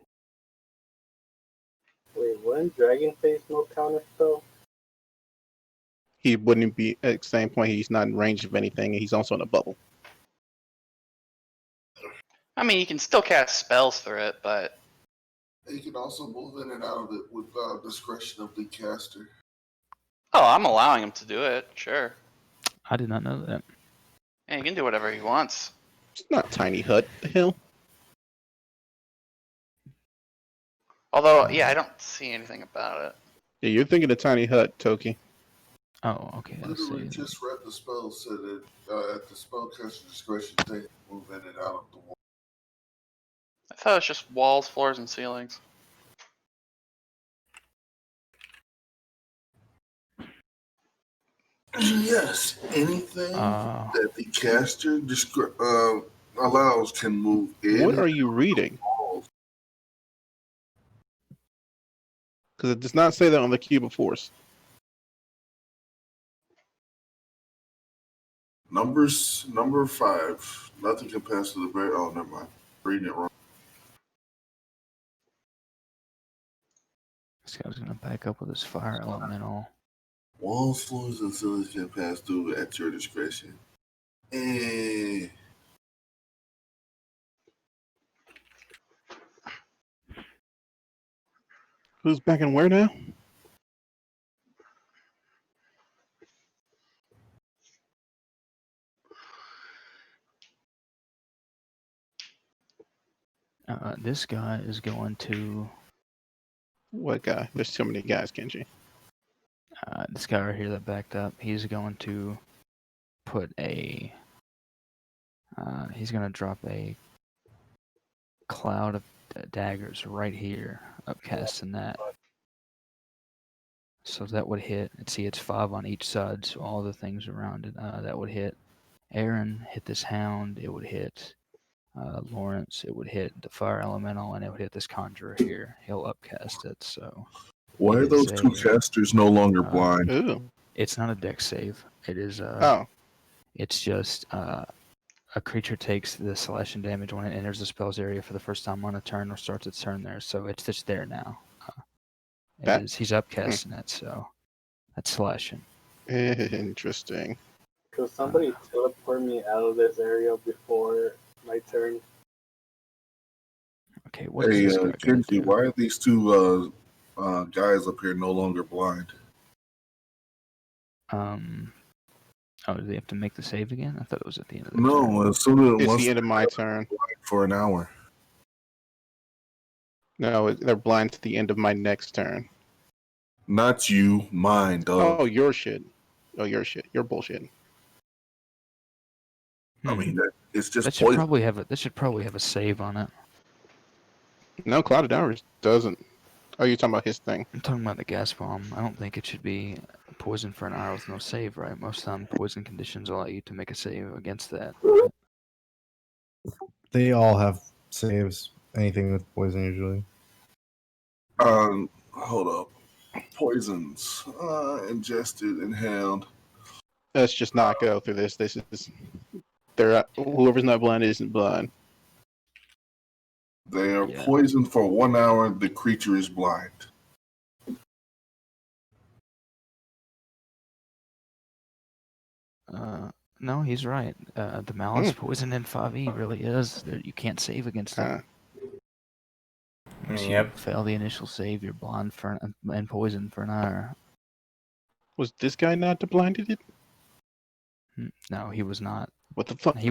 Speaker 5: Wait, wouldn't Dragon Face no counter spell?
Speaker 7: He wouldn't be at the same point. He's not in range of anything, and he's also in a bubble.
Speaker 6: I mean, you can still cast spells through it, but
Speaker 1: You can also move in and out of it with discretion of the caster.
Speaker 6: oh, I'm allowing him to do it. Sure.
Speaker 3: I did not know that.
Speaker 6: Yeah, he can do whatever he wants.
Speaker 7: It's not Tiny Hut. The hell?
Speaker 6: Although, yeah, I don't see anything about it.
Speaker 7: Yeah, you're thinking of Tiny Hut, Toki.
Speaker 3: Oh, okay. Let's
Speaker 1: Literally
Speaker 3: see.
Speaker 1: just read the spell said that at the spellcaster discretion they can move in and out of the wall.
Speaker 6: I thought it was just walls, floors, and ceilings.
Speaker 1: Yes, anything that the caster allows can move in.
Speaker 7: What are you reading? Because it does not say that on the Cube of Force.
Speaker 1: Number 5. Nothing can pass through the barrier. Oh, never mind. Reading it wrong.
Speaker 3: This guy's gonna back up with his fire elemental.
Speaker 1: Walls, floors, and ceilings can pass through at your discretion. Eh.
Speaker 7: Who's back and where now?
Speaker 3: This guy is going to.
Speaker 7: What guy? There's too many guys, Kenji.
Speaker 3: This guy right here that backed up. He's going to put a. He's gonna drop a cloud of daggers right here, upcasting that. So that would hit. And see, it's 5 on each side, so all the things around it. That would hit Aaron, hit this hound. It would hit Lawrence. It would hit the fire elemental, and it would hit this conjurer here. He'll upcast it. So
Speaker 1: Why are those two casters no longer blind?
Speaker 7: Ooh.
Speaker 3: it's not a dex save. It is.
Speaker 7: Oh.
Speaker 3: It's just a creature takes the slashing damage when it enters the spell's area for the first time on a turn or starts its turn there. So it's just there now. He's upcasting it, so that's slashing.
Speaker 7: Interesting.
Speaker 5: Could somebody teleport me out of this area before my turn?
Speaker 3: Okay, what
Speaker 1: Hey,
Speaker 3: is this guy gonna
Speaker 1: Kenji,
Speaker 3: do?
Speaker 1: why are these two guys up here no longer blind?
Speaker 3: Oh, do they have to make the save again? I thought it was at the end of the turn.
Speaker 1: No, as soon as
Speaker 7: It's
Speaker 1: once
Speaker 7: the end of my turn.
Speaker 1: for an hour.
Speaker 7: No, they're blind to the end of my next turn.
Speaker 1: Not you, mine, dog.
Speaker 7: Oh, your shit. Oh, your shit. You're bullshit.
Speaker 1: I mean, it's just
Speaker 3: That should
Speaker 1: poison.
Speaker 3: probably have a save on it.
Speaker 7: No, Clouded Hours doesn't. Oh, you're talking about his thing.
Speaker 3: I'm talking about the gas bomb. I don't think it should be poison for an hour with no save, right? Most of the time, poison conditions allow you to make a save against that.
Speaker 4: They all have saves. Anything with poison usually.
Speaker 1: Hold up. Poisons. Ingested, inhaled.
Speaker 7: Let's just not go through this. This is. Whoever's not blind isn't blind.
Speaker 1: They are
Speaker 3: Yeah.
Speaker 1: poisoned for 1 hour. The creature is blind.
Speaker 3: No, he's right. The malice poison in 5e really is. You can't save against it.
Speaker 2: Yep.
Speaker 3: Fail the initial save, you're blind and poisoned for an hour.
Speaker 7: Was this guy not blinded it?
Speaker 3: No, he was not.
Speaker 7: What the fuck?
Speaker 3: He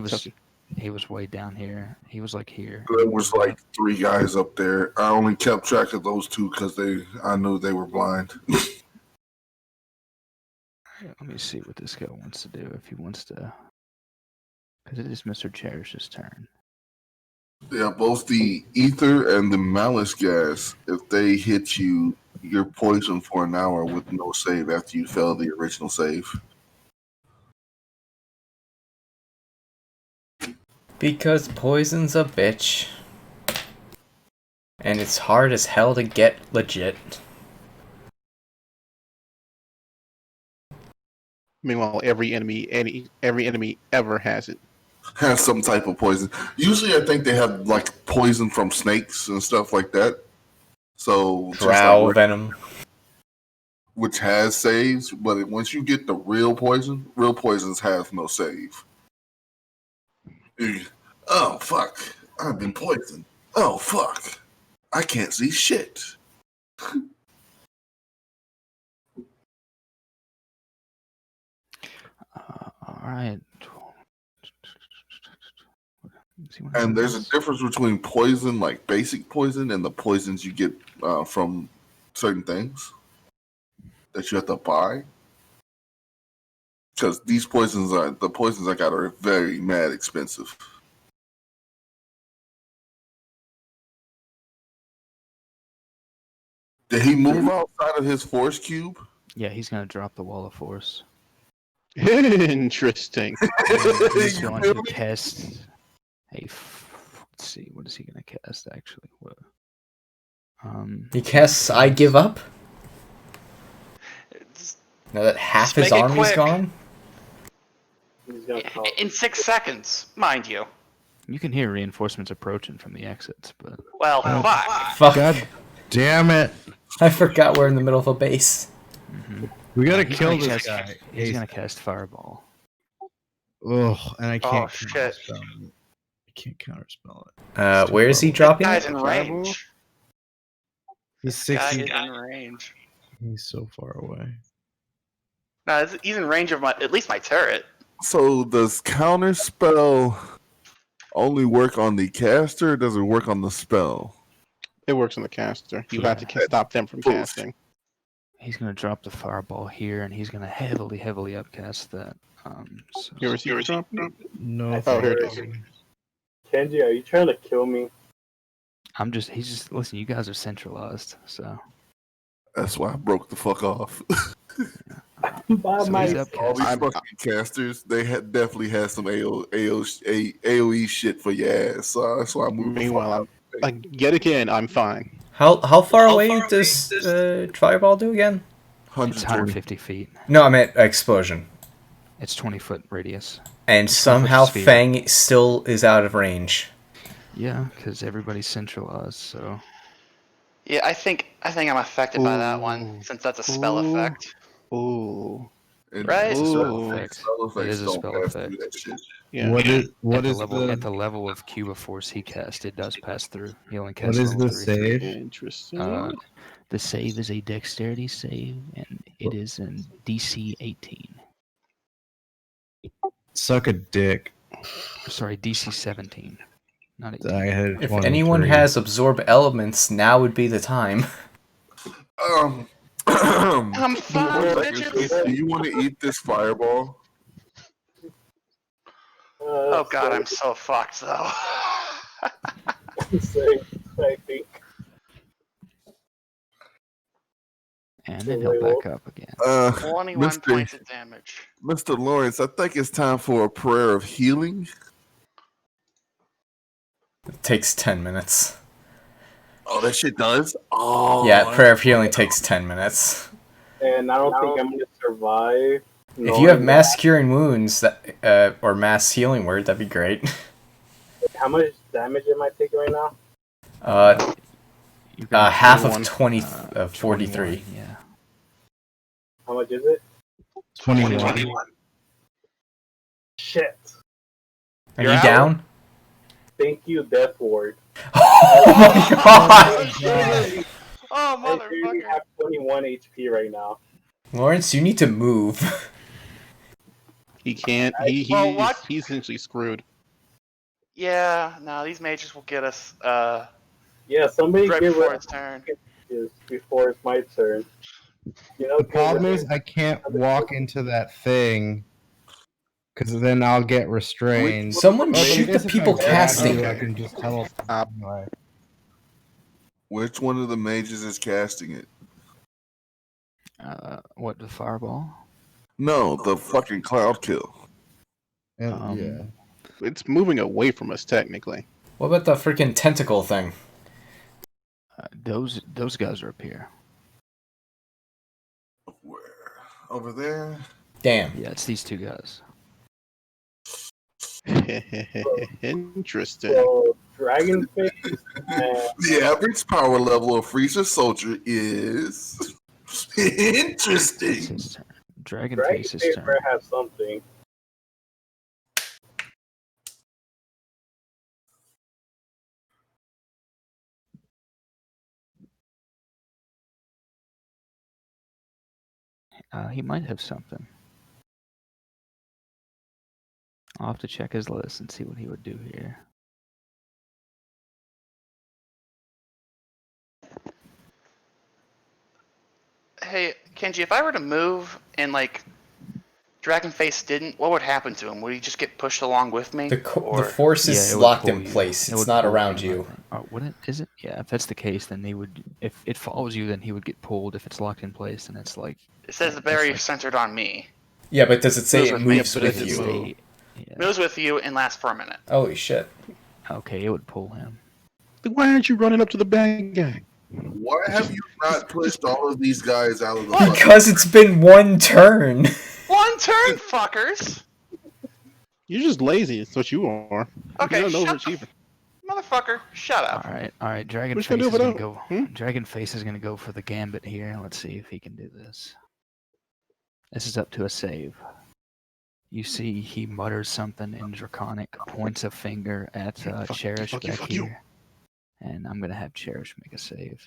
Speaker 3: was way down here. He was like here.
Speaker 1: There was like 3 guys up there. I only kept track of those 2 because I knew they were blind.
Speaker 3: Let me see what this guy wants to do. If he wants to, because it is Mr. Cherish's turn.
Speaker 1: Yeah, both the ether and the malice gas, if they hit you, you're poisoned for an hour with no save after you fail the original save.
Speaker 2: Because poison's a bitch. And it's hard as hell to get legit.
Speaker 7: Meanwhile, every enemy ever has it.
Speaker 1: Has some type of poison. Usually, I think they have like poison from snakes and stuff like that. So just
Speaker 2: Drow
Speaker 1: like
Speaker 2: venom.
Speaker 1: which has saves, but once you get the real poisons have no save. Oh fuck! I've been poisoned. Oh fuck! I can't see shit.
Speaker 3: All right.
Speaker 1: And there's a difference between poison, like basic poison, and the poisons you get from certain things that you have to buy. Because the poisons I got are very mad expensive. Did he move outside of his force cube?
Speaker 3: Yeah, he's gonna drop the wall of force.
Speaker 7: Interesting.
Speaker 3: He's going to cast a. Let's see, what is he gonna cast actually? What?
Speaker 2: He casts I Give Up?
Speaker 6: Just
Speaker 2: Now that half
Speaker 6: Just
Speaker 2: his
Speaker 6: make it
Speaker 2: army's
Speaker 6: quick.
Speaker 2: gone?
Speaker 5: He's gonna call.
Speaker 6: in 6 seconds, mind you.
Speaker 3: You can hear reinforcements approaching from the exits, but
Speaker 6: Well, fuck.
Speaker 2: Fuck.
Speaker 4: God damn it!
Speaker 2: I forgot we're in the middle of a base.
Speaker 4: We gotta
Speaker 3: he's
Speaker 4: kill
Speaker 3: gonna
Speaker 4: this
Speaker 3: cast-
Speaker 4: guy.
Speaker 3: He's gonna cast fireball.
Speaker 4: Ugh, and I
Speaker 6: Oh,
Speaker 4: can't
Speaker 6: shit.
Speaker 4: counterspell it. I can't counterspell it.
Speaker 2: Where is he
Speaker 3: That
Speaker 2: dropping
Speaker 6: Guy's
Speaker 2: it?
Speaker 6: in range.
Speaker 4: He's
Speaker 6: Guy
Speaker 4: 60.
Speaker 6: is in range.
Speaker 4: He's so far away.
Speaker 6: No, he's in range of at least my turret.
Speaker 1: So does counterspell only work on the caster? Or does it work on the spell?
Speaker 7: It works on the caster. You have to stop them from casting.
Speaker 3: He's gonna drop the fireball here, and he's gonna heavily upcast that. So
Speaker 7: You ever see it drop?
Speaker 4: No.
Speaker 7: Oh, here it is.
Speaker 5: Kenji, are you trying to kill me?
Speaker 3: he's just listen. You guys are centralized, so
Speaker 1: That's why I broke the fuck off.
Speaker 5: By
Speaker 3: so
Speaker 5: my
Speaker 3: he's
Speaker 1: All these
Speaker 3: upcast.
Speaker 1: fucking casters, they definitely had some AOE shit for your ass. So that's why I moved.
Speaker 7: Meanwhile, I'm like yet again, I'm fine.
Speaker 2: How far away does Fireball do again?
Speaker 3: It's
Speaker 1: 120.
Speaker 3: 150 feet.
Speaker 2: No, I meant explosion.
Speaker 3: It's 20-foot radius.
Speaker 2: And
Speaker 3: It's
Speaker 2: somehow
Speaker 3: sphere.
Speaker 2: Fang still is out of range.
Speaker 3: Yeah, because everybody's centralized. So
Speaker 6: Yeah, I think I'm affected by that one
Speaker 7: Ooh.
Speaker 6: since that's a spell
Speaker 7: Ooh.
Speaker 6: effect.
Speaker 7: Ooh,
Speaker 1: And
Speaker 6: Right?
Speaker 3: it's a spell
Speaker 7: Ooh.
Speaker 3: effect.
Speaker 1: spell effects
Speaker 3: It is a
Speaker 1: don't
Speaker 3: spell
Speaker 1: pass through
Speaker 3: effect.
Speaker 1: that shit.
Speaker 7: yeah.
Speaker 4: What is
Speaker 3: At the level of cube of force he cast, it does pass through. He only
Speaker 4: what
Speaker 3: casts
Speaker 4: is
Speaker 3: level
Speaker 4: the
Speaker 3: 3.
Speaker 4: save?
Speaker 7: Interesting.
Speaker 3: The save is a dexterity save, and it is in DC 18.
Speaker 4: Suck a dick.
Speaker 3: Sorry, DC 17. Not 18.
Speaker 4: I had
Speaker 2: If
Speaker 4: 23.
Speaker 2: anyone has absorb elements, now would be the time.
Speaker 6: I'm fine, bitches.
Speaker 1: Do you want to eat this fireball?
Speaker 6: Oh god, I'm so fucked though.
Speaker 5: Same, I think.
Speaker 3: And then he'll back up again.
Speaker 6: 21 points of damage.
Speaker 1: Mr. Lawrence, I think it's time for a prayer of healing.
Speaker 2: It takes 10 minutes.
Speaker 1: Oh, that shit does? Oh.
Speaker 2: Yeah, Prayer of Healing takes 10 minutes.
Speaker 5: And I don't think I'm gonna survive.
Speaker 2: If you have Mass Curing Wounds or Mass Healing Word, that'd be great.
Speaker 5: How much damage am I taking right now?
Speaker 3: You're gonna
Speaker 2: Half
Speaker 3: roll
Speaker 2: of 20 of 43.
Speaker 3: 21, yeah.
Speaker 5: How much is it?
Speaker 4: 21.
Speaker 5: Shit.
Speaker 2: Are
Speaker 6: You're
Speaker 2: you
Speaker 6: out?
Speaker 2: down?
Speaker 5: Thank you, Death Ward.
Speaker 2: Oh my god!
Speaker 6: Oh,
Speaker 5: I really
Speaker 6: motherfucker.
Speaker 5: have 21 HP right now.
Speaker 2: Lawrence, you need to move.
Speaker 7: He can't.
Speaker 6: Well, what?
Speaker 7: He's essentially screwed.
Speaker 6: Yeah, no, these mages will get us
Speaker 5: Yeah, somebody
Speaker 6: right
Speaker 5: get
Speaker 6: before
Speaker 5: rid
Speaker 6: its turn.
Speaker 5: of before it's my turn. You know,
Speaker 4: The problem is I can't walk into that thing because then I'll get restrained.
Speaker 2: Someone
Speaker 4: But I
Speaker 2: shoot the
Speaker 4: guess if
Speaker 2: people
Speaker 4: I grab
Speaker 2: casting.
Speaker 4: you, I can just tell. Anyway.
Speaker 1: Which one of the mages is casting it?
Speaker 3: What, the fireball?
Speaker 1: No, the fucking cloud kill.
Speaker 4: Yeah.
Speaker 7: It's moving away from us technically.
Speaker 2: What about the freaking tentacle thing?
Speaker 3: Those guys are up here.
Speaker 1: Where? Over there?
Speaker 2: Damn.
Speaker 3: Yeah, it's these two guys.
Speaker 7: Interesting.
Speaker 5: So, Dragon Face and
Speaker 1: The average power level of Freezer Soldier is
Speaker 3: It's
Speaker 1: interesting.
Speaker 3: his turn. Dragon
Speaker 5: Dragon
Speaker 3: Face's
Speaker 5: Face
Speaker 3: turn.
Speaker 5: better have something.
Speaker 3: He might have something. I'll have to check his list and see what he would do here.
Speaker 6: Hey, Kenji, if I were to move and like Dragonface didn't, what would happen to him? Would he just get pushed along with me?
Speaker 2: The
Speaker 6: Or-
Speaker 2: force
Speaker 3: Yeah,
Speaker 2: is
Speaker 3: it would
Speaker 2: locked
Speaker 3: pull
Speaker 2: in
Speaker 3: you.
Speaker 2: place.
Speaker 3: It
Speaker 2: It's
Speaker 3: would
Speaker 2: not
Speaker 3: pull
Speaker 2: around
Speaker 3: him, I
Speaker 2: you.
Speaker 3: think. Oh, would it? Is it? Yeah, if that's the case, then he would. If it follows you, then he would get pulled. If it's locked in place, then it's like.
Speaker 6: It says
Speaker 3: It's
Speaker 6: very
Speaker 3: like-
Speaker 6: centered on me.
Speaker 2: Yeah, but does it say
Speaker 6: Moves
Speaker 2: it
Speaker 6: with me,
Speaker 2: moves
Speaker 7: but
Speaker 2: with
Speaker 7: it
Speaker 2: you?
Speaker 7: doesn't
Speaker 3: Say- yeah.
Speaker 6: Moves with you and lasts for a minute.
Speaker 2: Holy shit.
Speaker 3: Okay, it would pull him.
Speaker 7: Why aren't you running up to the bad guy?
Speaker 1: Why have you not pushed all of these guys out of the fucking...
Speaker 2: Because it's been one turn.
Speaker 6: One turn, fuckers!
Speaker 7: You're just lazy. That's what you are.
Speaker 6: Okay,
Speaker 7: You're an
Speaker 6: shut
Speaker 7: overachiever.
Speaker 6: Motherfucker, shut up.
Speaker 3: All right. Dragon
Speaker 7: What
Speaker 3: Face
Speaker 7: you
Speaker 3: is
Speaker 7: gonna
Speaker 3: gonna
Speaker 7: do
Speaker 3: go.
Speaker 7: for that?
Speaker 3: Dragon Face is gonna go for the gambit here. Let's see if he can do this. This is up to a save. You see, he mutters something in Draconic, points a finger at
Speaker 7: Fuck you,
Speaker 3: Cherish
Speaker 7: fuck you,
Speaker 3: back
Speaker 7: fuck you.
Speaker 3: here, and I'm gonna have Cherish make a save.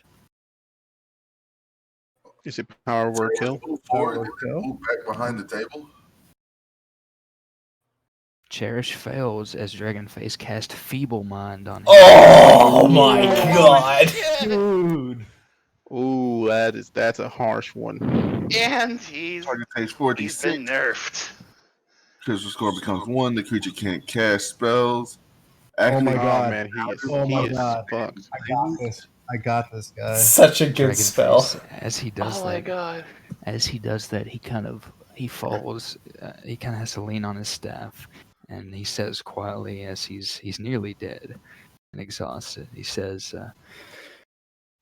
Speaker 7: Is it power word kill?
Speaker 1: Move forward, move back behind the table.
Speaker 3: Cherish fails as Dragonface cast Feeble Mind on him.
Speaker 2: Oh my god.
Speaker 4: Dude.
Speaker 7: Ooh, that's a harsh one.
Speaker 6: And he's
Speaker 1: Target takes
Speaker 6: been
Speaker 1: 4d6.
Speaker 6: nerfed.
Speaker 1: Critical score becomes 1. The creature can't cast spells.
Speaker 4: Oh my
Speaker 1: Activate-
Speaker 4: God.
Speaker 7: man,
Speaker 4: Oh
Speaker 7: he
Speaker 4: my
Speaker 7: is
Speaker 4: God.
Speaker 7: fucked.
Speaker 4: I got this, guys.
Speaker 2: Such a good spell.
Speaker 3: Dragonface, as he does
Speaker 6: Oh
Speaker 3: that,
Speaker 6: my god.
Speaker 3: as he does that, he falls. He kind of has to lean on his staff, and he says quietly, as he's nearly dead and exhausted. He says,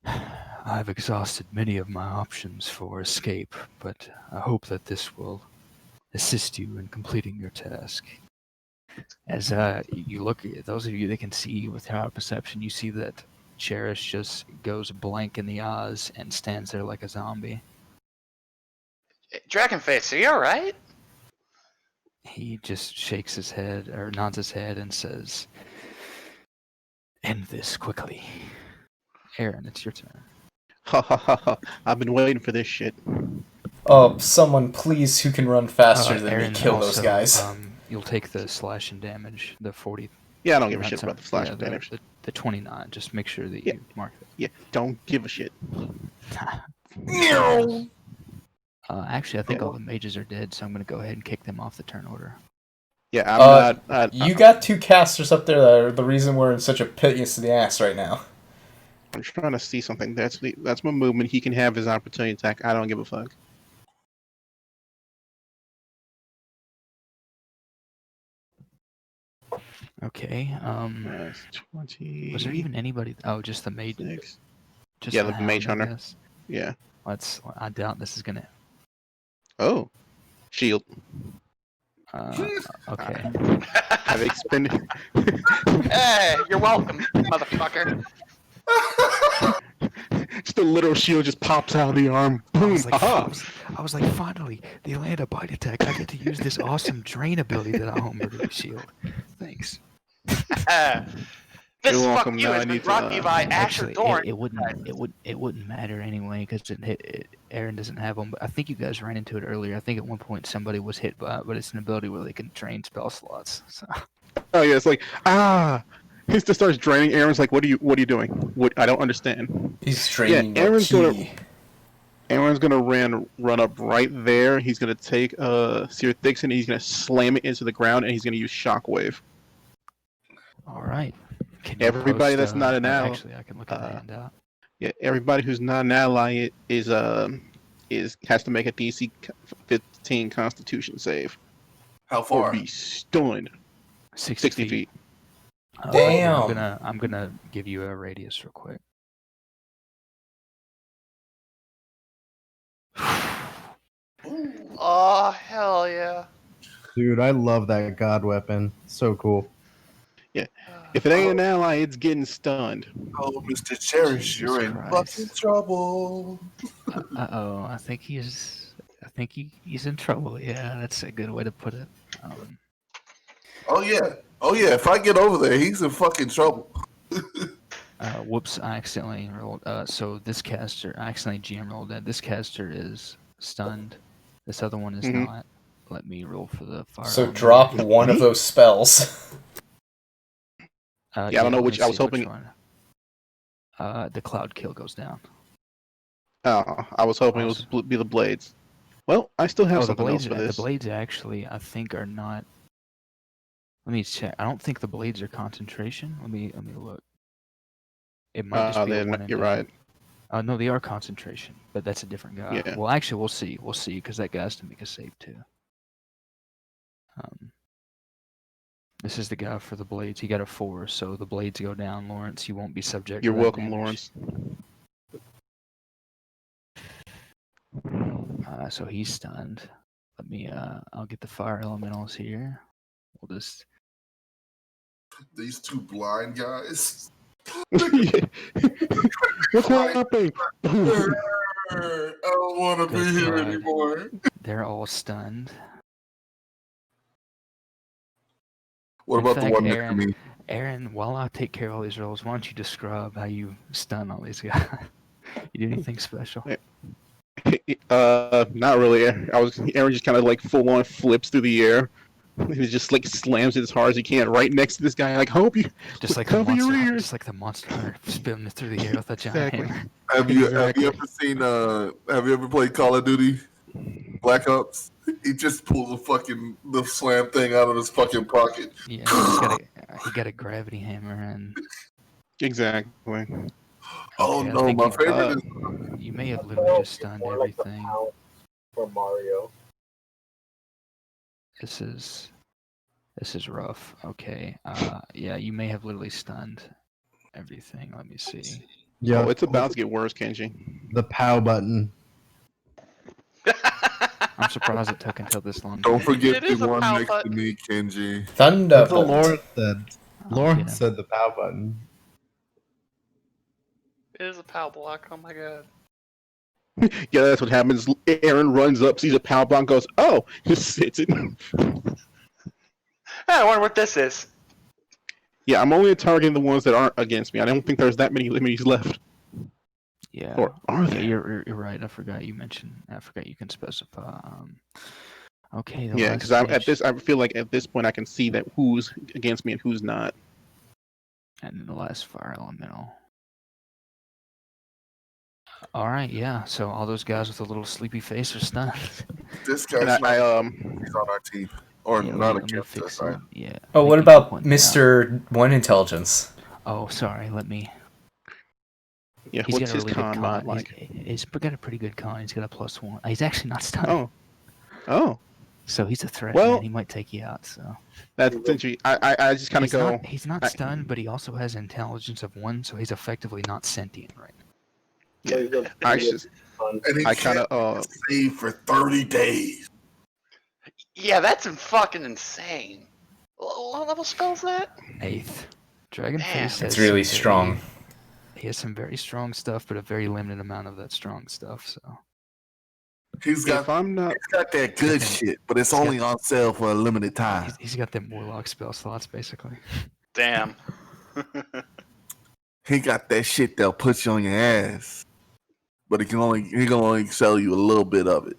Speaker 3: "I've exhausted many of my options for escape, but I hope that this will assist you in completing your task." As you look, those of you that can see with power perception, you see that Cherish just goes blank in the eyes and stands there like a zombie.
Speaker 6: Dragonface, are you alright?
Speaker 3: He just shakes his head, or nods his head, and says, "End this quickly." Aaron, it's your turn.
Speaker 7: Ha ha ha ha. I've been waiting for this shit.
Speaker 2: Oh, someone please who can run faster than
Speaker 3: Aaron,
Speaker 2: me kill those
Speaker 3: also,
Speaker 2: guys.
Speaker 3: You'll take the slash and damage, the 40.
Speaker 7: Yeah, I don't give a
Speaker 3: not
Speaker 7: shit
Speaker 3: sorry,
Speaker 7: about the slash
Speaker 3: yeah,
Speaker 7: damage.
Speaker 3: The 29. Just make sure that
Speaker 7: Yeah.
Speaker 3: you mark it.
Speaker 7: Yeah, don't give a shit.
Speaker 3: Actually, I think
Speaker 7: Yeah.
Speaker 3: all the mages are dead, so I'm going to go ahead and kick them off the turn order.
Speaker 7: Yeah, I'm not.
Speaker 2: You got two casters up there that are the reason we're in such a pittance to the ass right now.
Speaker 7: I'm trying to see something. That's my movement. He can have his opportunity attack. I don't give a fuck.
Speaker 3: Okay.
Speaker 7: That's 20.
Speaker 3: Was there even anybody? Oh, just the mage.
Speaker 7: Six.
Speaker 3: Just
Speaker 7: Yeah, the mage
Speaker 3: hound, I
Speaker 7: hunter.
Speaker 3: guess.
Speaker 7: Yeah.
Speaker 3: I doubt this is gonna.
Speaker 7: Oh. Shield.
Speaker 3: Okay.
Speaker 7: Have expended.
Speaker 6: Hey, you're welcome, motherfucker.
Speaker 7: Just a literal shield just pops out of the arm.
Speaker 3: I
Speaker 7: Boom.
Speaker 3: was like,
Speaker 7: Aha.
Speaker 3: I was like, finally, they land a bite attack. I get to use this awesome drain ability that I homebrewed with Shield. Thanks.
Speaker 6: This
Speaker 7: You're
Speaker 6: fuck
Speaker 7: welcome.
Speaker 6: you
Speaker 7: Now
Speaker 6: has
Speaker 7: I
Speaker 6: been
Speaker 7: need to,
Speaker 6: brought to you by Asher
Speaker 3: Actually,
Speaker 6: Thorn.
Speaker 3: it wouldn't matter anyway because Aaron doesn't have them. But I think you guys ran into it earlier. I think at one point somebody was hit by it, but it's an ability where they can drain spell slots. So.
Speaker 7: Oh yeah, it's like He just starts draining. Aaron's like, "What are you doing? What? I don't understand."
Speaker 2: He's draining
Speaker 7: Aaron's
Speaker 2: your
Speaker 7: gonna-
Speaker 2: ki.
Speaker 7: Aaron's gonna run up right there. He's gonna take Seer Thixon and he's gonna slam it into the ground and he's gonna use Shockwave.
Speaker 3: All right. Can you
Speaker 7: Everybody
Speaker 3: post,
Speaker 7: that's not an ally.
Speaker 3: actually, I can look at the handout.
Speaker 7: Yeah, everybody who's not an ally is has to make a DC 15 Constitution save
Speaker 1: How
Speaker 7: or
Speaker 1: far?
Speaker 7: be stunned. 60 feet.
Speaker 2: Damn.
Speaker 3: I'm gonna give you a radius real quick.
Speaker 6: Oh, hell yeah.
Speaker 4: Dude, I love that god weapon. So cool.
Speaker 7: If it ain't an ally, it's getting stunned.
Speaker 1: Oh, Mr. Cherish,
Speaker 3: Jesus
Speaker 1: you're in
Speaker 3: Christ.
Speaker 1: fucking trouble.
Speaker 3: Uh-oh, I think he's in trouble. Yeah, that's a good way to put it.
Speaker 1: Oh yeah. If I get over there, he's in fucking trouble.
Speaker 3: Whoops, I accidentally rolled. So this caster, I accidentally GM rolled that. This caster is stunned. This other one is not. Let me roll for the fire.
Speaker 2: So drop one of those spells.
Speaker 7: I don't know which. I was hoping.
Speaker 3: One. The cloud kill goes down.
Speaker 7: Oh, I was hoping it would be the blades. Well, I still have
Speaker 3: the
Speaker 7: something
Speaker 3: blades.
Speaker 7: else for this.
Speaker 3: The blades actually, I think, are not. Let me check. I don't think the blades are concentration. Let me look. It might just be a one.
Speaker 7: You're right.
Speaker 3: No, they are concentration, but that's a different guy.
Speaker 7: Yeah.
Speaker 3: Well, actually, we'll see. We'll see, because that guy has to make a save too. This is the guy for the blades. He got a 4, so the blades go down. Lawrence, you won't be subject.
Speaker 7: You're
Speaker 3: to that
Speaker 7: welcome,
Speaker 3: damage.
Speaker 7: Lawrence.
Speaker 3: So he's stunned. Let me. I'll get the fire elementals here. We'll just.
Speaker 1: These two blind guys.
Speaker 7: What's happening?
Speaker 1: I don't want to be here
Speaker 3: God.
Speaker 1: anymore.
Speaker 3: They're all stunned.
Speaker 1: What
Speaker 3: In
Speaker 1: about the
Speaker 3: fact,
Speaker 1: one next to me?
Speaker 3: Aaron, while I take care of all these rolls, why don't you describe how you stun all these guys? You do anything special?
Speaker 7: Not really. Aaron just kind of like full on flips through the air. He just like slams it as hard as he can right next to this guy. Like, hope you
Speaker 3: Just like
Speaker 7: cover your ears.
Speaker 3: Just like the monster hunter spinning it through the air with a giant
Speaker 7: Exactly.
Speaker 3: hammer.
Speaker 1: Have you ever seen? Have you ever played Call of Duty Black Ops? He just pulls the slam thing out of his fucking pocket.
Speaker 3: Yeah, he got a gravity hammer, and
Speaker 7: Exactly.
Speaker 1: Oh
Speaker 3: Okay, I
Speaker 1: no,
Speaker 3: think
Speaker 1: my
Speaker 3: you-
Speaker 1: favorite is
Speaker 3: you may have literally just stunned
Speaker 5: More like the
Speaker 3: everything.
Speaker 5: pound for Mario.
Speaker 3: This is rough. Okay. Yeah, you may have literally stunned everything. Let me see.
Speaker 4: Yeah,
Speaker 7: Oh, it's about to get worse, Kenji.
Speaker 4: the POW button.
Speaker 3: I'm surprised it took until this long.
Speaker 1: Don't forget
Speaker 6: It is
Speaker 1: the
Speaker 6: a
Speaker 1: one
Speaker 6: pow
Speaker 1: next
Speaker 6: button.
Speaker 1: to me, Kenji.
Speaker 4: That's what
Speaker 2: Thunderbolt.
Speaker 4: Lawrence said.
Speaker 3: I'll
Speaker 4: Lawrence
Speaker 3: get him.
Speaker 4: said the POW button.
Speaker 6: It is a POW block. Oh my god.
Speaker 7: Yeah, that's what happens. Aaron runs up, sees a power bomb, goes, "Oh!" Just sits it.
Speaker 6: I wonder what this is.
Speaker 7: Yeah, I'm only targeting the ones that aren't against me. I don't think there's that many enemies left.
Speaker 3: Yeah.
Speaker 7: Or are
Speaker 3: Yeah,
Speaker 7: there?
Speaker 3: you're right. I forgot you can specify. Okay. The
Speaker 7: Yeah,
Speaker 3: last
Speaker 7: because
Speaker 3: page,
Speaker 7: I feel like at this point I can see that who's against me and who's not.
Speaker 3: and then the last fire elemental. All right. Yeah. So all those guys with a little sleepy face are stunned.
Speaker 1: This
Speaker 7: And
Speaker 1: guy's
Speaker 7: I
Speaker 1: he's on our team, or
Speaker 3: Yeah,
Speaker 1: not
Speaker 3: let me
Speaker 1: against
Speaker 3: fix
Speaker 1: us. Right?
Speaker 3: him. Yeah.
Speaker 2: Oh,
Speaker 3: Thank
Speaker 2: what
Speaker 3: you for
Speaker 2: about
Speaker 3: pointing that out.
Speaker 2: Mr. One Intelligence?
Speaker 3: Oh, sorry. Let me.
Speaker 7: Yeah,
Speaker 3: He's
Speaker 7: what's
Speaker 3: got a
Speaker 7: his
Speaker 3: really good
Speaker 7: con
Speaker 3: con.
Speaker 7: mod like?
Speaker 3: He's got a pretty good con. He's got a +1. He's actually not stunned.
Speaker 7: Oh,
Speaker 3: So he's a threat,
Speaker 7: Well-
Speaker 3: man. He might take you out. So
Speaker 7: that's essentially. I just kind of go.
Speaker 3: he's not stunned, but he also has intelligence of 1, so he's effectively not sentient right now.
Speaker 5: So he's
Speaker 7: Yeah,
Speaker 5: gonna
Speaker 7: I
Speaker 5: be
Speaker 7: just
Speaker 5: fun.
Speaker 1: And he
Speaker 7: I kind
Speaker 1: can't
Speaker 7: of
Speaker 1: save for 30 days.
Speaker 6: Yeah, that's fucking insane. What level spell's that?
Speaker 3: 8th. Dragonface
Speaker 6: Damn.
Speaker 3: has
Speaker 2: It's really
Speaker 3: some
Speaker 2: strong.
Speaker 3: He has some very strong stuff, but a very limited amount of that strong stuff. So
Speaker 1: He's got
Speaker 7: if I'm not
Speaker 1: that good shit, but it's only on sale for a limited time.
Speaker 3: he's got them warlock spell slots basically.
Speaker 6: Damn.
Speaker 1: He got that shit that'll put you on your ass, but he can only sell you a little bit of it.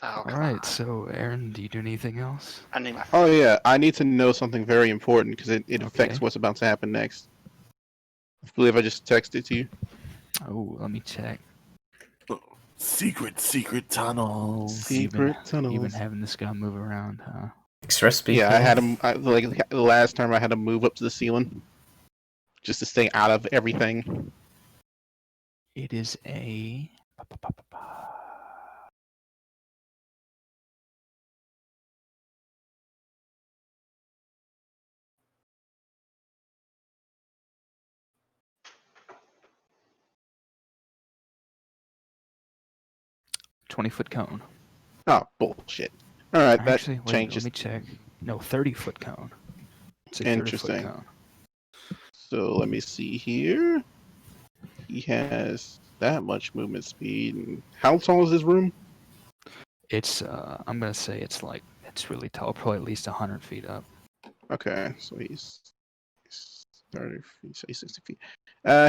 Speaker 6: Oh,
Speaker 3: All
Speaker 6: come
Speaker 3: right.
Speaker 6: on.
Speaker 3: So Aaron, do you do anything else?
Speaker 6: I need my.
Speaker 7: Oh yeah, I need to know something very important because it affects
Speaker 3: Okay.
Speaker 7: what's about to happen next. I believe I just texted to you.
Speaker 3: Oh, let me check.
Speaker 1: Secret tunnel.
Speaker 7: Secret
Speaker 3: You've
Speaker 7: tunnels.
Speaker 3: been having this guy move around, huh?
Speaker 2: Express speed.
Speaker 7: Yeah, I had him. Like the last time, I had to move up to the ceiling just to stay out of everything.
Speaker 3: It is a. 20-foot cone.
Speaker 7: Oh bullshit! All right, that
Speaker 3: Actually, wait, let
Speaker 7: changes.
Speaker 3: me check. No, 30-foot cone. It's a 30-foot
Speaker 7: Interesting.
Speaker 3: cone.
Speaker 7: So let me see here. He has that much movement speed. And how tall is this room?
Speaker 3: It's I'm gonna say it's really tall, probably at least 100 feet up.
Speaker 7: Okay, so he's 30 feet, so he's 60 feet.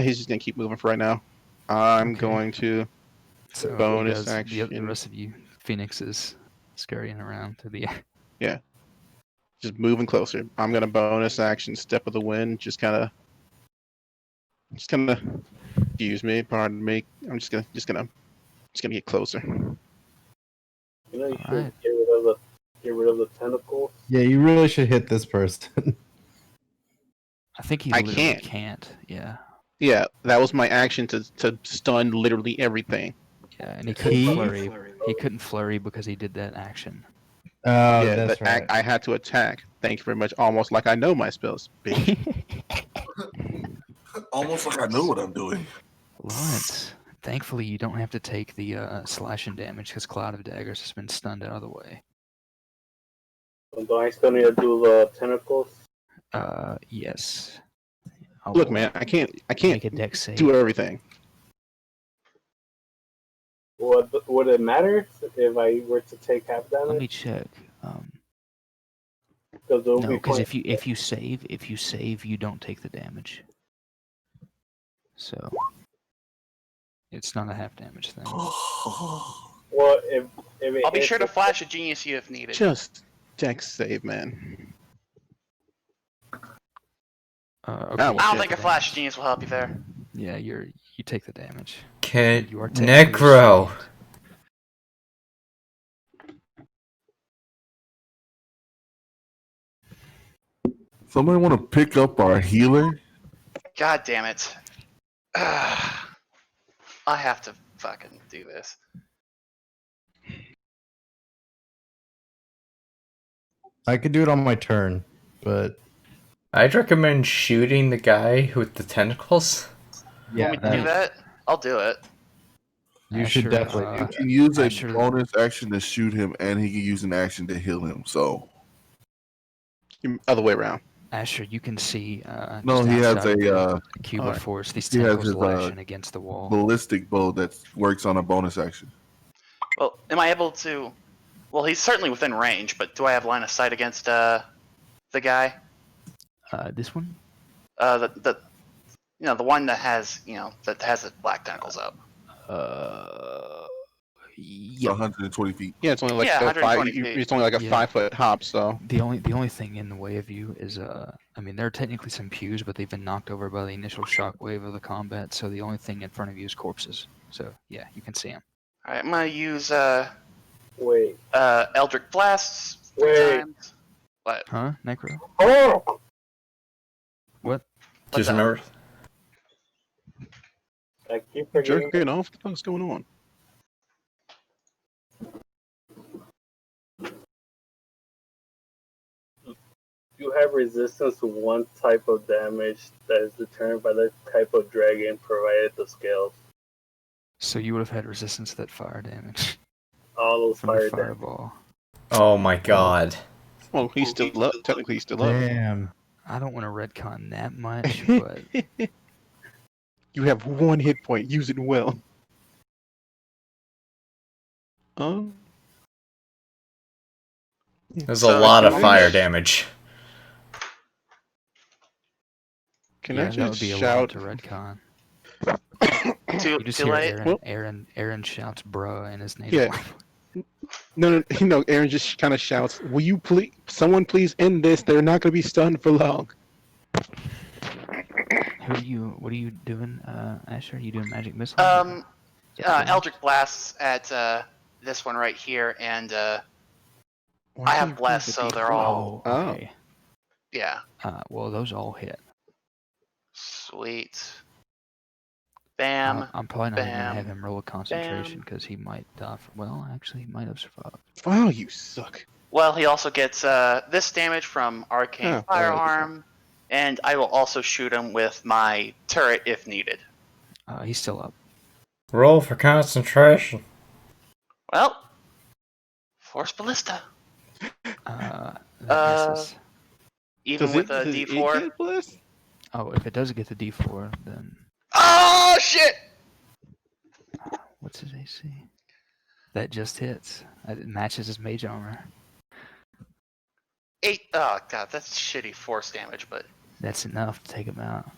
Speaker 7: He's just gonna keep moving for right now. I'm
Speaker 3: Okay.
Speaker 7: going to
Speaker 3: So he
Speaker 7: bonus
Speaker 3: does- The
Speaker 7: action.
Speaker 3: rest of you phoenixes scurrying around to the.
Speaker 7: Yeah, just moving closer. I'm gonna bonus action step of the wind. Just kind of, excuse me, pardon me. I'm just gonna get closer.
Speaker 5: You know, you should
Speaker 3: Alright.
Speaker 5: get rid of the tentacles.
Speaker 4: Yeah, you really should hit this person.
Speaker 3: I think he
Speaker 7: I
Speaker 3: literally
Speaker 7: can't.
Speaker 3: can't. Yeah.
Speaker 7: Yeah, that was my action to stun literally everything.
Speaker 3: Yeah, and he couldn't flurry. He couldn't flurry because he did that action.
Speaker 4: Oh,
Speaker 7: Yeah,
Speaker 4: that's
Speaker 7: but
Speaker 4: right.
Speaker 7: I had to attack. Thank you very much. Almost like I know my spells, bitch.
Speaker 1: Almost like I know what I'm doing.
Speaker 3: Lawrence, thankfully you don't have to take the slashing damage because Cloud of Daggers has been stunned out of the way.
Speaker 5: Do I still need to do the tentacles?
Speaker 3: Yes.
Speaker 7: Look, man, I can't
Speaker 3: make a dex save.
Speaker 7: do everything.
Speaker 5: Would it matter if I were to take half
Speaker 3: Let me
Speaker 5: damage?
Speaker 3: check.
Speaker 5: Because
Speaker 3: No, because if you save, you don't take the damage. So it's not a half damage thing.
Speaker 5: Well, if it
Speaker 6: I'll be
Speaker 5: hits
Speaker 6: sure to
Speaker 5: it-
Speaker 6: flash a genius you if needed.
Speaker 7: Just dex save, man.
Speaker 3: Okay.
Speaker 7: I
Speaker 6: I don't
Speaker 7: shit.
Speaker 6: think a flash genius will help you there.
Speaker 3: Yeah, you take the damage.
Speaker 2: Can
Speaker 3: You are technically
Speaker 2: Necro.
Speaker 3: restrained.
Speaker 1: Somebody want to pick up our healer?
Speaker 6: God damn it. I have to fucking do this.
Speaker 4: I could do it on my turn, but
Speaker 2: I'd recommend shooting the guy with the tentacles.
Speaker 4: yeah,
Speaker 6: Want me to do that? I'll do it.
Speaker 4: you should
Speaker 3: Asher,
Speaker 4: definitely
Speaker 1: You
Speaker 4: do
Speaker 1: can use a
Speaker 3: Asher-
Speaker 1: bonus action to shoot him, and he can use an action to heal him. So
Speaker 7: Other way around.
Speaker 3: Asher, you can see.
Speaker 1: no,
Speaker 3: just
Speaker 1: he has
Speaker 3: outside of the
Speaker 1: a
Speaker 3: cube
Speaker 7: alright.
Speaker 3: of force. These
Speaker 1: he has
Speaker 3: tentacles
Speaker 1: his,
Speaker 3: lashing against the wall.
Speaker 1: ballistic bow that works on a bonus action.
Speaker 6: Well, am I able to... Well, he's certainly within range, but do I have line of sight against the guy?
Speaker 3: This one?
Speaker 6: The the one that has, that has the black tentacles up.
Speaker 1: It's
Speaker 3: Yep.
Speaker 1: 120 feet.
Speaker 7: Yeah, it's only like
Speaker 6: Yeah,
Speaker 7: a
Speaker 6: 120
Speaker 7: 5.
Speaker 6: feet.
Speaker 7: It's only like a
Speaker 3: Yeah.
Speaker 7: 5-foot hop. So
Speaker 3: The only thing in the way of you is I mean there are technically some pews, but they've been knocked over by the initial shockwave of the combat. So the only thing in front of you is corpses. So yeah, you can see them.
Speaker 6: All right, I'm gonna use
Speaker 5: Wait.
Speaker 6: Eldritch Blasts 3
Speaker 5: Wait.
Speaker 6: times. What?
Speaker 3: Huh, Necro?
Speaker 5: Oh!
Speaker 3: What?
Speaker 2: Just
Speaker 6: the-
Speaker 2: remember,
Speaker 5: I keep forgetting.
Speaker 7: jerking off. What the fuck's going on?
Speaker 5: You have resistance to one type of damage that is determined by the type of dragon, provided the scales.
Speaker 3: So you would have had resistance to that fire damage
Speaker 5: All those
Speaker 3: from
Speaker 5: fire
Speaker 3: the
Speaker 5: damage.
Speaker 3: fireball.
Speaker 2: oh my god.
Speaker 7: Well, he's still up. Technically, he's still up.
Speaker 4: Damn.
Speaker 3: I don't want to retcon that much, but
Speaker 7: You have 1 hit point. Use it well.
Speaker 2: There's
Speaker 6: So
Speaker 2: a lot of
Speaker 6: can
Speaker 2: fire
Speaker 6: we-
Speaker 2: damage.
Speaker 7: Can
Speaker 3: yeah,
Speaker 7: I
Speaker 3: that
Speaker 7: just
Speaker 3: would be a lot
Speaker 7: shout?
Speaker 3: to retcon.
Speaker 6: Too,
Speaker 3: You just
Speaker 6: too
Speaker 3: hear
Speaker 6: late?
Speaker 3: Aaron,
Speaker 7: Well-
Speaker 3: Aaron shouts "bruh" in his native
Speaker 7: Yeah.
Speaker 3: language.
Speaker 7: No. Aaron just kind of shouts, "Will you please, someone please end this? They're not going to be stunned for long."
Speaker 3: What are you doing, Asher? Are you doing magic missile?
Speaker 6: Um, Eldritch Blasts at this one right here, and
Speaker 7: Why
Speaker 6: I
Speaker 7: can't
Speaker 6: have
Speaker 7: you
Speaker 6: Bless,
Speaker 7: prove
Speaker 6: so
Speaker 7: the
Speaker 6: they're
Speaker 7: D4?
Speaker 6: all
Speaker 3: okay.
Speaker 6: yeah.
Speaker 3: Well, those all hit.
Speaker 6: Sweet. Bam.
Speaker 3: I'm probably not even gonna
Speaker 6: bam,
Speaker 3: have him roll a concentration because he might die. Well, actually, he might have survived.
Speaker 7: Wow, you suck.
Speaker 6: Well, he also gets this damage from Arcane
Speaker 7: Oh, well,
Speaker 6: Firearm, and I will also shoot him with my turret if needed.
Speaker 3: He's still up.
Speaker 2: Roll for concentration.
Speaker 6: Well, Force Ballista.
Speaker 3: That
Speaker 6: Uh,
Speaker 3: misses.
Speaker 6: Even with a
Speaker 7: does
Speaker 6: D4.
Speaker 7: it get Bless?
Speaker 3: Oh, if it does get the D4, then
Speaker 6: Oh, shit!
Speaker 3: what's his AC? That just hits. It matches his mage armor.
Speaker 6: 8. Oh, God, that's shitty force damage, but.
Speaker 3: That's enough to take him out.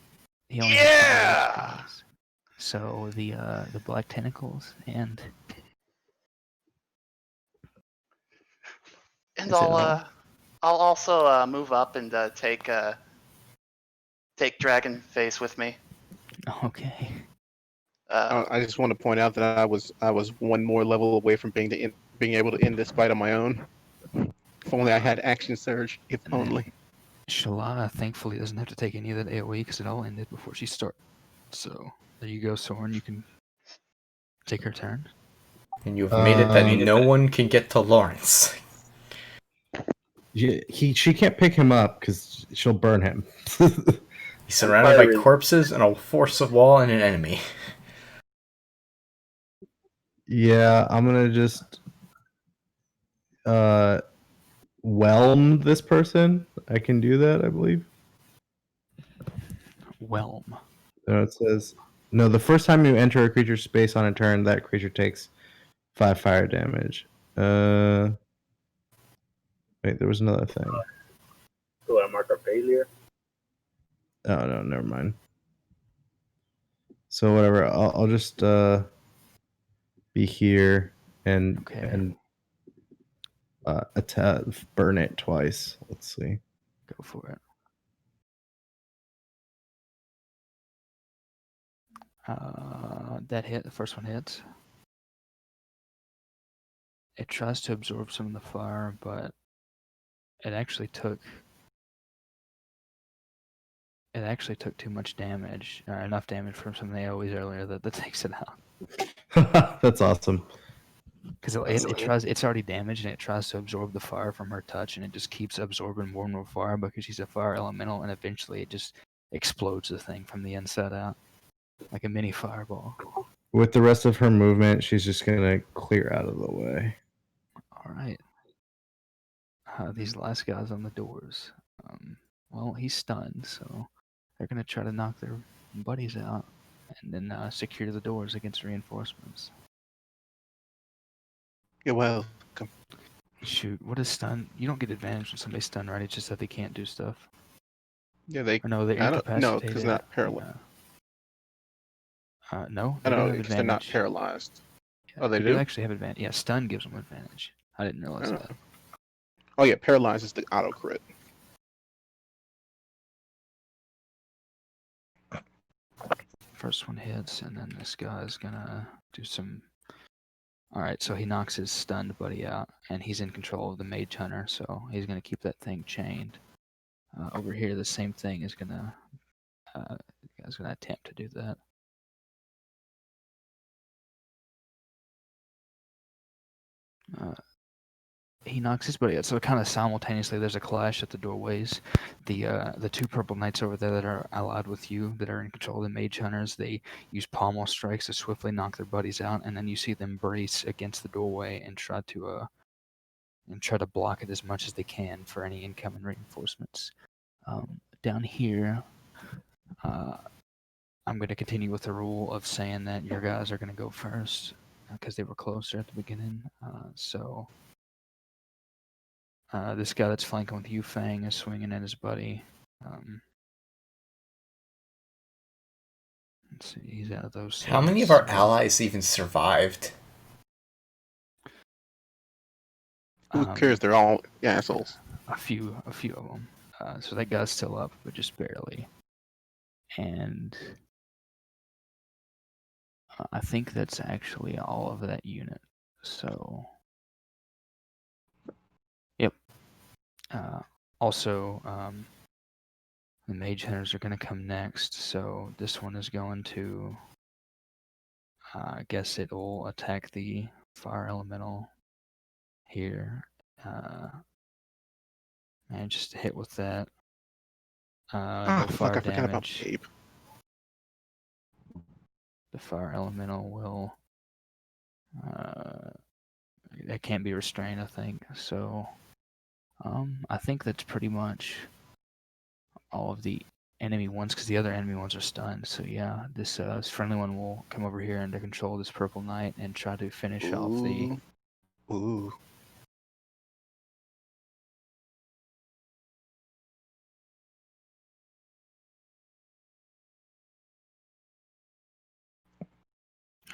Speaker 3: He only
Speaker 6: Yeah!
Speaker 3: has 5 HP. So the black tentacles and
Speaker 6: And
Speaker 3: Is it all?
Speaker 6: I'll also move up and take Dragon Face with me.
Speaker 3: okay.
Speaker 7: I just want to point out that I was one more level away from being able to end this fight on my own. If only I had action surge. If
Speaker 3: And then
Speaker 7: only.
Speaker 3: Shalana thankfully doesn't have to take any of that AoE because it all ended before she started. So there you go, Soren. You can take her turn.
Speaker 2: And you've made it that no one can get to Lawrence.
Speaker 4: She can't pick him up because she'll burn him.
Speaker 2: He's surrounded by corpses and a force of wall and an enemy.
Speaker 4: Yeah, I'm gonna just whelm this person. I can do that, I believe.
Speaker 3: Whelm.
Speaker 4: No, it says no. The first time you enter a creature's space on a turn, that creature takes 5 fire damage. Wait, there was another thing.
Speaker 5: Do I mark a failure?
Speaker 4: Oh no, never mind. So whatever, I'll just be here and
Speaker 3: Okay.
Speaker 4: and attack, burn it twice. Let's see.
Speaker 3: Go for it. That hit. The first one hits. It tries to absorb some of the fire, but it actually took too much damage, or enough damage from some of the AoEs earlier that takes it out.
Speaker 4: That's awesome.
Speaker 3: Because it tries, it's already damaged, and it tries to absorb the fire from her touch, and it just keeps absorbing more and more fire because she's a fire elemental, and eventually it just explodes the thing from the inside out, like a mini fireball.
Speaker 4: With the rest of her movement, she's just gonna clear out of the way.
Speaker 3: All right. These last guys on the doors. Well, he's stunned, so they're gonna try to knock their buddies out, and then secure the doors against reinforcements.
Speaker 7: You're welcome.
Speaker 3: Shoot, what is stun? You don't get advantage when somebody's stunned, right? It's just that they can't do stuff.
Speaker 7: Yeah, they.
Speaker 3: Or no, they're
Speaker 7: I
Speaker 3: incapacitated.
Speaker 7: don't. No, because they're not paralyzed.
Speaker 3: No,
Speaker 7: I
Speaker 3: they
Speaker 7: don't
Speaker 3: do
Speaker 7: know
Speaker 3: have
Speaker 7: because they're not
Speaker 3: advantage.
Speaker 7: paralyzed.
Speaker 3: Yeah,
Speaker 7: Oh, they do?
Speaker 3: actually have advantage. Yeah, stun gives them advantage. I didn't realize
Speaker 7: Oh.
Speaker 3: that.
Speaker 7: Oh yeah, paralyzed is the auto crit.
Speaker 3: First one hits, and then this guy's gonna do some. Alright, so he knocks his stunned buddy out, and he's in control of the mage hunter, so he's gonna keep that thing chained. Over here, the same thing is gonna. The guy's gonna attempt to do that. He knocks his buddy out. So kind of simultaneously, there's a clash at the doorways. The 2 purple knights over there that are allied with you, that are in control of the mage hunters, they use pommel strikes to swiftly knock their buddies out, and then you see them brace against the doorway and try to block it as much as they can for any incoming reinforcements. Down here, I'm going to continue with the rule of saying that your guys are going to go first because they were closer at the beginning. This guy that's flanking with you, Fang, is swinging at his buddy. Let's see, he's out of those.
Speaker 2: How many of our allies even survived?
Speaker 7: Who cares? They're all assholes.
Speaker 3: A few of them. So that guy's still up, but just barely. And I think that's actually all of that unit. So, yep. Also, the mage hunters are going to come next. So this one is going to, I guess it will attack the fire elemental here. And just to hit with that. No
Speaker 7: fuck!
Speaker 3: fire
Speaker 7: I forgot about
Speaker 3: damage.
Speaker 7: Babe.
Speaker 3: The fire elemental will. That can't be restrained, I think. So, I think that's pretty much all of the enemy ones, because the other enemy ones are stunned. So yeah, this friendly one will come over here under control of this purple knight and try to finish off the.
Speaker 7: Ooh.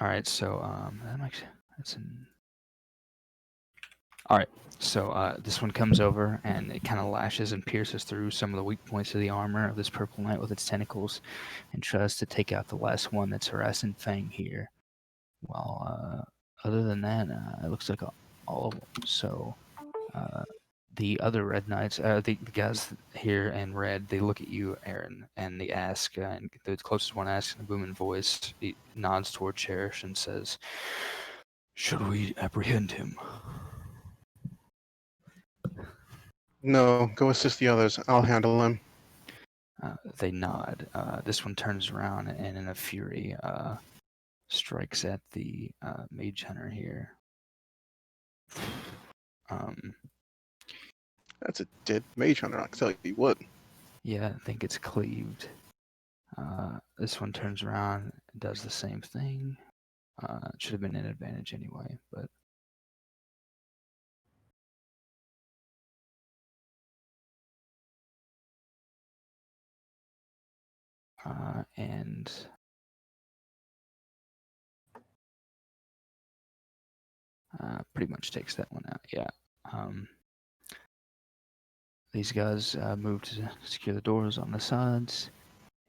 Speaker 3: All right, so that's an. All right, so this one comes over and it kind of lashes and pierces through some of the weak points of the armor of this purple knight with its tentacles, and tries to take out the last one that's harassing Fang here. Well, other than that, it looks like all of them. So the other red knights, the guys here in red, they look at you, Aaron, and they ask, and the closest one asks in a booming voice, he nods toward Cherish and says, "Should we apprehend him?"
Speaker 7: No, go assist the others. I'll handle them.
Speaker 3: They nod. This one turns around and in a fury strikes at the mage hunter here.
Speaker 7: That's a dead mage hunter. I can tell you what.
Speaker 3: Yeah, I think it's cleaved. This one turns around and does the same thing. It should have been an advantage anyway, but and pretty much takes that one out. Yeah. These guys move to secure the doors on the sides,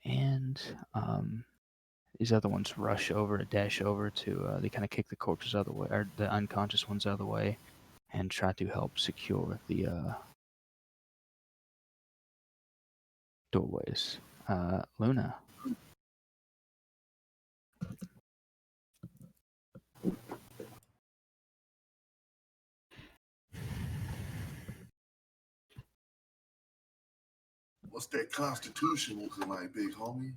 Speaker 3: and these other ones dash over to. They kind of kick the corpses out of the way, or the unconscious ones out of the way, and try to help secure the doorways. Luna.
Speaker 1: What's that constitution looking like, big homie?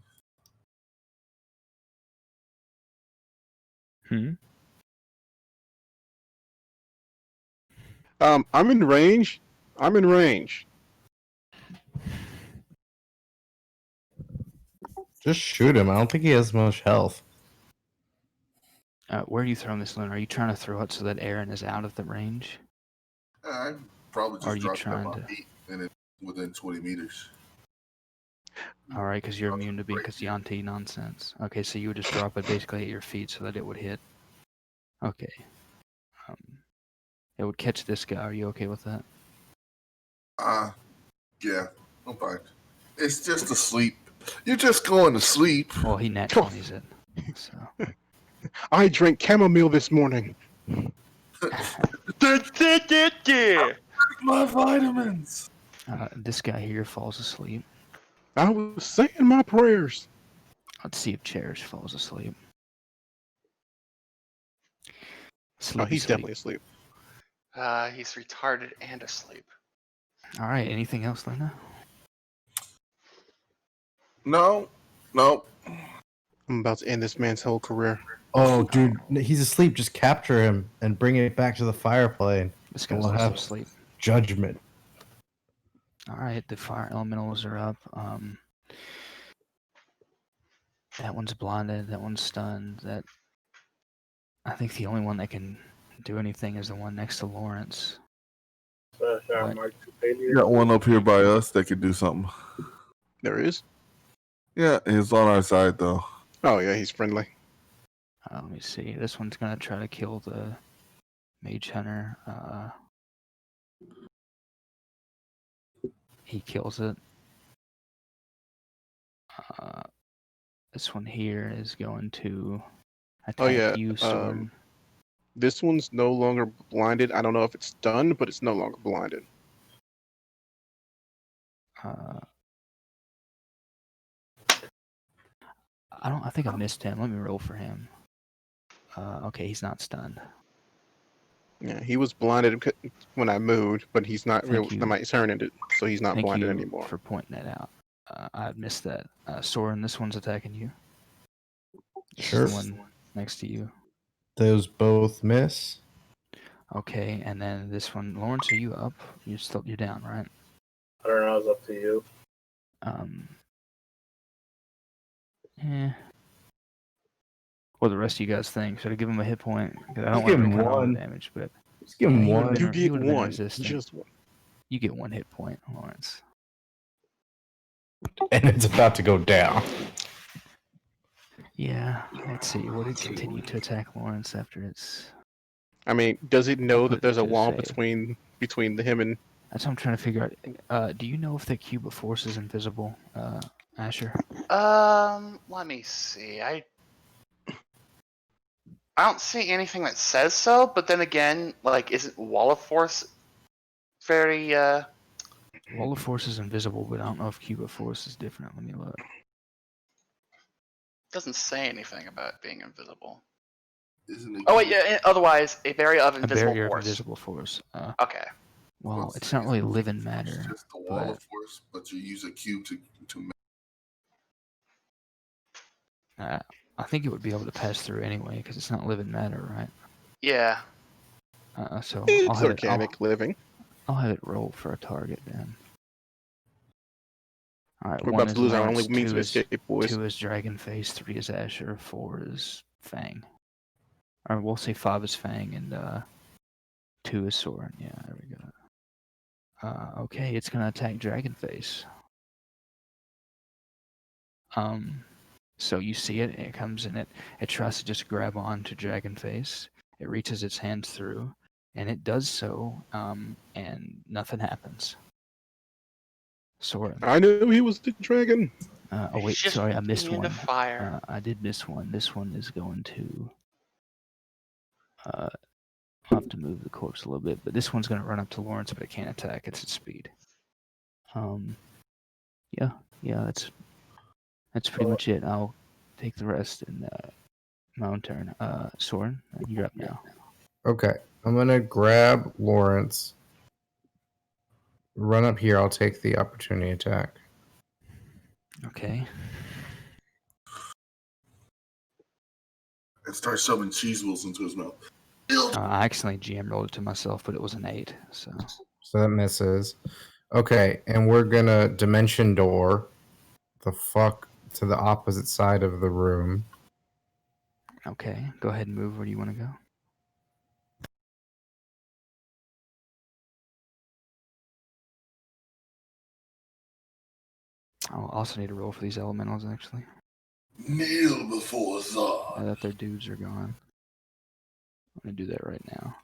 Speaker 7: I'm in range. I'm in range.
Speaker 4: Just shoot him. I don't think he has much health.
Speaker 3: Where are you throwing this, Luna? Are you trying to throw it so that Aaron is out of the range?
Speaker 1: I probably
Speaker 3: Or are
Speaker 1: just
Speaker 3: you
Speaker 1: dropped it at
Speaker 3: trying
Speaker 1: my
Speaker 3: to?
Speaker 1: feet and it's within 20 meters.
Speaker 3: All right, because you're immune to being Kasyanti nonsense. Okay, so you would just drop it basically at your feet so that it would hit. Okay. It would catch this guy. Are you okay with that?
Speaker 1: Yeah, I'm fine. It's just a sleep. You're just going to sleep.
Speaker 3: Well, he nat 20s it. So.
Speaker 7: I drank chamomile this morning.
Speaker 1: My vitamins.
Speaker 3: This guy here falls asleep.
Speaker 7: I was saying my prayers.
Speaker 3: Let's see if Cherish falls asleep.
Speaker 7: Oh, he's definitely asleep.
Speaker 6: He's retarded and asleep.
Speaker 3: All right. Anything else, Luna?
Speaker 1: No.
Speaker 7: I'm about to end this man's whole career.
Speaker 4: Oh, dude, he's asleep. Just capture him and bring it back to the fire plane.
Speaker 3: This guy's
Speaker 4: We'll
Speaker 3: also
Speaker 4: have
Speaker 3: asleep.
Speaker 4: judgment.
Speaker 3: All right. The fire elementals are up. That one's blinded. That one's stunned. I think the only one that can do anything is the one next to Lawrence.
Speaker 5: So should I mark two failures?
Speaker 1: Got one up here by us that could do something.
Speaker 7: There is?
Speaker 1: Yeah, he's on our side though.
Speaker 7: Oh, yeah, he's friendly.
Speaker 3: Let me see. This one's gonna try to kill the mage hunter. He kills it. This one here is going to attack you, Soren.
Speaker 7: This one's no longer blinded. I don't know if it's stunned, but it's no longer blinded.
Speaker 3: I think I missed him. Let me roll for him. Okay, he's not stunned.
Speaker 7: Yeah, he was blinded when I moved, but he's not really. I might turn it, so he's not blinded anymore.
Speaker 3: Thank you for pointing that out. I missed that. Soren, this one's attacking you.
Speaker 4: Sure.
Speaker 3: The one next to you.
Speaker 4: Those both miss.
Speaker 3: Okay, and then this one, Lawrence, are you up? You're down, right?
Speaker 5: I don't know. It's up to you.
Speaker 3: What do the rest of you guys think? Should I give him a hit point? Because I don't
Speaker 4: Just
Speaker 3: want
Speaker 4: give
Speaker 3: to
Speaker 4: him
Speaker 3: take all the
Speaker 4: one.
Speaker 3: damage, but
Speaker 4: Just give him
Speaker 3: he
Speaker 4: one.
Speaker 3: would've
Speaker 7: You
Speaker 3: been- he
Speaker 7: get
Speaker 3: would've been
Speaker 7: one,
Speaker 3: resistant.
Speaker 7: just one.
Speaker 3: You get 1 hit point, Lawrence.
Speaker 4: And it's about to go down.
Speaker 3: Yeah, let's see. Would it continue to attack Lawrence after it's...
Speaker 7: I mean, does it know
Speaker 3: I'll put
Speaker 7: that there's
Speaker 3: it
Speaker 7: a
Speaker 3: to
Speaker 7: wall
Speaker 3: save.
Speaker 7: between him and?
Speaker 3: That's what I'm trying to figure out. Do you know if the cube of force is invisible, Asher?
Speaker 6: Let me see. I don't see anything that says so, but then again, like, isn't Wall of Force very,
Speaker 3: Wall of force is invisible, but I don't know if cube of force is different. Let me look.
Speaker 6: doesn't say anything about being invisible.
Speaker 1: Isn't it?
Speaker 6: Oh, wait, yeah, otherwise, a barrier of
Speaker 3: A
Speaker 6: invisible
Speaker 3: barrier
Speaker 6: force.
Speaker 3: of invisible force.
Speaker 6: Okay.
Speaker 3: Well, it's not really living matter.
Speaker 1: It's just the wall
Speaker 3: but-
Speaker 1: of force, but you use a cube to
Speaker 3: I think it would be able to pass through anyway, because it's not living matter, right?
Speaker 6: Yeah.
Speaker 3: So
Speaker 7: It's organic living.
Speaker 3: I'll have it roll for a target then. All right,
Speaker 7: We're
Speaker 3: 1
Speaker 7: about
Speaker 3: is
Speaker 7: to lose our
Speaker 3: Lawrence,
Speaker 7: only means
Speaker 3: 2
Speaker 7: of
Speaker 3: is
Speaker 7: escape, boys.
Speaker 3: 2 is Dragon Face, 3 is Asher, 4 is Fang. Or we'll say 5 is Fang and 2 is Soren. Yeah, there we go. Okay, it's gonna attack Dragon Face. So you see it, it comes in, it tries to just grab on to Dragon Face. It reaches its hands through, and it does so, and nothing happens. Soren.
Speaker 7: I knew he was the dragon.
Speaker 3: Oh wait,
Speaker 6: He's just
Speaker 3: sorry, I missed
Speaker 6: into
Speaker 3: one.
Speaker 6: fire.
Speaker 3: I did miss one. This one is going to. I'll have to move the corpse a little bit, but this one's going to run up to Lawrence, but it can't attack. It's its speed. Yeah, that's pretty much it. I'll take the rest in my own turn. Soren, you're up now.
Speaker 4: Okay, I'm gonna grab Lawrence. Run up here. I'll take the opportunity attack.
Speaker 3: Okay.
Speaker 1: and start shoving cheese wheels into his mouth.
Speaker 3: I accidentally GM rolled it to myself, but it was an 8. So
Speaker 4: that misses. Okay, and we're gonna dimension door the fuck to the opposite side of the room.
Speaker 3: okay, go ahead and move. Where do you want to go? I'll also need to roll for these elementals, actually.
Speaker 1: Kneel before Zod.
Speaker 3: Now that their dudes are gone. I'm gonna do that right now.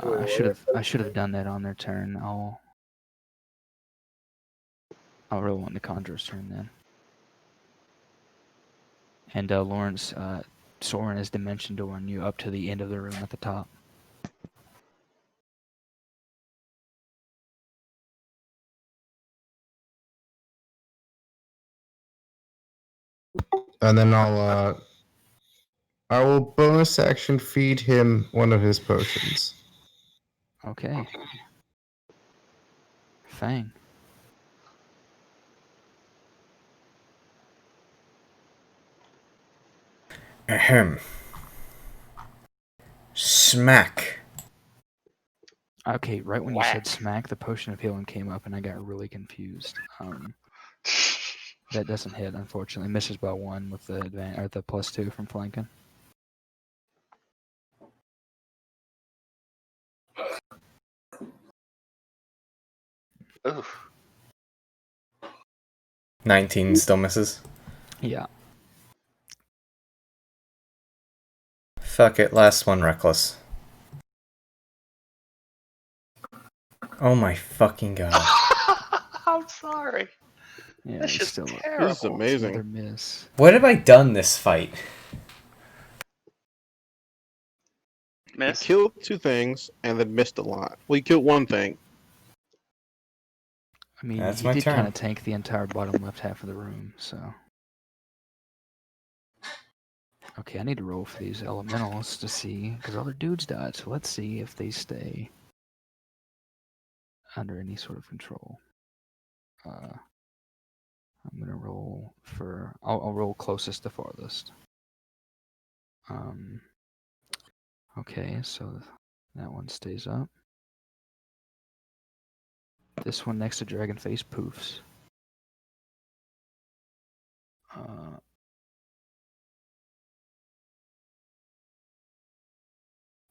Speaker 5: Wait,
Speaker 3: I should have done that on their turn. I'll roll on the Conjurer's turn then. And Lawrence, Soren is dimension dooring you up to the end of the room at the top.
Speaker 4: And then I will bonus action feed him one of his potions.
Speaker 3: Okay. Fang.
Speaker 2: Ahem. Smack.
Speaker 3: Okay, right when you said smack, the potion of healing came up and I got really confused. That doesn't hit, unfortunately. Misses by 1 with the the +2 from flanking.
Speaker 6: Oof.
Speaker 2: 19 still misses.
Speaker 3: Yeah.
Speaker 2: Fuck it, last one reckless. Oh my fucking god.
Speaker 6: I'm sorry.
Speaker 3: Yeah,
Speaker 6: That's
Speaker 3: it's
Speaker 6: just
Speaker 3: still
Speaker 6: terrible.
Speaker 7: This is amazing.
Speaker 3: another miss.
Speaker 2: What have I done this fight?
Speaker 6: Miss.
Speaker 7: killed 2 things and then missed a lot. Well, he killed 1 thing.
Speaker 3: I mean,
Speaker 2: That's
Speaker 3: he
Speaker 2: my
Speaker 3: did
Speaker 2: turn.
Speaker 3: kind of tank the entire bottom left half of the room, so. Okay, I need to roll for these elementals to see, because all their dudes died, so let's see if they stay under any sort of control. I'm gonna roll for. I'll roll closest to farthest. Okay, so that one stays up. This one next to Dragonface poofs.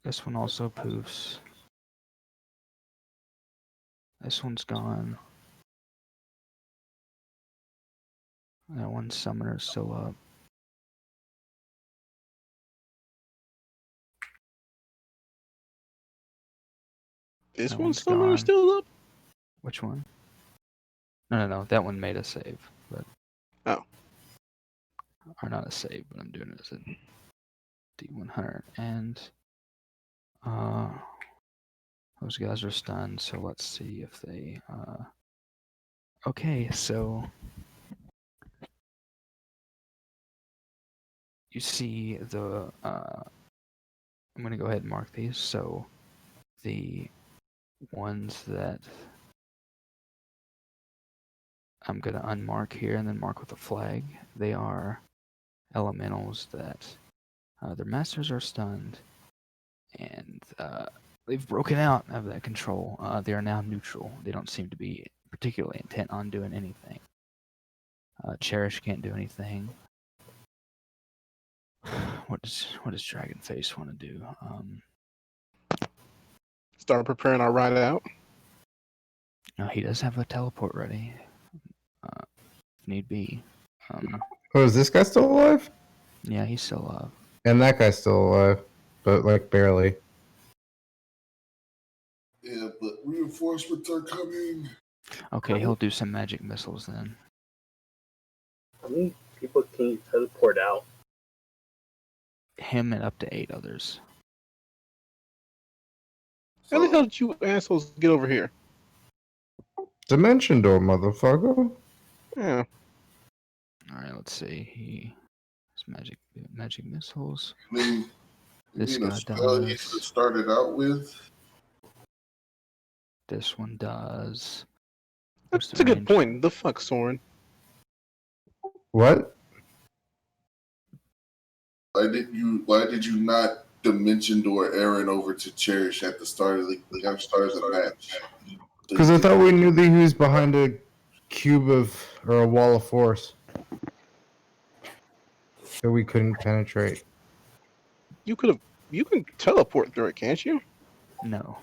Speaker 3: This one also poofs. This one's gone. That one summoner's still up.
Speaker 7: This
Speaker 3: That
Speaker 7: one's
Speaker 3: one's gone.
Speaker 7: still up?
Speaker 3: Which one? No. That one made a save, but.
Speaker 7: Oh.
Speaker 3: Or not a save, but I'm doing it as a D100. And those guys are stunned, so let's see if they okay, so you see the I'm gonna go ahead and mark these. So the ones that I'm gonna unmark here and then mark with a flag, they are elementals that their masters are stunned and they've broken out of that control. They are now neutral. They don't seem to be particularly intent on doing anything. Cherish can't do anything. What does Dragonface want to do?
Speaker 7: Start preparing our ride out.
Speaker 3: No, he does have a teleport ready, if need be.
Speaker 4: Oh, is this guy still alive?
Speaker 3: Yeah, he's still alive.
Speaker 4: And that guy's still alive, but like barely.
Speaker 1: Yeah, but reinforcements are coming.
Speaker 3: Okay, he'll do some magic missiles then.
Speaker 5: How many people can you teleport out?
Speaker 3: Him and up to 8 others.
Speaker 7: How the hell did you assholes get over here?
Speaker 4: Dimension door, motherfucker.
Speaker 7: Yeah.
Speaker 3: Alright, let's see. He has magic missiles.
Speaker 1: You
Speaker 3: This
Speaker 1: mean a
Speaker 3: guy
Speaker 1: spell he
Speaker 3: does.
Speaker 1: should have started out with?
Speaker 3: This one does.
Speaker 7: That's
Speaker 3: the
Speaker 7: a good
Speaker 3: range?
Speaker 7: point. The fuck, Soren?
Speaker 4: What?
Speaker 1: Why did you not dimension door Aaron over to Cherish at the start of the match?
Speaker 4: Because I thought we knew that he was behind a cube of or a wall of force that we couldn't penetrate.
Speaker 7: You can teleport through it, can't you?
Speaker 3: No.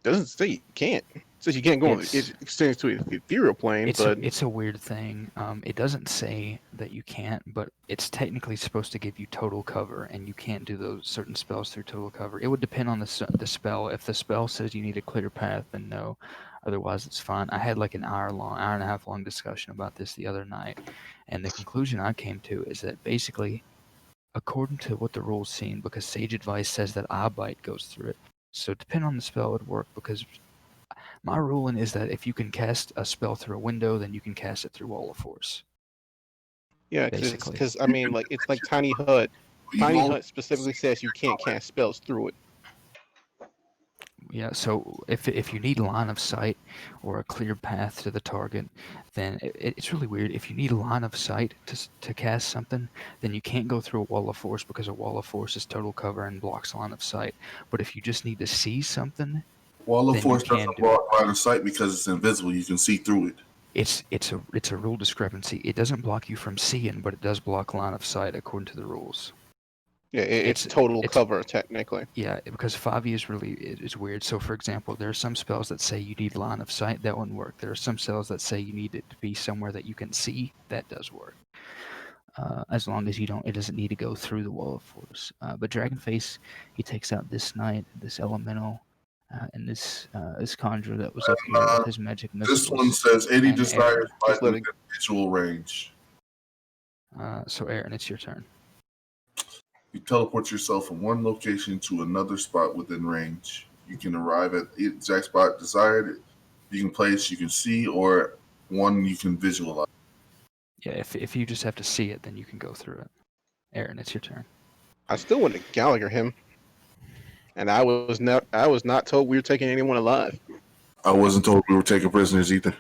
Speaker 7: Doesn't say you can't. It says you can't go on.
Speaker 3: It's-
Speaker 7: It extends to an ethereal plane, but
Speaker 3: It's a weird thing. It doesn't say that you can't, but it's technically supposed to give you total cover, and you can't do those certain spells through total cover. It would depend on the spell. If the spell says you need a clear path, then no. Otherwise, it's fine. I had like an hour and a half long discussion about this the other night, and the conclusion I came to is that basically, according to what the rules seem, because Sage Advice says that Eye Bite goes through it. So depending on the spell, it would work because my ruling is that if you can cast a spell through a window, then you can cast it through Wall of Force.
Speaker 7: yeah,
Speaker 3: basically.
Speaker 7: because I mean, like it's like Tiny Hut. Tiny Hut specifically says you can't cast spells through it.
Speaker 3: Yeah, so if you need line of sight or a clear path to the target, then it's really weird. If you need a line of sight to cast something, then you can't go through a Wall of Force because a Wall of Force is total cover and blocks line of sight. But if you just need to see something,
Speaker 1: Wall of
Speaker 3: then
Speaker 1: Force
Speaker 3: you can
Speaker 1: doesn't
Speaker 3: do
Speaker 1: block line of sight because it's invisible. You can see through it.
Speaker 3: it's a rule discrepancy. It doesn't block you from seeing, but it does block line of sight according to the rules.
Speaker 7: Yeah, it's total cover technically.
Speaker 3: Yeah, because 5e is weird. So, for example, there are some spells that say you need line of sight. That wouldn't work. There are some spells that say you need it to be somewhere that you can see. That does work. As long as it doesn't need to go through the Wall of Force. But Dragonface, he takes out this knight, this elemental, and this conjurer that was up here with his magic missiles.
Speaker 1: This one says any
Speaker 3: and
Speaker 1: desires
Speaker 3: Aaron.
Speaker 1: by
Speaker 7: Just let
Speaker 1: the visual range.
Speaker 3: So, Aaron, it's your turn.
Speaker 1: You teleport yourself from one location to another spot within range. You can arrive at the exact spot desired. You can place, you can see, or one you can visualize.
Speaker 3: Yeah, if you just have to see it, then you can go through it. Aaron, it's your turn.
Speaker 7: I still want to Gallagher him, and I was not told we were taking anyone alive.
Speaker 1: I wasn't told we were taking prisoners either.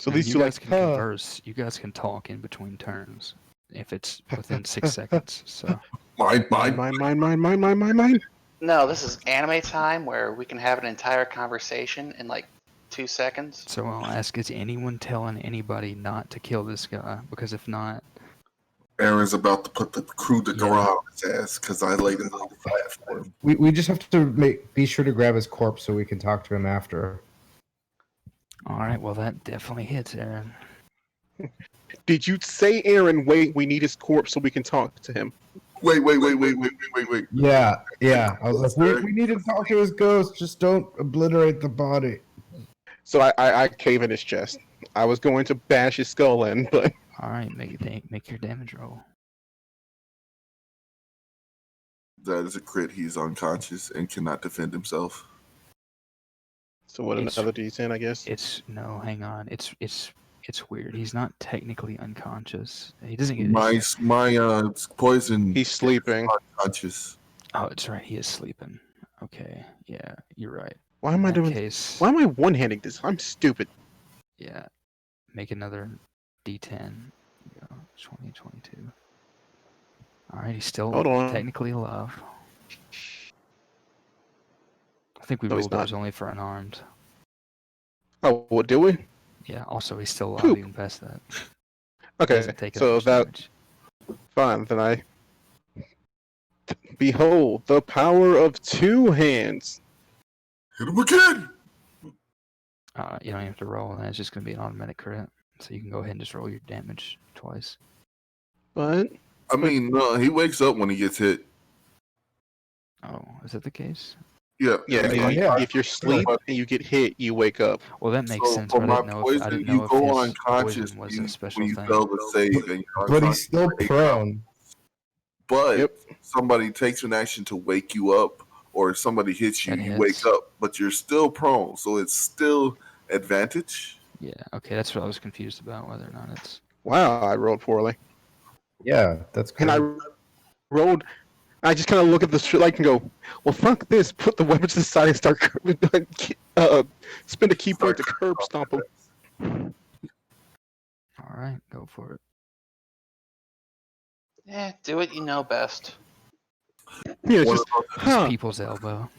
Speaker 7: So
Speaker 3: I mean,
Speaker 7: these
Speaker 3: you
Speaker 7: two
Speaker 3: guys
Speaker 7: like,
Speaker 3: can converse. You guys can talk in between turns if it's within 6 seconds. So
Speaker 1: Mine.
Speaker 7: mine.
Speaker 6: No, this is anime time where we can have an entire conversation in like 2 seconds.
Speaker 3: so I'll ask: is anyone telling anybody not to kill this guy? Because if not,
Speaker 1: Aaron's about to put the crew de
Speaker 3: Yeah.
Speaker 1: grace on his ass because I laid it out flat for him.
Speaker 4: We just have to be sure to grab his corpse so we can talk to him after.
Speaker 3: all right. Well, that definitely hits, Aaron.
Speaker 7: Did you say, Aaron? Wait, we need his corpse so we can talk to him.
Speaker 1: Wait.
Speaker 4: Yeah. I was like, we need to talk to his ghost. Just don't obliterate the body.
Speaker 7: So I cave in his chest. I was going to bash his skull in, but
Speaker 3: All right, make your damage roll.
Speaker 1: That is a crit. He's unconscious and cannot defend himself.
Speaker 7: so what?
Speaker 3: It's-
Speaker 7: Another D10, I guess.
Speaker 3: It's no, hang on. It's weird. He's not technically unconscious. He doesn't get.
Speaker 1: My poison.
Speaker 7: He's sleeping.
Speaker 1: Unconscious.
Speaker 3: Oh, it's right. He is sleeping. Okay. Yeah, you're right.
Speaker 7: Why am I
Speaker 3: In that
Speaker 7: doing?
Speaker 3: case,
Speaker 7: Why am I one-handing this? I'm stupid.
Speaker 3: yeah, make another D10. Go 20, 22. All right, he's still
Speaker 7: Hold on.
Speaker 3: technically alive. I think we
Speaker 7: No, he's
Speaker 3: rolled those
Speaker 7: not.
Speaker 3: only for unarmed.
Speaker 7: Oh, what do we?
Speaker 3: Yeah. Also, he's still alive
Speaker 7: Poop.
Speaker 3: even past that. He
Speaker 7: Okay,
Speaker 3: hasn't taken
Speaker 7: so
Speaker 3: much
Speaker 7: that
Speaker 3: damage.
Speaker 7: fine. Then I behold the power of two hands.
Speaker 1: Hit him again.
Speaker 3: You don't have to roll, and it's just going to be an automatic crit. So you can go ahead and just roll your damage twice.
Speaker 7: But
Speaker 1: I mean, no, he wakes up when he gets hit.
Speaker 3: Oh, is that the case?
Speaker 1: Yeah.
Speaker 7: yeah, if you're asleep and you get hit, you wake up.
Speaker 3: Well, that makes
Speaker 1: So
Speaker 3: sense.
Speaker 1: for
Speaker 3: But
Speaker 1: my
Speaker 3: I
Speaker 1: poison,
Speaker 3: didn't
Speaker 1: you
Speaker 3: know if
Speaker 1: go
Speaker 3: his
Speaker 1: unconscious
Speaker 3: poison was
Speaker 1: when
Speaker 3: a special
Speaker 1: you
Speaker 3: thing.
Speaker 1: fail the save, and you're
Speaker 4: But he's
Speaker 1: unconscious
Speaker 4: still
Speaker 1: for 8
Speaker 4: prone.
Speaker 1: But
Speaker 7: Yep.
Speaker 1: somebody takes an action to wake you up, or if somebody hits you,
Speaker 3: That
Speaker 1: you
Speaker 3: hits.
Speaker 1: wake up, but you're still prone, so it's still advantage.
Speaker 3: Yeah. Okay, that's what I was confused about, whether or not it's.
Speaker 7: Wow, I rolled poorly.
Speaker 4: Yeah, that's
Speaker 7: And
Speaker 4: cool.
Speaker 7: I rolled. I just kind of look at the shit like and go, well, fuck this. Put the weapons to the side and start spin a key point to curb stomp him.
Speaker 3: All right, go for it.
Speaker 6: Do what you know best.
Speaker 7: Yeah, it's
Speaker 1: One
Speaker 7: just
Speaker 3: It's people's elbow.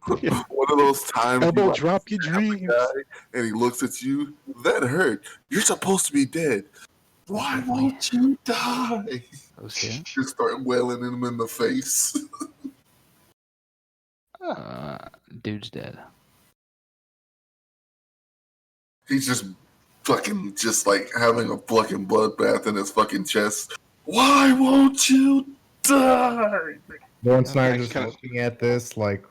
Speaker 1: One of those times you
Speaker 7: elbow
Speaker 1: like
Speaker 7: drop your
Speaker 1: stab the
Speaker 7: dreams.
Speaker 1: guy, and he looks at you. That hurt. You're supposed to be dead. Why won't you die?
Speaker 3: Those hit.
Speaker 1: You start wailing him in the face.
Speaker 3: Dude's dead.
Speaker 1: He's just fucking just like having a fucking bloodbath in his fucking chest. Why won't you die?
Speaker 4: Lawrence and I
Speaker 7: I
Speaker 4: are just
Speaker 7: kinda-
Speaker 4: looking at this like,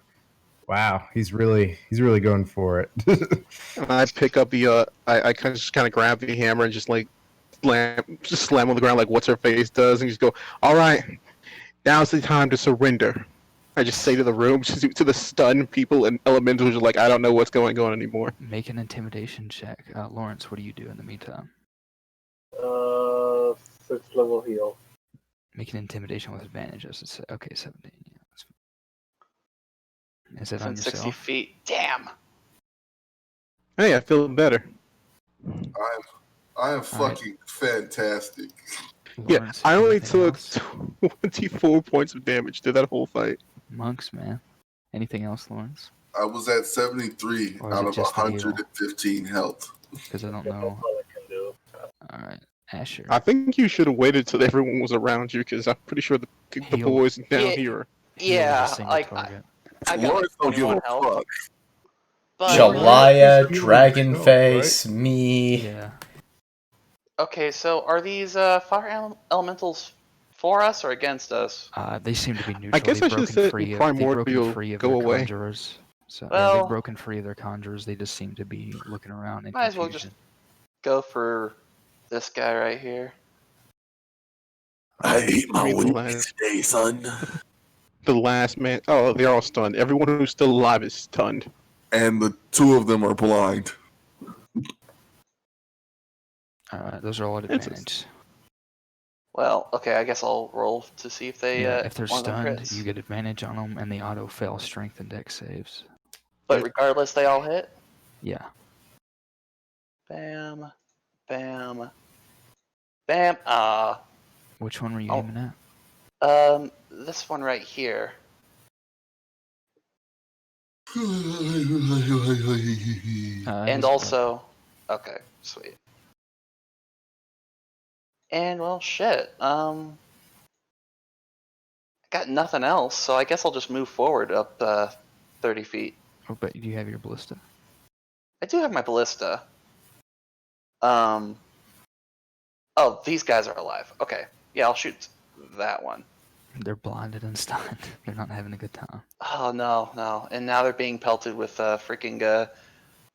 Speaker 4: wow, he's really going for it.
Speaker 7: And I pick up the I just kind of grab the hammer and just like slam on the ground like what's her face does, and just go, all right, now's the time to surrender. I just say to the room, to the stunned people and elementals, are like, I don't know what's going on anymore.
Speaker 3: Make an intimidation check. Lawrence, what do you do in the meantime?
Speaker 5: 6th level heal.
Speaker 3: Make an intimidation with advantage, as it says. Okay, 17. Yeah, that's fine. Is it on
Speaker 6: Within 60
Speaker 3: yourself?
Speaker 6: feet. Damn.
Speaker 7: Hey, I feel better.
Speaker 1: I am fucking fantastic.
Speaker 7: Yeah,
Speaker 3: Lawrence,
Speaker 7: I only
Speaker 3: anything
Speaker 7: took
Speaker 3: else?
Speaker 7: 24 points of damage through that whole fight.
Speaker 3: Monks, man. Anything else, Lawrence?
Speaker 1: I was at 73
Speaker 3: Or is
Speaker 1: out
Speaker 3: it
Speaker 1: of
Speaker 3: just the heal?
Speaker 1: 115 health.
Speaker 3: Because I don't
Speaker 5: That's
Speaker 3: know.
Speaker 5: all I can do.
Speaker 3: All right, Asher.
Speaker 7: I think you should have waited till everyone was around you, because I'm pretty sure the
Speaker 3: Heal.
Speaker 7: boys down
Speaker 6: Yeah.
Speaker 7: here.
Speaker 3: Heal
Speaker 6: Yeah,
Speaker 3: a single
Speaker 6: like
Speaker 3: target.
Speaker 6: I got like
Speaker 1: Lawrence don't give
Speaker 6: 21
Speaker 1: a
Speaker 6: health.
Speaker 1: fuck.
Speaker 6: But
Speaker 2: Jalaya,
Speaker 4: Just
Speaker 2: Dragon
Speaker 4: heal
Speaker 2: Face, me.
Speaker 3: Yeah.
Speaker 6: okay, so are these fire elementals for us or against us?
Speaker 3: They seem to be neutral.
Speaker 7: I guess I
Speaker 3: They've
Speaker 7: should have
Speaker 3: broken
Speaker 7: said
Speaker 3: free. They've broken
Speaker 7: primordial
Speaker 3: free of
Speaker 7: go
Speaker 3: their
Speaker 7: away.
Speaker 3: conjurers. So
Speaker 6: Well-
Speaker 3: they've broken free of their conjurers. They just seem to be looking around in
Speaker 6: Might as well
Speaker 3: confusion.
Speaker 6: Go for this guy right here.
Speaker 1: I ate my
Speaker 7: mean, the
Speaker 1: Wendy's
Speaker 7: last-
Speaker 1: today, son.
Speaker 7: The last man. Oh, they're all stunned. Everyone who's still alive is stunned.
Speaker 1: And the two of them are blind.
Speaker 3: Alright, those are all at
Speaker 7: That's
Speaker 3: advantage.
Speaker 6: Well, okay, I guess I'll roll to see if they.
Speaker 3: Yeah, if they're
Speaker 6: one of them
Speaker 3: stunned,
Speaker 6: crits.
Speaker 3: you get advantage on them, and the auto fail strength and dex saves.
Speaker 6: But regardless, they all hit.
Speaker 3: Yeah.
Speaker 6: Bam, bam, bam.
Speaker 3: Which one were you
Speaker 6: Oh.
Speaker 3: aiming at?
Speaker 6: This one right here. And
Speaker 3: His-
Speaker 6: also, okay, sweet. And well, shit. I got nothing else, so I guess I'll just move forward up 30 feet.
Speaker 3: Oh, but you have your ballista.
Speaker 6: I do have my ballista. Oh, these guys are alive. Okay, yeah, I'll shoot that one.
Speaker 3: They're blinded and stunned. They're not having a good time.
Speaker 6: Oh no, no! And now they're being pelted with freaking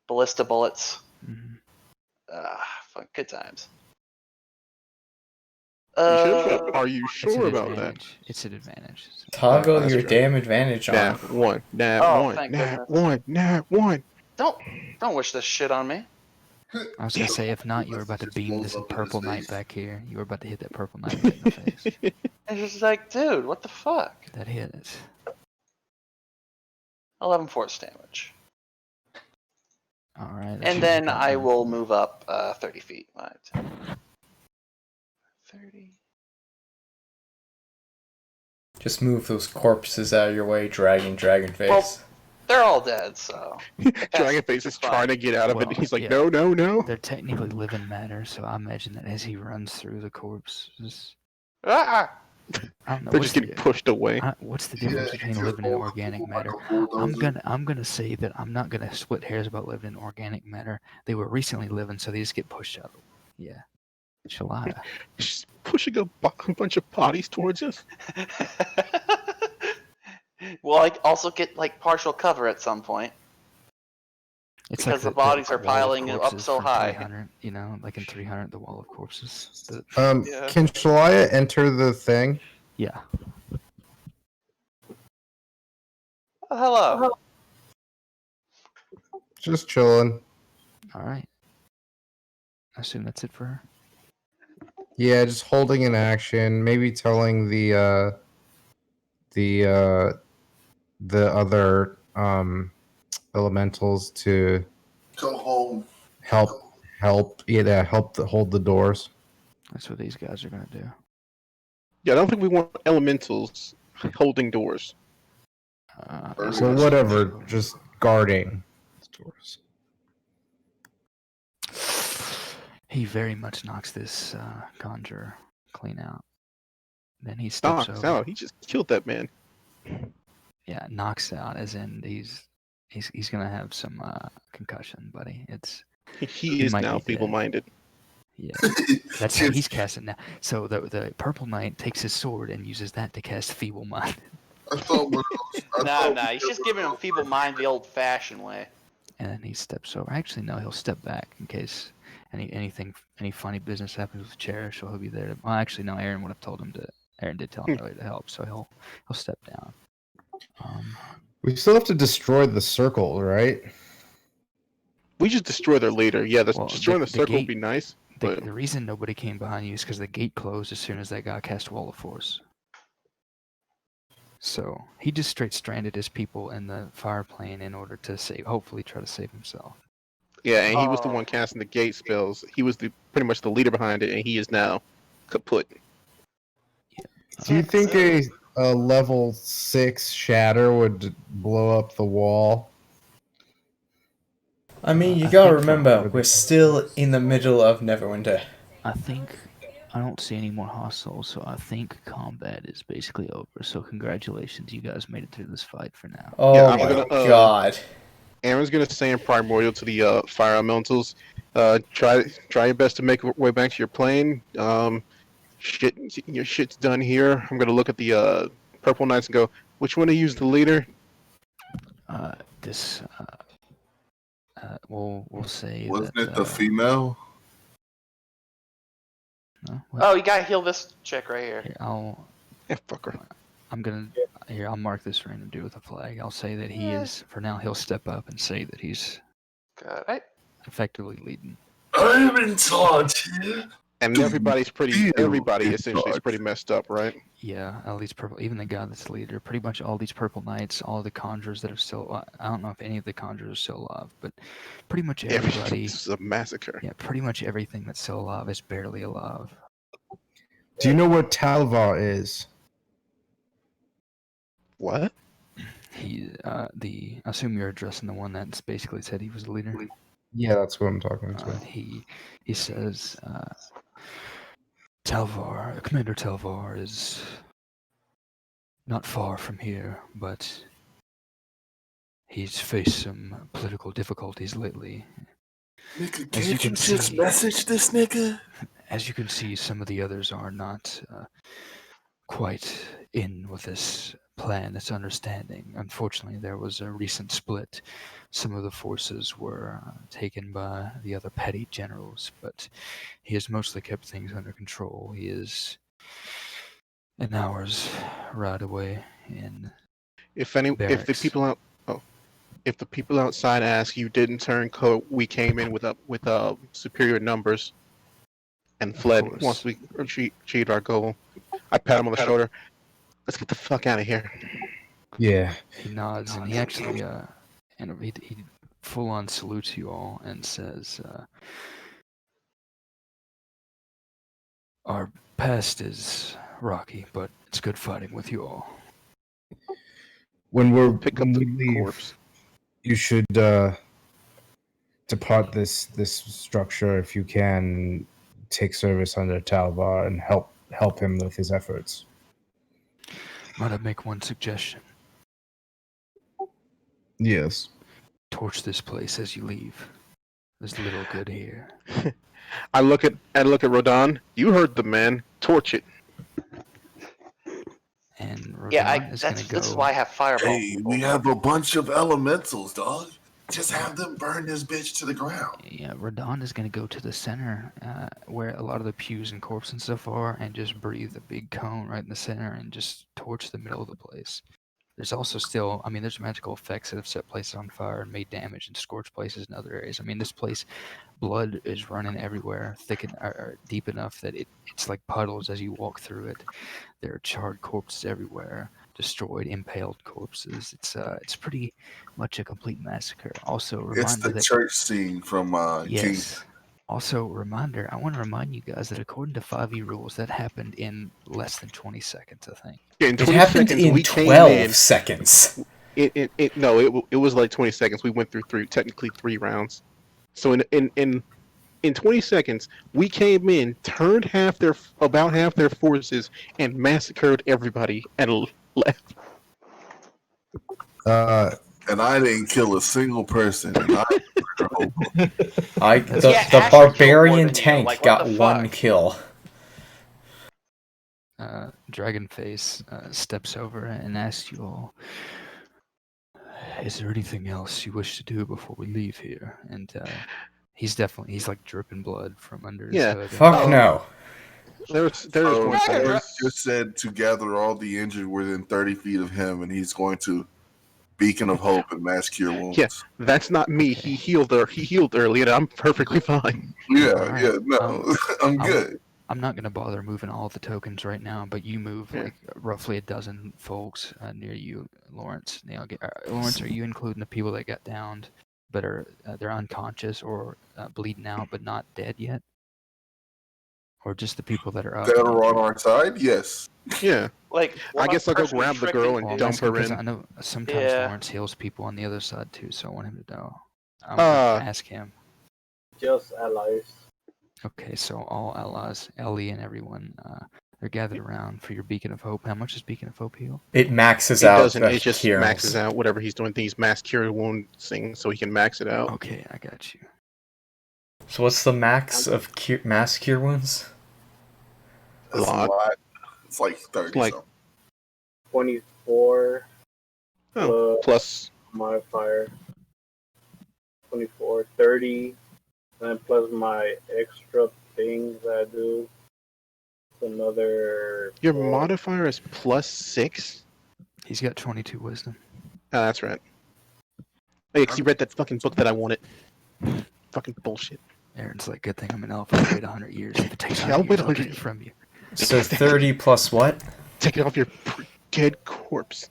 Speaker 6: ballista bullets.
Speaker 3: Mhm.
Speaker 6: Fun, good times.
Speaker 7: You should, are you
Speaker 3: It's
Speaker 7: sure
Speaker 3: an
Speaker 7: about that?
Speaker 3: advantage. It's an advantage. So-
Speaker 2: Toggle
Speaker 7: that's
Speaker 2: your
Speaker 7: true.
Speaker 2: damn advantage on.
Speaker 7: Nat one, nat
Speaker 6: Oh,
Speaker 7: one,
Speaker 6: thank
Speaker 7: nat
Speaker 6: goodness.
Speaker 7: one, nat one.
Speaker 6: Don't wish this shit on me.
Speaker 3: I was gonna say, if not, you were about to beam this purple knight back here. You were about to hit that purple knight right in the face.
Speaker 6: It's just like, dude, what the fuck?
Speaker 3: That hit.
Speaker 6: 11 force damage.
Speaker 3: All right.
Speaker 6: And then I will move up 30 feet. 5, 10, 30.
Speaker 2: Just move those corpses out of your way, dragon face.
Speaker 6: Well, they're all dead, so.
Speaker 7: Dragonface is trying to get out of it.
Speaker 3: Well,
Speaker 7: He's like,
Speaker 3: yeah.
Speaker 7: no, no, no.
Speaker 3: They're technically living matter, so I imagine that as he runs through the corpse,
Speaker 6: Ah!
Speaker 3: I don't know.
Speaker 7: They're
Speaker 3: what's
Speaker 7: just getting
Speaker 3: the-
Speaker 7: pushed away.
Speaker 3: What's the difference between living in organic matter? I'm gonna say that I'm not gonna split hairs about living in organic matter. They were recently living, so they just get pushed out. Yeah, Shalada.
Speaker 7: Just pushing a bunch of bodies towards us.
Speaker 6: Will I also get like partial cover at some point?
Speaker 3: It's
Speaker 6: Because
Speaker 3: like
Speaker 6: the bodies are
Speaker 3: wall of
Speaker 6: piling up
Speaker 3: corpses
Speaker 6: so
Speaker 3: from
Speaker 6: high.
Speaker 3: 300, you know, like in 300, the wall of corpses.
Speaker 6: Yeah.
Speaker 4: Can Shalaya enter the thing?
Speaker 3: Yeah.
Speaker 6: Oh, hello.
Speaker 4: Just chilling.
Speaker 3: All right. I assume that's it for her.
Speaker 4: Yeah, just holding an action. Maybe telling the other elementals to
Speaker 1: Go home.
Speaker 4: help hold the doors.
Speaker 3: That's what these guys are gonna do.
Speaker 7: Yeah, I don't think we want elementals holding doors.
Speaker 4: So whatever, just guarding the doors.
Speaker 3: He very much knocks this conjurer clean out. Then he steps
Speaker 7: Knocks
Speaker 3: over.
Speaker 7: out. He just killed that man.
Speaker 3: Yeah, knocks out, as in he's gonna have some concussion, buddy.
Speaker 7: He is
Speaker 3: might
Speaker 7: now
Speaker 3: be dead.
Speaker 7: feeble-minded.
Speaker 3: Yeah, that's how he's casting now. So the purple knight takes his sword and uses that to cast feeble mind.
Speaker 1: I thought
Speaker 6: Nah, he's just giving him feeble mind the old-fashioned way.
Speaker 3: And then he steps over. Actually, no, he'll step back in case any funny business happens with Cherish, or he'll be there. Well, actually, no. Aaron would have told him to. Aaron did tell him earlier to help, so he'll step down.
Speaker 4: We still have to destroy the circle, right?
Speaker 7: We just destroy their leader. Yeah,
Speaker 3: Well,
Speaker 7: destroying the
Speaker 3: the
Speaker 7: circle would
Speaker 3: gate-
Speaker 7: be nice.
Speaker 3: The,
Speaker 7: But
Speaker 3: the reason nobody came behind you is because the gate closed as soon as that guy cast Wall of Force. So he just straight stranded his people in the fire plane in order to hopefully try to save himself.
Speaker 7: yeah, and he was the
Speaker 6: Oh.
Speaker 7: one casting the gate spells. He was pretty much the leader behind it, and he is now kaput.
Speaker 4: Do you think a level 6 shatter would blow up the wall?
Speaker 2: I mean, you
Speaker 3: I
Speaker 2: gotta
Speaker 3: think
Speaker 2: remember,
Speaker 3: for-
Speaker 2: we're still in the middle of Neverwinter.
Speaker 3: I don't see any more hostiles, so I think combat is basically over. So congratulations, you guys made it through this fight for now.
Speaker 2: Oh
Speaker 7: Yeah, I'm
Speaker 2: my
Speaker 7: gonna,
Speaker 2: god.
Speaker 7: Aaron's gonna say in primordial to the fire elementals, try your best to make your way back to your plane. Your shit's done here. I'm gonna look at the purple knights and go, which one of you is the leader?
Speaker 3: We'll say
Speaker 1: Wasn't
Speaker 3: that,
Speaker 1: it the female?
Speaker 3: No? What?
Speaker 6: Oh, you gotta heal this chick right here.
Speaker 3: Here,
Speaker 7: Yeah, fucker.
Speaker 3: I'll mark this random dude with a flag. I'll say that he is, for now, he'll step up and say that he's
Speaker 6: Good. Right.
Speaker 3: effectively leading.
Speaker 1: I'm in charge here.
Speaker 7: And everybody essentially is pretty messed up, right?
Speaker 3: Yeah, all these purple, even the guy that's leader, pretty much all these purple knights, all the conjurers that are still, I don't know if any of the conjurers are still alive, but pretty much everybody,
Speaker 7: This is a massacre.
Speaker 3: yeah, pretty much everything that's still alive is barely alive.
Speaker 4: Do you know what Talvar is?
Speaker 7: What?
Speaker 3: I assume you're addressing the one that's basically said he was the leader.
Speaker 4: Yeah, that's what I'm talking to.
Speaker 3: He says, Commander Talvar is not far from here, but he's faced some political difficulties lately.
Speaker 1: Nigga,
Speaker 3: As you
Speaker 1: can't you
Speaker 3: can
Speaker 1: just
Speaker 3: see-
Speaker 1: message this nigga?
Speaker 3: As you can see, some of the others are not quite in with this plan, this understanding. Unfortunately, there was a recent split. Some of the forces were taken by the other petty generals, but he has mostly kept things under control. He is an hour's ride away in
Speaker 7: If the
Speaker 3: barracks.
Speaker 7: people outside ask, you didn't turn code. We came in with superior numbers and fled
Speaker 3: course.
Speaker 7: once we achieved our goal. I pat him on the shoulder. Let's get the fuck out of here.
Speaker 4: Yeah.
Speaker 3: He nods and he actually he full on salutes you all and says, "Our past is rocky, but it's good fighting with you all."
Speaker 4: When
Speaker 7: Pick up
Speaker 4: we
Speaker 7: the
Speaker 4: leave,
Speaker 7: corpse.
Speaker 4: you should depart this structure if you can. Take service under Talvar and help him with his efforts.
Speaker 3: Might I make one suggestion?
Speaker 4: Yes.
Speaker 3: Torch this place as you leave. There's little good here.
Speaker 7: I look at Rodan. You heard the man. Torch it.
Speaker 3: And Rodan
Speaker 6: Yeah,
Speaker 3: is gonna
Speaker 6: this is
Speaker 3: go.
Speaker 6: why I have fireball.
Speaker 1: Hey, we have a bunch of elementals, dog. Just have them burn this bitch to the ground.
Speaker 3: Yeah, Rodan is gonna go to the center, where a lot of the pews and corpses and stuff are, and just breathe a big cone right in the center and just torch the middle of the place. There's also still, there's magical effects that have set places on fire and made damage and scorched places in other areas. This place, blood is running everywhere, thick or deep enough that it's like puddles as you walk through it. There are charred corpses everywhere, destroyed, impaled corpses. It's pretty much a complete massacre. Also, a
Speaker 1: It's
Speaker 3: reminder
Speaker 1: the
Speaker 3: that
Speaker 1: church scene from King.
Speaker 3: yes. Also, reminder. I want to remind you guys that according to 5e rules, that happened in less than 20 seconds. I think.
Speaker 7: Yeah, in
Speaker 2: It
Speaker 7: 20
Speaker 2: happened
Speaker 7: seconds,
Speaker 2: in
Speaker 7: we came
Speaker 2: 12
Speaker 7: in.
Speaker 2: seconds.
Speaker 7: It was like 20 seconds. We went through technically three rounds. So in 20 seconds, we came in, turned about half their forces, and massacred everybody and left.
Speaker 1: And I didn't kill a single person. And
Speaker 2: The
Speaker 6: Yeah, Asher killed more
Speaker 2: barbarian
Speaker 6: than you,
Speaker 2: tank
Speaker 6: like, what
Speaker 2: got
Speaker 6: the
Speaker 2: one
Speaker 6: fuck?
Speaker 2: kill.
Speaker 3: Dragonface steps over and asks you all, "Is there anything else you wish to do before we leave here?" And he's like dripping blood from under his
Speaker 7: Yeah.
Speaker 3: hood.
Speaker 2: Fuck no.
Speaker 7: There's
Speaker 1: So
Speaker 7: one thing.
Speaker 1: Eric just said to gather all the injured within 30 feet of him, and he's going to beacon of hope and mass cure wounds.
Speaker 7: Yeah, that's not me.
Speaker 3: Okay.
Speaker 7: He healed early, and I'm perfectly fine.
Speaker 1: Yeah,
Speaker 3: Alright,
Speaker 1: yeah, no, I'm good.
Speaker 3: I'm not gonna bother moving all the tokens right now, but you move
Speaker 7: Yeah.
Speaker 3: like roughly a dozen folks near you, Lawrence. Lawrence, are you including the people that got downed, but they're unconscious or bleeding out but not dead yet, or just the people that are up?
Speaker 1: That
Speaker 3: and
Speaker 1: are on
Speaker 3: injured?
Speaker 1: our side, yes.
Speaker 7: Yeah.
Speaker 6: Like,
Speaker 7: I guess I'll go
Speaker 6: person
Speaker 7: grab the girl and
Speaker 3: Well, I'm
Speaker 7: dump
Speaker 3: asking
Speaker 7: her
Speaker 3: 'cause
Speaker 7: in.
Speaker 3: I know sometimes
Speaker 6: Yeah.
Speaker 3: Lawrence heals people on the other side too, so I want him to know. I'm
Speaker 7: Uh,
Speaker 3: gonna ask him.
Speaker 5: Just allies.
Speaker 3: Okay, so all allies, Ellie and everyone, they're gathered around for your Beacon of Hope. How much does Beacon of Hope heal?
Speaker 2: It maxes
Speaker 7: It
Speaker 2: out
Speaker 7: doesn't.
Speaker 2: the
Speaker 7: It just
Speaker 2: cures.
Speaker 7: maxes out whatever he's doing. These mass cure wound things, so he can max it out.
Speaker 3: Okay, I got you.
Speaker 2: So what's the max of mass cure wounds?
Speaker 1: That's a
Speaker 7: lot.
Speaker 1: lot. It's like 30
Speaker 7: Like-
Speaker 1: something.
Speaker 5: 24
Speaker 7: Oh, plus
Speaker 5: modifier. 24, 30, and then plus my extra things that I do. another.
Speaker 7: Your modifier is +6.
Speaker 3: He's got 22 wisdom.
Speaker 7: Oh, that's right. Oh, yeah, because you read that fucking book that I wanted. Fucking bullshit.
Speaker 3: Aaron's like, good thing I'm an elf. I'll wait 100 years. If it takes
Speaker 7: Yeah,
Speaker 3: 100 years,
Speaker 7: I'll
Speaker 3: I'll
Speaker 7: wait
Speaker 3: get
Speaker 7: 100
Speaker 3: it from you.
Speaker 2: So 30 plus what?
Speaker 7: Take it off your dead corpse.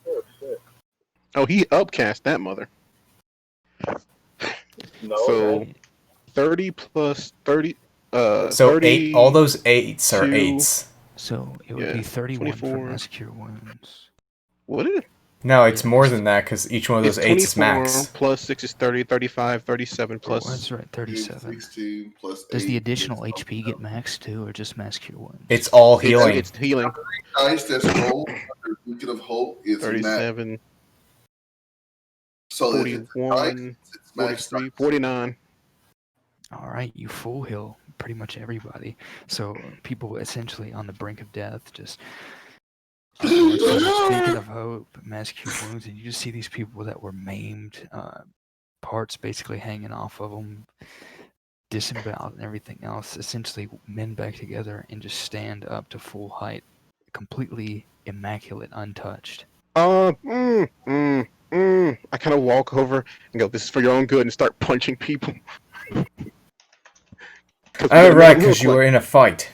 Speaker 5: Oh shit!
Speaker 7: Oh, he upcast that mother.
Speaker 5: No.
Speaker 7: So
Speaker 5: man.
Speaker 7: 30 plus 30.
Speaker 2: So
Speaker 7: 30,
Speaker 2: all those 8s are
Speaker 7: two-
Speaker 2: 8s.
Speaker 3: So it would
Speaker 7: Yeah,
Speaker 3: be 31 for
Speaker 7: 24.
Speaker 3: mass cure wounds.
Speaker 7: What is it?
Speaker 2: No, it's
Speaker 3: Yeah,
Speaker 2: more
Speaker 3: it's-
Speaker 2: than that because each one of those
Speaker 7: It's
Speaker 2: 8s is
Speaker 7: 24
Speaker 2: max.
Speaker 7: plus 6 is 30, 35, 37
Speaker 3: Oh,
Speaker 7: plus.
Speaker 3: that's right, 37.
Speaker 1: 16 plus
Speaker 3: Does the
Speaker 1: 8
Speaker 3: additional
Speaker 1: is
Speaker 3: HP get maxed too, or just mass cure wounds?
Speaker 2: It's all healing.
Speaker 7: It's healing.
Speaker 1: dice that's rolled under Beacon of Hope is max.
Speaker 7: 37,
Speaker 1: So if it's
Speaker 7: 41,
Speaker 1: dice, it's max
Speaker 7: 43, 49.
Speaker 3: All right, you full heal pretty much everybody. So people essentially on the brink of death just speaking of hope, mass cure wounds, and you just see these people that were maimed, parts basically hanging off of them, disemboweled and everything else, essentially mend back together and just stand up to full height, completely immaculate, untouched.
Speaker 7: I kind of walk over and go, "This is for your own good," and start punching people.
Speaker 2: Oh, right, because you were in a fight.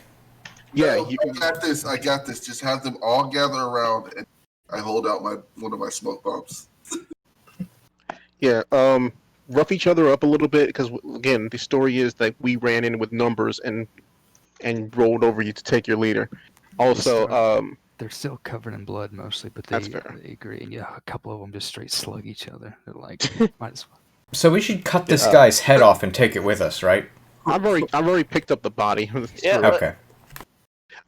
Speaker 7: Yeah,
Speaker 1: No, I got this. I got this. Just have them all gather around, and I hold out one of my smoke bombs.
Speaker 7: Yeah, rough each other up a little bit because again, the story is that we ran in with numbers and rolled over you to take your leader. Also,
Speaker 3: They're still covered in blood mostly, but
Speaker 7: That's
Speaker 3: they
Speaker 7: fair.
Speaker 3: agree. And yeah, a couple of them just straight slug each other. They're like, might as well.
Speaker 2: So we should cut this guy's head off and take it with us, right?
Speaker 7: I've already picked up the body.
Speaker 6: Yeah,
Speaker 7: Screw it.
Speaker 2: Okay.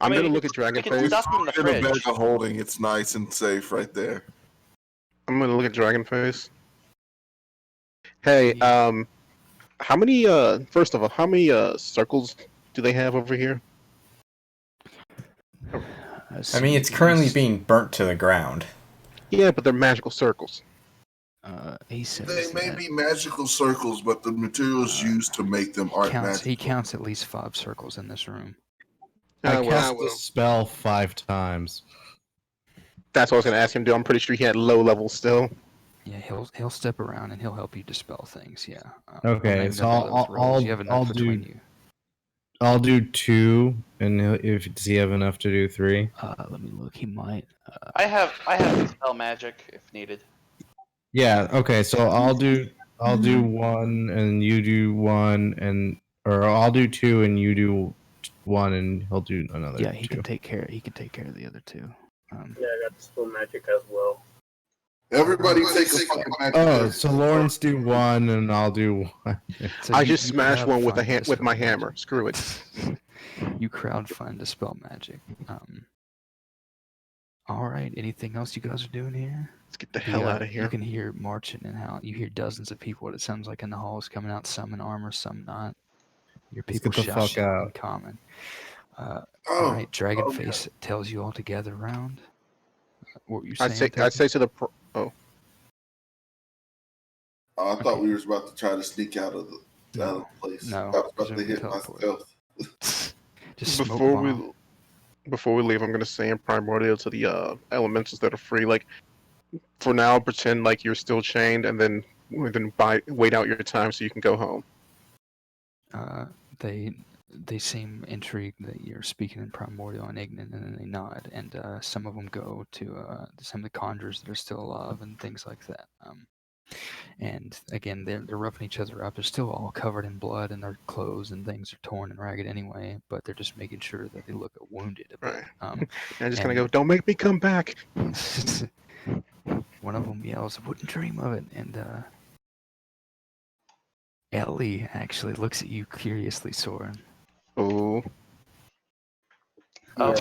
Speaker 7: I'm
Speaker 6: I mean,
Speaker 7: gonna look at
Speaker 6: we can
Speaker 7: Dragonface.
Speaker 6: stuff them in the
Speaker 1: In a bag
Speaker 6: fridge.
Speaker 1: of holding, it's nice and safe right there.
Speaker 7: I'm gonna look at Dragonface. Hey,
Speaker 3: Yeah.
Speaker 7: how many? First of all, how many circles do they have over here?
Speaker 2: I mean, it's currently being burnt to the ground.
Speaker 7: Yeah, but they're magical circles.
Speaker 3: He says
Speaker 1: They may
Speaker 3: that
Speaker 1: be magical circles, but the materials used to make them aren't magical.
Speaker 3: he counts at least 5 circles in this room.
Speaker 4: I
Speaker 7: Well,
Speaker 4: cast the spell 5 times.
Speaker 7: that's what I was gonna ask him to do. I'm pretty sure he had low level still.
Speaker 3: Yeah, he'll step around and he'll help you dispel things. Yeah.
Speaker 4: Okay,
Speaker 3: maybe
Speaker 4: so
Speaker 3: nothing with rolls. You have enough
Speaker 4: I'll
Speaker 3: between
Speaker 4: do
Speaker 3: you.
Speaker 4: I'll do 2, and if does he have enough to do 3?
Speaker 3: Let me look. He might.
Speaker 6: I have dispel magic if needed.
Speaker 4: Yeah. Okay. So I'll do 1, and you do 1, or I'll do 2, and you do 1, and he'll do another.
Speaker 3: Yeah, he
Speaker 4: 2.
Speaker 3: can take care. He can take care of the other 2.
Speaker 5: Yeah, I got dispel magic as well.
Speaker 1: Everybody take a fucking magic.
Speaker 4: Oh, so Lawrence do 1, and I'll do 1.
Speaker 3: So
Speaker 7: I
Speaker 3: you-
Speaker 7: just
Speaker 3: you
Speaker 7: smashed one with a
Speaker 3: crowdfund
Speaker 7: with my
Speaker 3: dispel
Speaker 7: hammer.
Speaker 3: magic.
Speaker 7: Screw it.
Speaker 3: You crowdfund dispel magic. All right. Anything else you guys are doing here?
Speaker 7: Let's get the hell out of
Speaker 3: You
Speaker 7: here.
Speaker 3: can hear marching and how you hear dozens of people. What it sounds like in the halls coming out. Some in armor, some not. Your
Speaker 4: Let's
Speaker 3: people
Speaker 4: get the fuck
Speaker 3: shouting in
Speaker 4: out.
Speaker 3: common. All
Speaker 1: Oh,
Speaker 3: right. Dragonface tells you all to gather around. What were you
Speaker 7: I'd
Speaker 3: saying?
Speaker 7: say to the oh,
Speaker 1: I thought we were about to try to sneak out of the
Speaker 3: No,
Speaker 1: place.
Speaker 3: no,
Speaker 1: I was about to
Speaker 3: presumably
Speaker 1: hit
Speaker 3: teleport.
Speaker 1: myself.
Speaker 3: Just smoke
Speaker 7: before we leave, I'm gonna say in primordial to the elementals that are free. Like for now, pretend like you're still chained, and then wait out your time so you can go home.
Speaker 3: They seem intrigued that you're speaking in primordial and ignorant, and then they nod. And some of them go to some of the conjurers that are still alive and things like that. And again, they're roughing each other up. They're still all covered in blood, and their clothes and things are torn and ragged anyway. But they're just making sure that they look wounded a bit.
Speaker 7: Right.
Speaker 3: Um,
Speaker 7: And I'm just gonna go. Don't make me come back.
Speaker 3: one of them yells, "Wouldn't dream of it!" And Ellie actually looks at you curiously, Soren.
Speaker 7: Oh,
Speaker 6: Oh,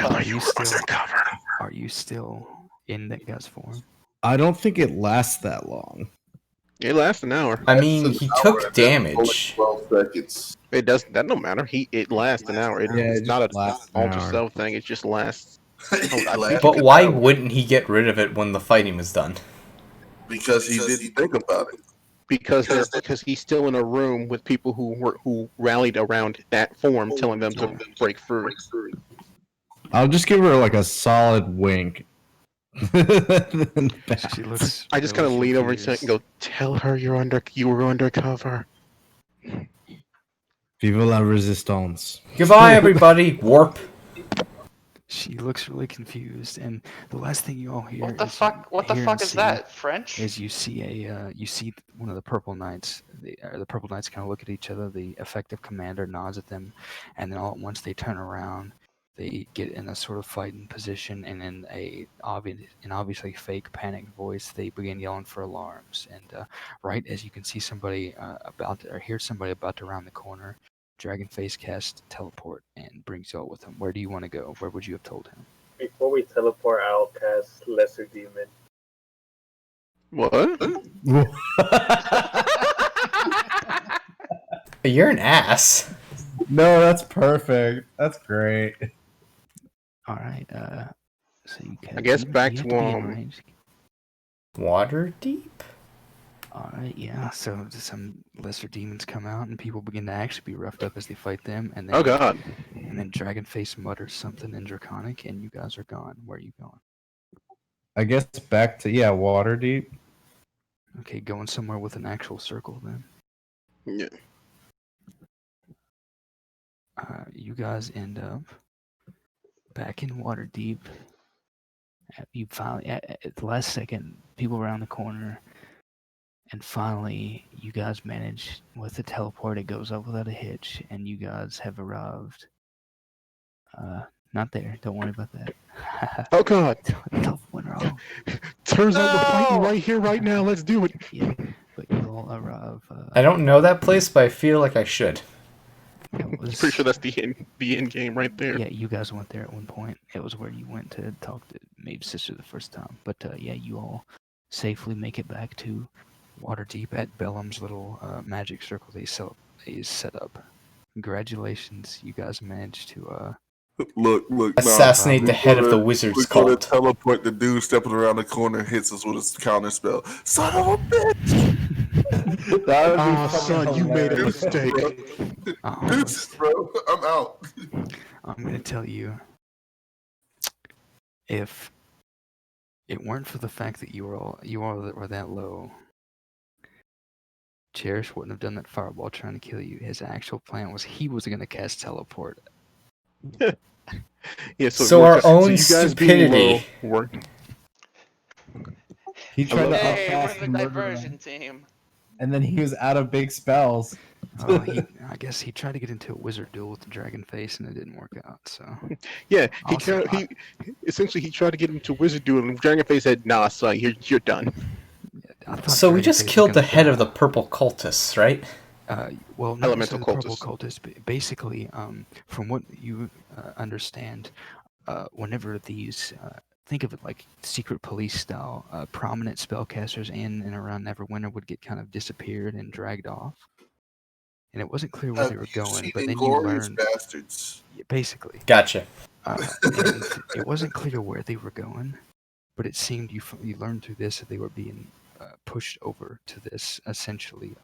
Speaker 3: Are you still in that guy's form?
Speaker 4: I don't think it lasts that long.
Speaker 7: it lasts an hour.
Speaker 2: I mean, he took damage.
Speaker 1: 12 seconds.
Speaker 7: It does. That don't matter. It lasts an hour.
Speaker 4: Yeah, it
Speaker 7: It's
Speaker 4: just
Speaker 7: not an
Speaker 4: lasts an
Speaker 7: alter
Speaker 4: hour.
Speaker 7: self thing. It just lasts.
Speaker 2: But why wouldn't he get rid of it when the fighting was done?
Speaker 1: Because he didn't think about it.
Speaker 7: because he's still in a room with people who rallied around that form, telling them to break free.
Speaker 4: I'll just give her like a solid wink.
Speaker 3: She looks.
Speaker 7: I just kind of
Speaker 3: really
Speaker 7: lean over and
Speaker 3: confused.
Speaker 7: go, "Tell her you were undercover."
Speaker 4: Vive la resistance.
Speaker 2: Goodbye, everybody. Warp.
Speaker 3: She looks really confused, and the last thing you all hear.
Speaker 6: What the
Speaker 3: is
Speaker 6: fuck? What the
Speaker 3: hear
Speaker 6: fuck
Speaker 3: and
Speaker 6: is
Speaker 3: see
Speaker 6: that? French?
Speaker 3: Is you see one of the purple knights. The purple knights kind of look at each other. The effective commander nods at them, and then all at once they turn around. They get in a sort of fighting position, and in obviously fake panicked voice, they begin yelling for alarms. And right as you can see somebody hear somebody about to round the corner, Dragonface casts teleport and brings you all with him. Where do you want to go? Where would you have told him?
Speaker 5: Before we teleport, I'll cast Lesser Demon.
Speaker 7: What?
Speaker 2: You're an ass.
Speaker 4: No, that's perfect. That's great.
Speaker 3: All right. So you can.
Speaker 7: I guess
Speaker 3: you
Speaker 7: back
Speaker 3: have
Speaker 7: to,
Speaker 3: be in range.
Speaker 2: Water deep?
Speaker 3: All right, yeah. So some lesser demons come out, and people begin to actually be roughed up as they fight them. And then,
Speaker 7: Oh God!
Speaker 3: And then Dragonface mutters something in Draconic, and you guys are gone. Where are you going?
Speaker 4: I guess back to Waterdeep.
Speaker 3: Okay, going somewhere with an actual circle then.
Speaker 7: Yeah.
Speaker 3: You guys end up back in Waterdeep. You finally, at the last second, people around the corner. And finally, you guys manage with the teleport. It goes up without a hitch, and you guys have arrived. Not there. Don't worry about that.
Speaker 7: Oh God!
Speaker 3: Teleport went wrong.
Speaker 7: Turns out we're fighting right here, right now. Let's do it.
Speaker 3: Yeah, but you all arrive.
Speaker 2: I don't know that place, but I feel like I should.
Speaker 3: It was,
Speaker 7: Pretty sure that's the end game right there.
Speaker 3: Yeah, you guys went there at one point. It was where you went to talk to Maeve's sister the first time. But yeah, you all safely make it back to Waterdeep at Bellum's little magic circle they set up. Congratulations, you guys managed to
Speaker 1: Look.
Speaker 2: Assassinate
Speaker 1: nah.
Speaker 2: the head of the wizard's
Speaker 1: We're gonna
Speaker 2: cult.
Speaker 1: teleport the dude stepping around the corner, hits us with a counter spell. Son of a bitch!
Speaker 4: That would be
Speaker 7: Oh,
Speaker 4: fucking
Speaker 7: son, you made a
Speaker 4: hilarious.
Speaker 7: mistake.
Speaker 1: Deuces, bro. I'm out.
Speaker 3: I'm gonna tell you, if it weren't for the fact that you all were that low, Cherish wouldn't have done that fireball trying to kill you. His actual plan was he was gonna cast teleport.
Speaker 7: Yeah.
Speaker 2: So our own
Speaker 7: you guys being low
Speaker 2: stupidity.
Speaker 7: worked.
Speaker 4: He tried to
Speaker 6: Hey, we're
Speaker 4: outcast
Speaker 6: the
Speaker 4: and murder
Speaker 6: diversion
Speaker 4: him,
Speaker 6: team.
Speaker 4: and then he was out of big spells.
Speaker 3: I guess he tried to get into a wizard duel with the Dragonface and it didn't work out. So
Speaker 7: Yeah,
Speaker 3: Also,
Speaker 7: he essentially tried to get him to wizard duel, and Dragonface said, "Nah, son, you're done."
Speaker 3: I thought
Speaker 2: So we just
Speaker 3: Dragonface was
Speaker 2: killed the
Speaker 3: gonna
Speaker 2: head of the
Speaker 3: die.
Speaker 2: purple cultists, right?
Speaker 3: Well, not
Speaker 7: Elemental
Speaker 3: necessarily the purple cultist, but basically, from what you understand, whenever these think of it like secret police style, prominent spellcasters in and around Neverwinter would get kind of disappeared and dragged off, and it wasn't clear where they were going. But then you
Speaker 1: Inglorious
Speaker 3: learned,
Speaker 1: bastards.
Speaker 3: basically,
Speaker 2: Gotcha.
Speaker 3: and it wasn't clear where they were going, but it seemed you learned through this that they were being pushed over to this essentially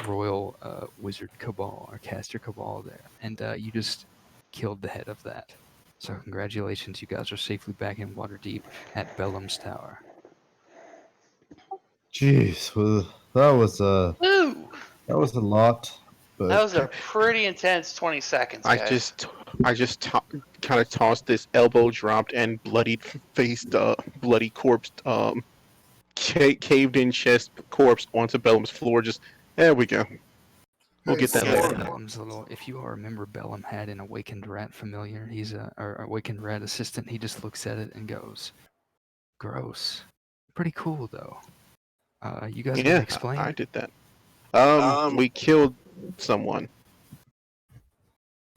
Speaker 3: royal wizard cabal or caster cabal there, and you just killed the head of that. So congratulations, you guys are safely back in Waterdeep at Bellum's Tower.
Speaker 4: Jeez, well, that was
Speaker 6: Woo!
Speaker 4: a lot. But
Speaker 6: That was a pretty intense 20 seconds,
Speaker 7: I
Speaker 6: guys.
Speaker 7: just kind of tossed this elbow dropped and bloody-faced, bloody corpse, caved-in chest corpse onto Bellum's floor. Just there we go. We'll get that later.
Speaker 3: Bellum's little. If you all remember, Bellum had an awakened rat familiar. He's or awakened rat assistant. He just looks at it and goes, "Gross." Pretty cool though. You guys can explain.
Speaker 7: I did that. We killed someone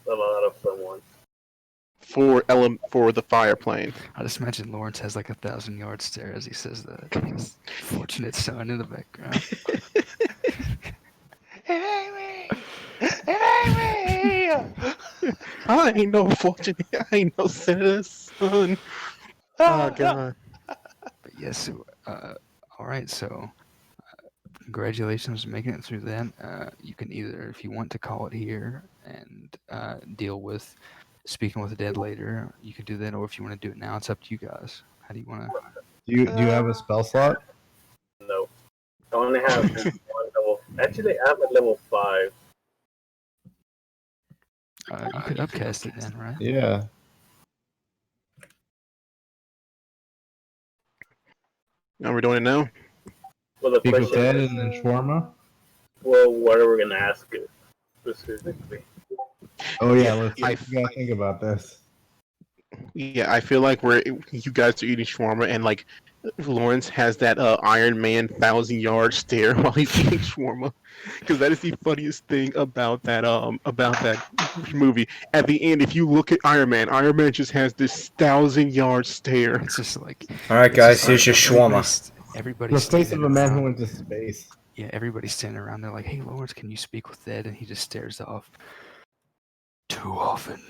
Speaker 5: A lot of someone.
Speaker 7: for the fire plane.
Speaker 3: I just imagine Lawrence has like 1,000-yard stare as he says that. Just fortunate son in the background.
Speaker 6: It ain't me! It ain't me!
Speaker 7: I ain't no fortunate. I ain't no senator's son. Oh God.
Speaker 3: But yes, so, all right. So Congratulations on making it through that. You can either, if you want to call it here and deal with speaking with the dead later, you can do that, or if you want to do it now, it's up to you guys. How do you want to?
Speaker 4: Do you have a spell slot?
Speaker 5: No. I only have one level. Actually, I have a level 5.
Speaker 3: You could upcast it then, right?
Speaker 4: Yeah.
Speaker 7: Are we doing it now?
Speaker 5: Well, the
Speaker 4: Speak with
Speaker 5: question
Speaker 4: dead
Speaker 5: is,
Speaker 4: and then shawarma.
Speaker 5: well, what are we going to ask it specifically?
Speaker 4: Oh yeah, let's
Speaker 7: I-
Speaker 4: we gotta think about this.
Speaker 7: Yeah, I feel like you guys are eating shawarma, and like Lawrence has that Iron Man 1,000-yard stare while he's eating shawarma, because that is the funniest thing about that movie. At the end, if you look at Iron Man just has this 1,000-yard stare.
Speaker 3: It's just like.
Speaker 2: All right,
Speaker 3: it's
Speaker 2: guys,
Speaker 3: just
Speaker 2: here's your shawarma.
Speaker 3: Everybody's
Speaker 4: The face of
Speaker 3: standing
Speaker 4: a man who
Speaker 3: around.
Speaker 4: went to space.
Speaker 3: Yeah, everybody's standing around. They're like, "Hey, Lawrence, can you speak with Ed?" And he just stares off. Too often.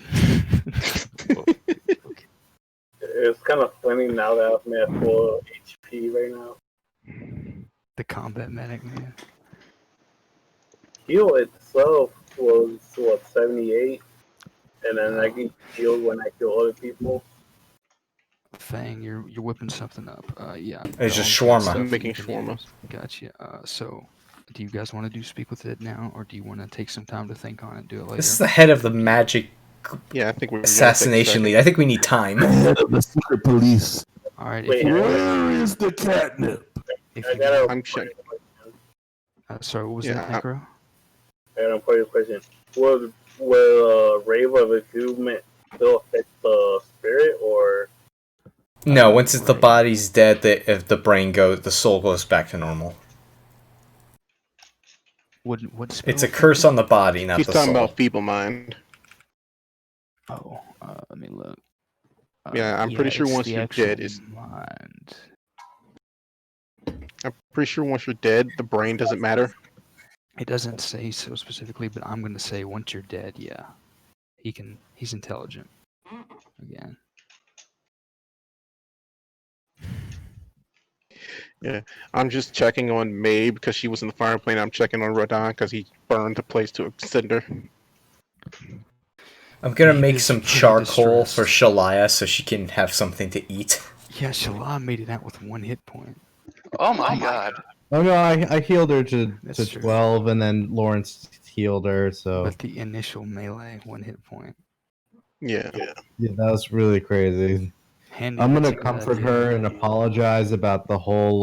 Speaker 3: Okay.
Speaker 5: It's kind of funny now that I'm at full HP right now.
Speaker 3: The combat medic, man.
Speaker 5: Heal itself was, 78? And then I get healed when I kill other people.
Speaker 3: Fang, you're whipping something up. Yeah.
Speaker 2: It's just
Speaker 3: all that
Speaker 2: shawarma.
Speaker 3: stuff
Speaker 7: I'm making
Speaker 3: you can
Speaker 7: shawarma.
Speaker 3: use. Gotcha. So, do you guys want to do speak with it now, or do you want to take some time to think on it and do it later?
Speaker 2: This is the head of the magic
Speaker 7: Yeah, I think we're
Speaker 2: assassination league. I think we need time.
Speaker 8: Head of the secret police.
Speaker 3: All right.
Speaker 5: Wait,
Speaker 8: Where is the catnip?
Speaker 3: If
Speaker 5: I
Speaker 3: you,
Speaker 5: got a
Speaker 7: I'm checking.
Speaker 3: sorry, what was
Speaker 7: Yeah,
Speaker 3: that, Necro?
Speaker 5: I got a important question. Will Rave of Attunement still affect the spirit, or
Speaker 2: No, once it's the
Speaker 3: Right.
Speaker 2: body's dead, if the brain goes, the soul goes back to normal.
Speaker 3: What spell
Speaker 2: It's a
Speaker 3: affected?
Speaker 2: curse on the body, not
Speaker 7: He's
Speaker 2: the
Speaker 7: talking
Speaker 2: soul.
Speaker 7: about feeble mind.
Speaker 3: Oh, let me look.
Speaker 7: Yeah, I'm pretty sure
Speaker 3: it's
Speaker 7: once
Speaker 3: the
Speaker 7: you're
Speaker 3: actual
Speaker 7: dead, it's-
Speaker 3: mind.
Speaker 7: I'm pretty sure once you're dead, the brain doesn't matter.
Speaker 3: It doesn't say so specifically, but I'm going to say once you're dead, yeah. He's intelligent. Again.
Speaker 7: I'm just checking on Mabe because she was in the fire plane. I'm checking on Rodon because he burned the place to a cinder.
Speaker 2: I'm gonna
Speaker 3: Maybe
Speaker 2: make
Speaker 3: it's
Speaker 2: some
Speaker 3: pretty
Speaker 2: charcoal
Speaker 3: distressed.
Speaker 2: for Shalaya so she can have something to eat.
Speaker 3: Yeah, Shala made it out with 1 hit point.
Speaker 6: Oh my god.
Speaker 4: Oh no, I healed her to
Speaker 3: That's true.
Speaker 4: 12, and then Lawrence healed her. So
Speaker 3: But the initial melee 1 hit point.
Speaker 7: Yeah.
Speaker 4: yeah, that was really crazy.
Speaker 3: Handy,
Speaker 4: I'm
Speaker 3: that's
Speaker 4: gonna
Speaker 3: a good
Speaker 4: comfort
Speaker 3: idea.
Speaker 4: her and apologize about the whole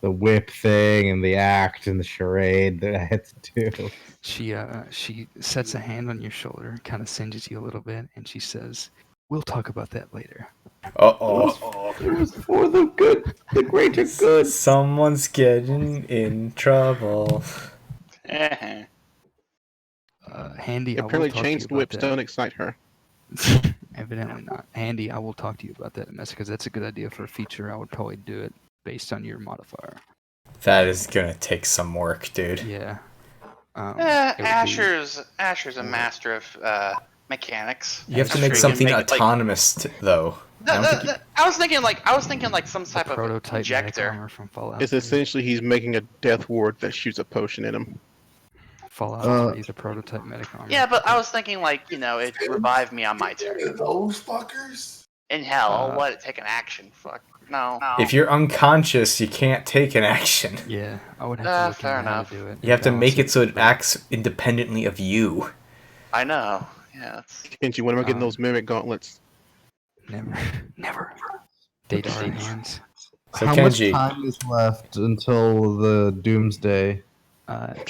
Speaker 4: the whip thing and the act and the charade that I had to do.
Speaker 3: She sets a hand on your shoulder, kind of singes you a little bit, and she says, "We'll talk about that later."
Speaker 2: Uh-oh.
Speaker 4: It was for the good, the greater good.
Speaker 2: Someone's getting in trouble.
Speaker 6: Eh.
Speaker 3: Handy, I will
Speaker 7: Apparently,
Speaker 3: talk to you
Speaker 7: chain
Speaker 3: about
Speaker 7: whips
Speaker 3: that.
Speaker 7: don't excite her.
Speaker 3: Evidently not. Handy, I will talk to you about that in a message because that's a good idea for a feature. I would probably do it based on your modifier.
Speaker 2: That is gonna take some work, dude.
Speaker 3: Yeah. It would be-
Speaker 6: Asher's a master of mechanics.
Speaker 2: You have to
Speaker 6: I'm
Speaker 2: make
Speaker 6: sure he can
Speaker 2: something
Speaker 6: make it, like-
Speaker 2: autonomous, though. I don't think you-
Speaker 6: I was thinking like some
Speaker 3: the
Speaker 6: type of
Speaker 3: prototype medic
Speaker 6: projector.
Speaker 3: armor from Fallout.
Speaker 7: It's
Speaker 3: 3.
Speaker 7: essentially he's making a death ward that shoots a potion in him.
Speaker 3: Fallout 3, the prototype medic armor.
Speaker 6: Yeah, but I was thinking like, it revived me on my turn.
Speaker 1: Those fuckers.
Speaker 6: In hell, I'll
Speaker 3: Uh,
Speaker 6: let it take an action. Fuck. No.
Speaker 2: If you're unconscious, you can't take an action.
Speaker 3: Yeah, I would have to look
Speaker 6: fair
Speaker 3: into how
Speaker 6: enough.
Speaker 3: to do it.
Speaker 2: You have to make it so it
Speaker 3: but
Speaker 2: acts independently of you.
Speaker 6: I know. Yeah.
Speaker 7: Kenji, when am I getting
Speaker 3: Um,
Speaker 7: those mimic gauntlets?
Speaker 3: Never. Daytime hands.
Speaker 2: So
Speaker 4: How much
Speaker 2: Kenji,
Speaker 4: time is left until the doomsday?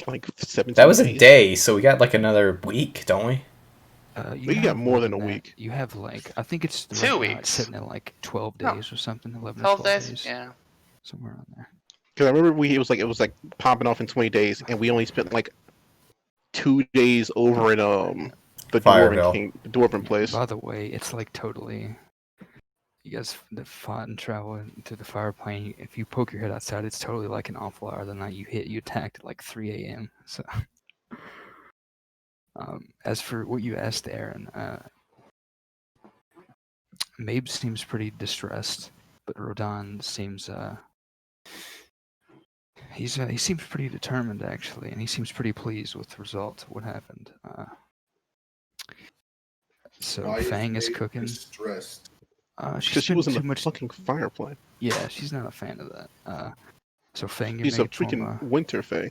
Speaker 7: Like 17
Speaker 2: that was a
Speaker 7: days.
Speaker 2: day, so we got like another week, don't we?
Speaker 3: You
Speaker 7: We got
Speaker 3: have
Speaker 7: more than a
Speaker 3: that.
Speaker 7: week.
Speaker 3: You have like, I think it's
Speaker 6: 2
Speaker 3: right now
Speaker 6: weeks.
Speaker 3: It's sitting at like 12
Speaker 6: No.
Speaker 3: days or something, 11 or
Speaker 6: 12
Speaker 3: 12
Speaker 6: days? Yeah.
Speaker 3: somewhere on there.
Speaker 7: Because I remember it was like popping off in 20 days, and we only spent like 2 days over in the
Speaker 2: Fireville.
Speaker 7: dwarven place.
Speaker 3: By the way, it's like totally. You guys that fought and traveled into the fire plane. If you poke your head outside, it's totally like an awful hour of the night you hit. You attacked at like 3 a.m. So, as for what you asked, Aaron, Mabe seems pretty distressed, but Rodon seems he seems pretty determined actually, and he seems pretty pleased with the result of what happened. So
Speaker 1: Why
Speaker 3: Fang is
Speaker 1: Nate
Speaker 3: cooking.
Speaker 1: Stressed.
Speaker 3: She's
Speaker 7: Because she
Speaker 3: been
Speaker 7: was in
Speaker 3: too
Speaker 7: the
Speaker 3: much.
Speaker 7: fucking fireplace.
Speaker 3: Yeah, she's not a fan of that. So Fang, you
Speaker 7: She's a
Speaker 3: make
Speaker 7: freaking
Speaker 3: trauma.
Speaker 7: winter fae.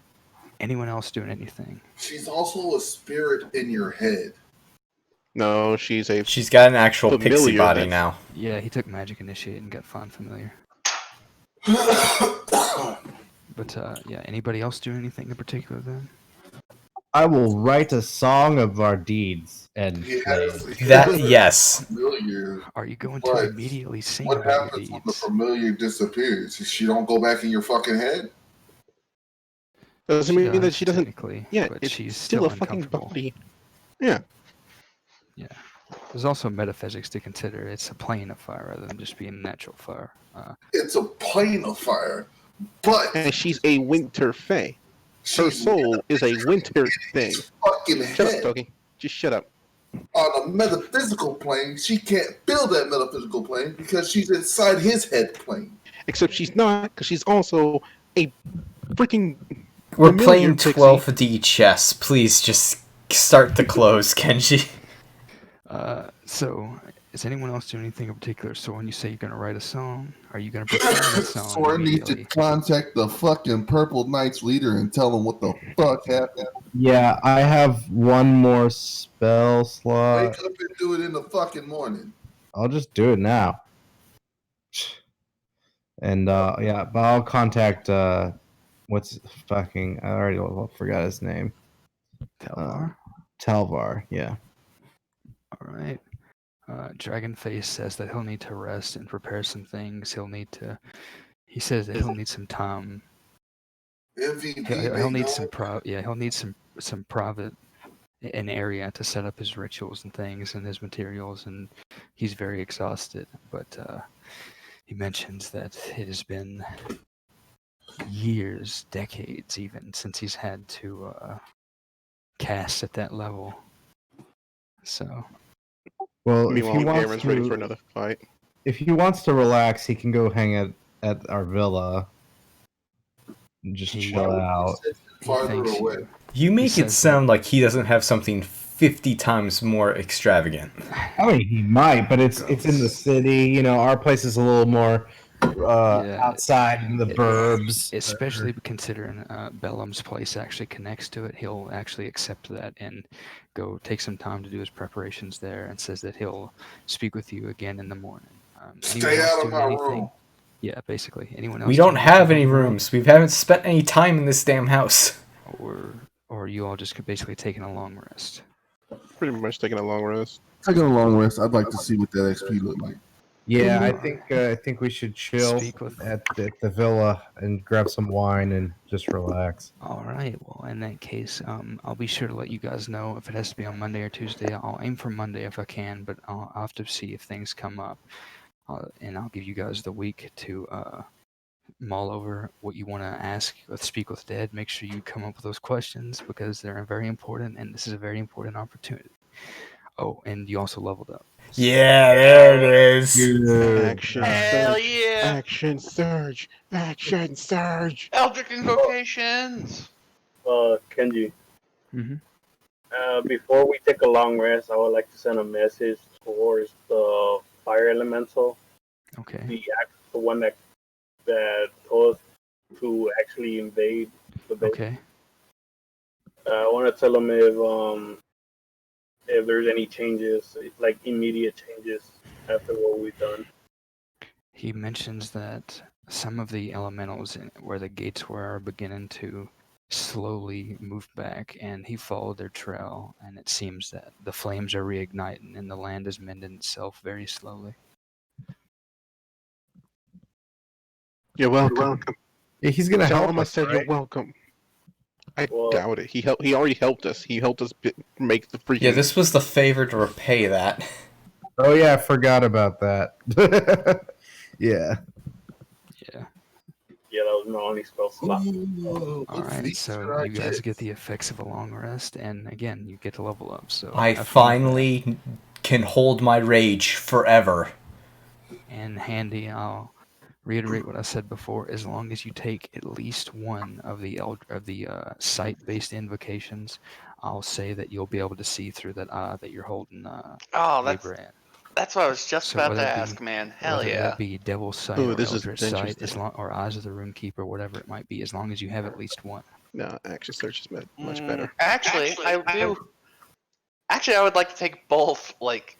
Speaker 3: Anyone else doing anything?
Speaker 1: She's also a spirit in your head.
Speaker 7: No, she's a
Speaker 2: She's got an actual pixie
Speaker 7: familiar
Speaker 2: body
Speaker 7: that-
Speaker 2: now.
Speaker 3: Yeah, he took Magic Initiate and got Fond Familiar. But yeah, anybody else doing anything in particular then?
Speaker 4: I will write a song of our deeds and
Speaker 1: He
Speaker 4: play
Speaker 1: has,
Speaker 4: it.
Speaker 1: he
Speaker 2: That
Speaker 1: has a
Speaker 2: yes.
Speaker 1: familiar.
Speaker 3: Are you going
Speaker 1: But
Speaker 3: to immediately sing
Speaker 1: What
Speaker 3: about your
Speaker 1: happens when the
Speaker 3: deeds?
Speaker 1: familiar disappears? She don't go back in your fucking head?
Speaker 7: doesn't
Speaker 3: She
Speaker 7: mean that
Speaker 3: does,
Speaker 7: she doesn't.
Speaker 3: technically,
Speaker 7: Yeah,
Speaker 3: but
Speaker 7: it's
Speaker 3: she's
Speaker 7: still a fucking
Speaker 3: uncomfortable.
Speaker 7: body. Yeah.
Speaker 3: Yeah. There's also metaphysics to consider. It's a plane of fire rather than just being natural fire.
Speaker 1: It's a plane of fire, but
Speaker 7: And she's a winter fae. Her
Speaker 1: she's
Speaker 7: soul is a winter thing.
Speaker 1: fucking
Speaker 7: Shut up,
Speaker 1: head.
Speaker 7: Toki. Just shut up.
Speaker 1: On a metaphysical plane, she can't build that metaphysical plane because she's inside his head plane.
Speaker 7: Except she's not, because she's also a freaking.
Speaker 2: We're
Speaker 7: familiar
Speaker 2: playing
Speaker 7: pixie.
Speaker 2: 12D chess. Please just start the close, Kenji.
Speaker 3: So, is anyone else doing anything in particular? So when you say you're going to write a song, are you going to perform that song
Speaker 8: Soren needs to
Speaker 3: immediately?
Speaker 8: contact the fucking Purple Knights leader and tell him what the fuck happened.
Speaker 4: Yeah, I have one more spell slot.
Speaker 1: Wake up and do it in the fucking morning.
Speaker 4: I'll just do it now. And yeah, but I'll contact what's fucking I already forgot his name.
Speaker 3: Telvar?
Speaker 4: Talvar, yeah.
Speaker 3: All right. Dragonface says that he'll need to rest and prepare some things. He says that he'll need some time.
Speaker 1: MVP,
Speaker 3: He'll need some he'll need some private an area to set up his rituals and things and his materials, and he's very exhausted. But he mentions that it has been years, decades even, since he's had to cast at that level. So
Speaker 4: Well,
Speaker 7: Meanwhile, Aaron's ready for another fight.
Speaker 4: if he wants to relax, he can go hang at our villa and just chill out.
Speaker 3: he
Speaker 1: Farther
Speaker 3: thanks
Speaker 1: away.
Speaker 3: you.
Speaker 2: You make it
Speaker 3: says
Speaker 2: sound like he doesn't have something 50 times more extravagant.
Speaker 4: I mean, he might, but it's in the city. You know, our place is a little more outside in the burbs.
Speaker 3: Especially considering Bellum's place actually connects to it, he'll actually accept that and go take some time to do his preparations there, and says that he'll speak with you again in the morning. Anyone
Speaker 1: Stay
Speaker 3: else
Speaker 1: out of
Speaker 3: doing
Speaker 1: my
Speaker 3: anything?
Speaker 1: room.
Speaker 3: Yeah, basically. Anyone else?
Speaker 2: We don't
Speaker 3: doing
Speaker 2: have
Speaker 3: anything
Speaker 2: any
Speaker 3: on the
Speaker 2: rooms. We haven't spent any time in this damn house.
Speaker 3: road? Or are you all just basically taking a long rest?
Speaker 7: Pretty much taking a long rest.
Speaker 8: Taking a long rest. I'd like to see what that XP look like.
Speaker 4: Yeah, I think we should chill
Speaker 3: Speak with-
Speaker 4: at the villa and grab some wine and just relax.
Speaker 3: All right. Well, in that case, I'll be sure to let you guys know if it has to be on Monday or Tuesday. I'll aim for Monday if I can, but I'll have to see if things come up. And I'll give you guys the week to mull over what you want to ask, speak with Dead. Make sure you come up with those questions because they're very important, and this is a very important opportunity. Oh, and you also leveled up.
Speaker 2: Yeah, there it is.
Speaker 7: Action
Speaker 6: Hell
Speaker 7: surge.
Speaker 6: yeah!
Speaker 7: Action surge. Action surge.
Speaker 6: Eldritch invocations.
Speaker 5: Kenji,
Speaker 3: Mm-hmm.
Speaker 5: before we take a long rest, I would like to send a message towards the fire elemental,
Speaker 3: Okay.
Speaker 5: the one that told us to actually invade the base.
Speaker 3: Okay.
Speaker 5: I want to tell him if there's any changes, like immediate changes after what we've done.
Speaker 3: He mentions that some of the elementals where the gates were are beginning to slowly move back, and he followed their trail, and it seems that the flames are reigniting and the land is mending itself very slowly.
Speaker 7: You're welcome.
Speaker 4: Yeah, he's gonna
Speaker 7: Tell
Speaker 4: help
Speaker 7: him I
Speaker 4: us,
Speaker 7: said
Speaker 4: right?
Speaker 7: you're welcome. I
Speaker 5: Well-
Speaker 7: doubt it. He already helped us. He helped us make the freaking.
Speaker 2: Yeah, this was the favor to repay that.
Speaker 4: Oh yeah, I forgot about that. Yeah.
Speaker 3: Yeah.
Speaker 5: Yeah, that was my only spell slot.
Speaker 3: All right. So you guys get the effects of a long rest, and again, you get to level up. So
Speaker 2: I
Speaker 3: have fun with
Speaker 2: finally can hold my rage forever.
Speaker 3: that. And handy, I'll reiterate what I said before. As long as you take at least one of the sight-based invocations, I'll say that you'll be able to see through that that you're holding
Speaker 6: Oh,
Speaker 3: Abraham.
Speaker 6: that's what I was just
Speaker 3: So
Speaker 6: about
Speaker 3: whether
Speaker 6: to
Speaker 3: it be-
Speaker 6: ask, man. Hell
Speaker 3: Whether
Speaker 6: yeah.
Speaker 3: that be Devil's Sight
Speaker 7: Ooh,
Speaker 3: or
Speaker 7: this is
Speaker 3: Eldritch Sight,
Speaker 7: interesting.
Speaker 3: or Eyes of the Runekeeper, whatever it might be, as long as you have at least one.
Speaker 7: No, action search is much better.
Speaker 6: Actually, I do. Actually, I would like to take both. Like,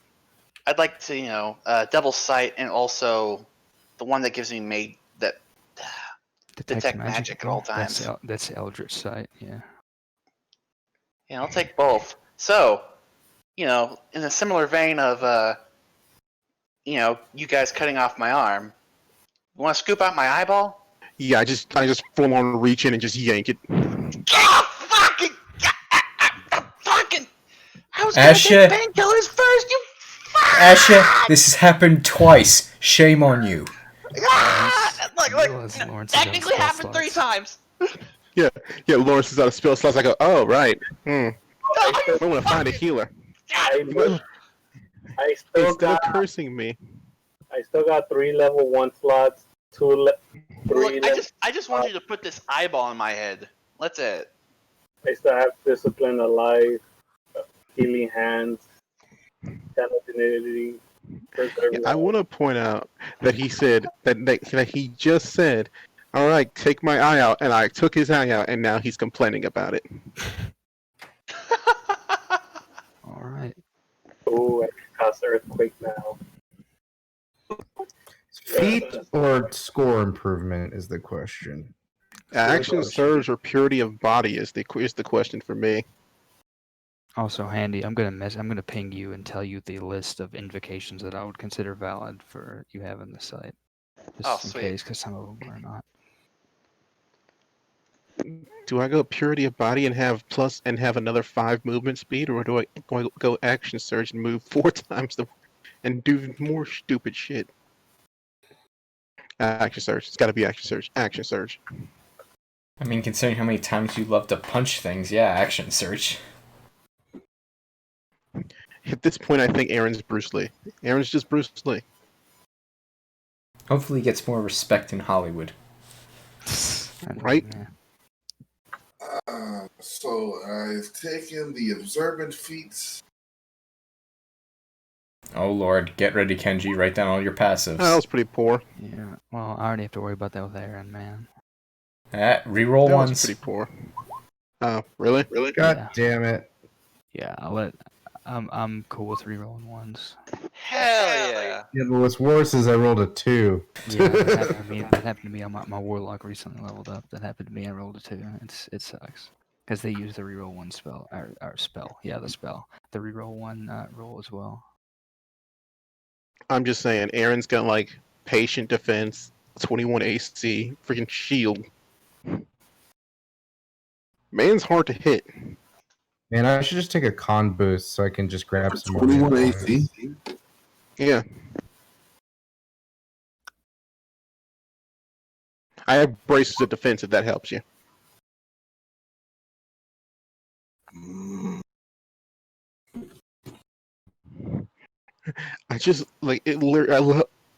Speaker 6: I'd like to, Double Sight and also the one that gives me detect magic at all times.
Speaker 3: That's Eldritch Sight, yeah.
Speaker 6: Yeah, I'll take both. So, in a similar vein of, you guys cutting off my arm, you want to scoop out my eyeball?
Speaker 7: Yeah, I just full on reach in and just yank it.
Speaker 6: Fucking! I was
Speaker 2: Asha,
Speaker 6: gonna take painkillers first, you
Speaker 2: Asha, this has happened twice. Shame on you.
Speaker 3: Realize Lawrence is out of
Speaker 6: technically
Speaker 3: spell
Speaker 6: happened 3
Speaker 3: slots.
Speaker 6: times.
Speaker 7: Yeah, Lawrence is out of spell slots. I go, oh right. I want to find a healer.
Speaker 5: I still
Speaker 7: Instead of
Speaker 5: got
Speaker 7: cursing me.
Speaker 5: 3 level 1 slots, 3
Speaker 6: Look,
Speaker 5: level.
Speaker 6: I just want you to put this eyeball in my head. That's it.
Speaker 5: I still have discipline of life, healing hands, divinity.
Speaker 7: Yeah, I want to point out that he said that he just said, "All right, take my eye out," and I took his eye out, and now he's complaining about it.
Speaker 3: All right.
Speaker 5: Oh, I can cause earthquake now.
Speaker 4: Feat or score improvement is the question.
Speaker 7: Action surge or purity of body is the question for me.
Speaker 3: Also, Handy, I'm gonna ping you and tell you the list of invocations that I would consider valid for you having the site, just in
Speaker 6: sweet.
Speaker 3: case, because some of them are not.
Speaker 7: Do I go purity of body and have another 5 movement speed, or do I go action surge and move 4 times and do more stupid shit? Action surge. It's got to be action surge. Action surge.
Speaker 2: I mean, considering how many times you love to punch things, yeah, action search.
Speaker 7: At this point, I think Aaron's Bruce Lee. Aaron's just Bruce Lee.
Speaker 2: Hopefully he gets more respect in Hollywood.
Speaker 7: Right?
Speaker 3: Yeah.
Speaker 8: So I've taken the observant feats.
Speaker 2: Oh lord, get ready, Kenji. Write down all your passives.
Speaker 7: That was pretty poor.
Speaker 3: Yeah. Well, I already have to worry about that with Aaron, man.
Speaker 2: Reroll
Speaker 7: That
Speaker 2: ones.
Speaker 7: was pretty poor. Oh, really? Really?
Speaker 4: God
Speaker 3: Yeah.
Speaker 4: damn it.
Speaker 3: Yeah. I'm cool with rerolling ones.
Speaker 6: Hell yeah.
Speaker 4: Yeah, but what's worse is I rolled a 2.
Speaker 3: Yeah, that happened to me on my warlock recently leveled up. That happened to me. I rolled a 2. It sucks because they use the reroll 1 spell or spell. Yeah, the spell. The reroll 1 roll as well.
Speaker 7: I'm just saying, Aaron's got like patient defense, 21 AC, freaking shield. Man's hard to hit.
Speaker 4: Man, I should just take a con boost so I can just grab some more
Speaker 8: 21
Speaker 4: hit
Speaker 8: AC.
Speaker 4: points.
Speaker 7: Yeah. I have braces of defense if that helps you.
Speaker 8: Mm.
Speaker 7: I just like it.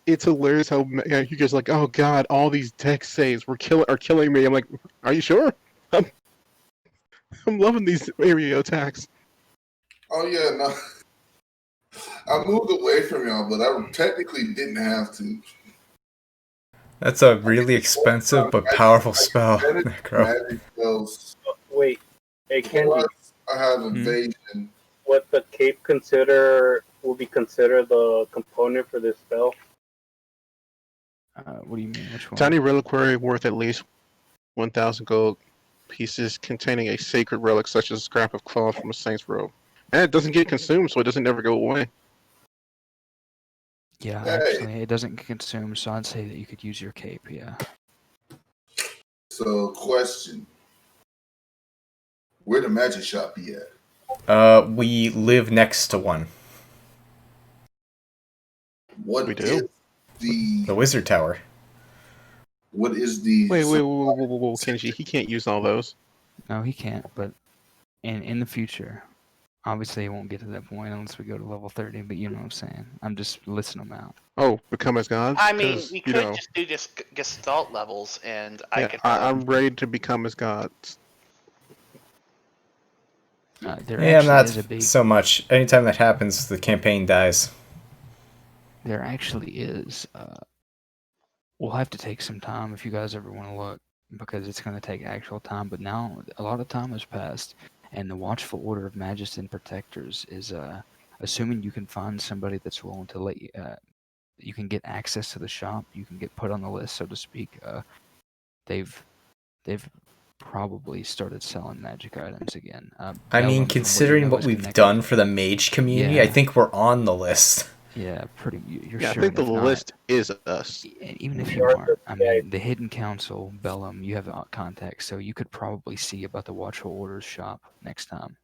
Speaker 7: It's hilarious how you guys are like, oh god, all these dex saves are killing me. I'm like, are you sure? I'm loving these area attacks.
Speaker 8: Oh yeah, no. I moved away from y'all, but I technically didn't have to.
Speaker 2: That's a really expensive but powerful spell. Necro.
Speaker 8: Magic spells.
Speaker 5: Wait, hey Kenji,
Speaker 8: Plus, I have evasion.
Speaker 5: what the cape will be considered the component for this spell?
Speaker 3: What do you mean? Which one?
Speaker 7: Tiny reliquary worth at least 1,000 gold pieces containing a sacred relic such as a scrap of cloth from a saint's robe. And it doesn't get consumed, so it doesn't never go away.
Speaker 3: Yeah,
Speaker 8: Hey.
Speaker 3: actually, it doesn't consume, so I'd say that you could use your cape. Yeah.
Speaker 8: So, question: where the magic shop be at?
Speaker 2: We live next to one.
Speaker 8: What
Speaker 7: We do?
Speaker 8: is
Speaker 2: The Wizard Tower.
Speaker 8: What is the?
Speaker 7: Wait, Kenji, he can't use all those.
Speaker 3: No, he can't. But in the future, Obviously, it won't get to that point unless we go to level 30, but you know what I'm saying. I'm just listing them out.
Speaker 7: Oh, become as gods?
Speaker 6: I mean,
Speaker 7: 'Cause,
Speaker 6: we
Speaker 7: you
Speaker 6: could
Speaker 7: know,
Speaker 6: just do just gestalt levels, and I
Speaker 7: yeah,
Speaker 6: could.
Speaker 7: I'm ready to become as gods.
Speaker 3: There
Speaker 2: Yeah, I'm
Speaker 3: actually
Speaker 2: not
Speaker 3: is a big.
Speaker 2: so much. Anytime that happens, the campaign dies.
Speaker 3: There actually is. We'll have to take some time if you guys ever want to look, because it's going to take actual time. But now a lot of time has passed, and the Watchful Order of Magists and Protectors is assuming you can find somebody that's willing to let you. You can get access to the shop. You can get put on the list, so to speak. They've probably started selling magic items again.
Speaker 2: I mean,
Speaker 3: Bellum, from what you
Speaker 2: considering
Speaker 3: know,
Speaker 2: what
Speaker 3: is
Speaker 2: we've
Speaker 3: connected.
Speaker 2: done for the mage community, I
Speaker 3: Yeah.
Speaker 2: think we're on the list.
Speaker 3: Yeah, pretty. You're
Speaker 7: Yeah, I
Speaker 3: sure.
Speaker 7: think the
Speaker 3: If not,
Speaker 7: list is us.
Speaker 3: and even if you aren't, I mean, the Hidden Council, Bellum, you have contacts, so you could probably see about the Watchful Orders shop next time.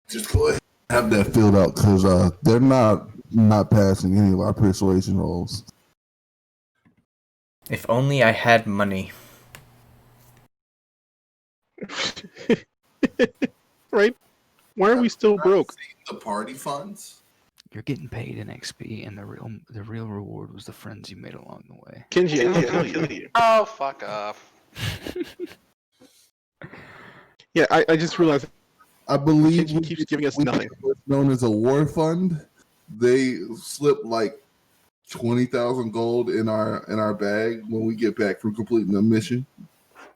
Speaker 8: Just go ahead and have that filled out because they're not passing any of our persuasion rolls.
Speaker 2: If only I had money.
Speaker 7: Right? Why are we still broke?
Speaker 1: The party funds.
Speaker 3: You're getting paid in XP, and the real reward was the friends you made along the way.
Speaker 7: Kenji, I'm gonna kill you.
Speaker 6: Oh, fuck off.
Speaker 7: Yeah, I just realized
Speaker 8: I believe
Speaker 7: Kenji keeps giving us nothing.
Speaker 8: what's known as a war fund. They slip like 20,000 gold in our bag when we get back from completing the mission,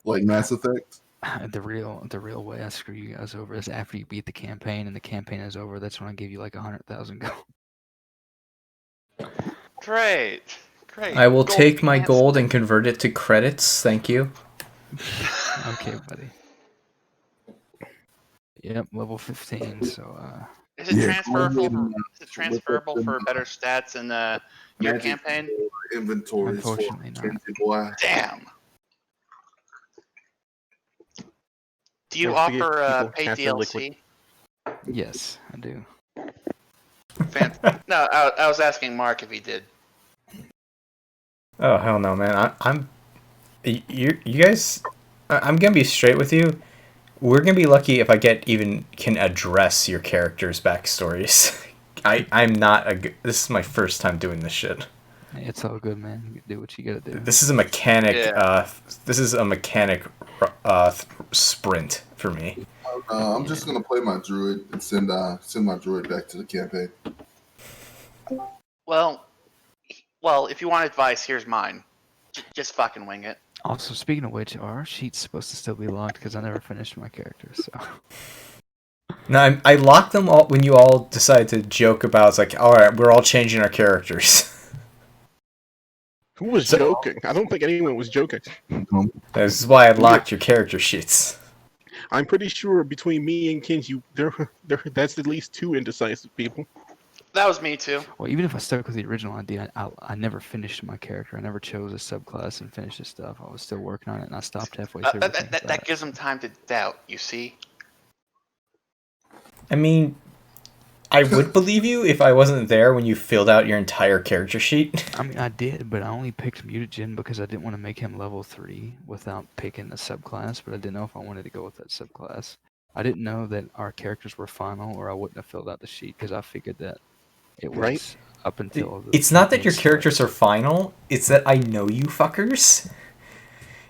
Speaker 8: like Mass Effect.
Speaker 3: The real way I screw you guys over is after you beat the campaign and the campaign is over. That's when I give you like 100,000 gold.
Speaker 6: Great.
Speaker 2: I will
Speaker 6: Gold
Speaker 2: take my
Speaker 6: pants.
Speaker 2: gold and convert it to credits. Thank you.
Speaker 3: Okay, buddy. Yep, level 15. So
Speaker 6: Is it
Speaker 8: Yeah,
Speaker 6: transferable?
Speaker 8: go ahead and,
Speaker 6: Is it transferable for better stats in your
Speaker 1: Magic
Speaker 6: campaign?
Speaker 1: inventories.
Speaker 3: Unfortunately not.
Speaker 1: Boy.
Speaker 6: Damn. Do you
Speaker 7: Don't forget,
Speaker 6: offer
Speaker 7: people,
Speaker 6: paid
Speaker 7: transfer liquid.
Speaker 6: DLC?
Speaker 3: yes, I do.
Speaker 6: No, I was asking Mark if he did.
Speaker 2: Oh hell no, man! You guys. I'm gonna be straight with you. We're gonna be lucky if I can address your characters' backstories. I'm not this is my first time doing this shit.
Speaker 3: It's all good, man. You do what you gotta do.
Speaker 2: This is a mechanic.
Speaker 6: Yeah.
Speaker 2: This is a mechanic sprint for me.
Speaker 1: I'm just gonna play my druid and send my druid back to the campaign.
Speaker 6: Well, if you want advice, here's mine. Just fucking wing it.
Speaker 3: Also, speaking of which, are our sheets supposed to still be locked? Because I never finished my character, so.
Speaker 2: No, I locked them all when you all decided to joke about. It's like, all right, we're all changing our characters.
Speaker 7: Who was joking? I don't think anyone was joking.
Speaker 2: This is why I locked your character sheets.
Speaker 7: I'm pretty sure between me and Kenji, that's at least 2 indecisive people.
Speaker 6: That was me too.
Speaker 3: Well, even if I stuck with the original idea, I never finished my character. I never chose a subclass and finished the stuff. I was still working on it, and I stopped halfway through.
Speaker 6: That gives them time to doubt. You see.
Speaker 2: I mean, I would believe you if I wasn't there when you filled out your entire character sheet.
Speaker 3: I mean, I did, but I only picked Mutagen because I didn't want to make him level 3 without picking a subclass, but I didn't know if I wanted to go with that subclass. I didn't know that our characters were final, or I wouldn't have filled out the sheet because I figured that it was
Speaker 7: Right.
Speaker 3: up until the
Speaker 2: It's not that your
Speaker 3: campaign
Speaker 2: characters are final, it's that I know you fuckers.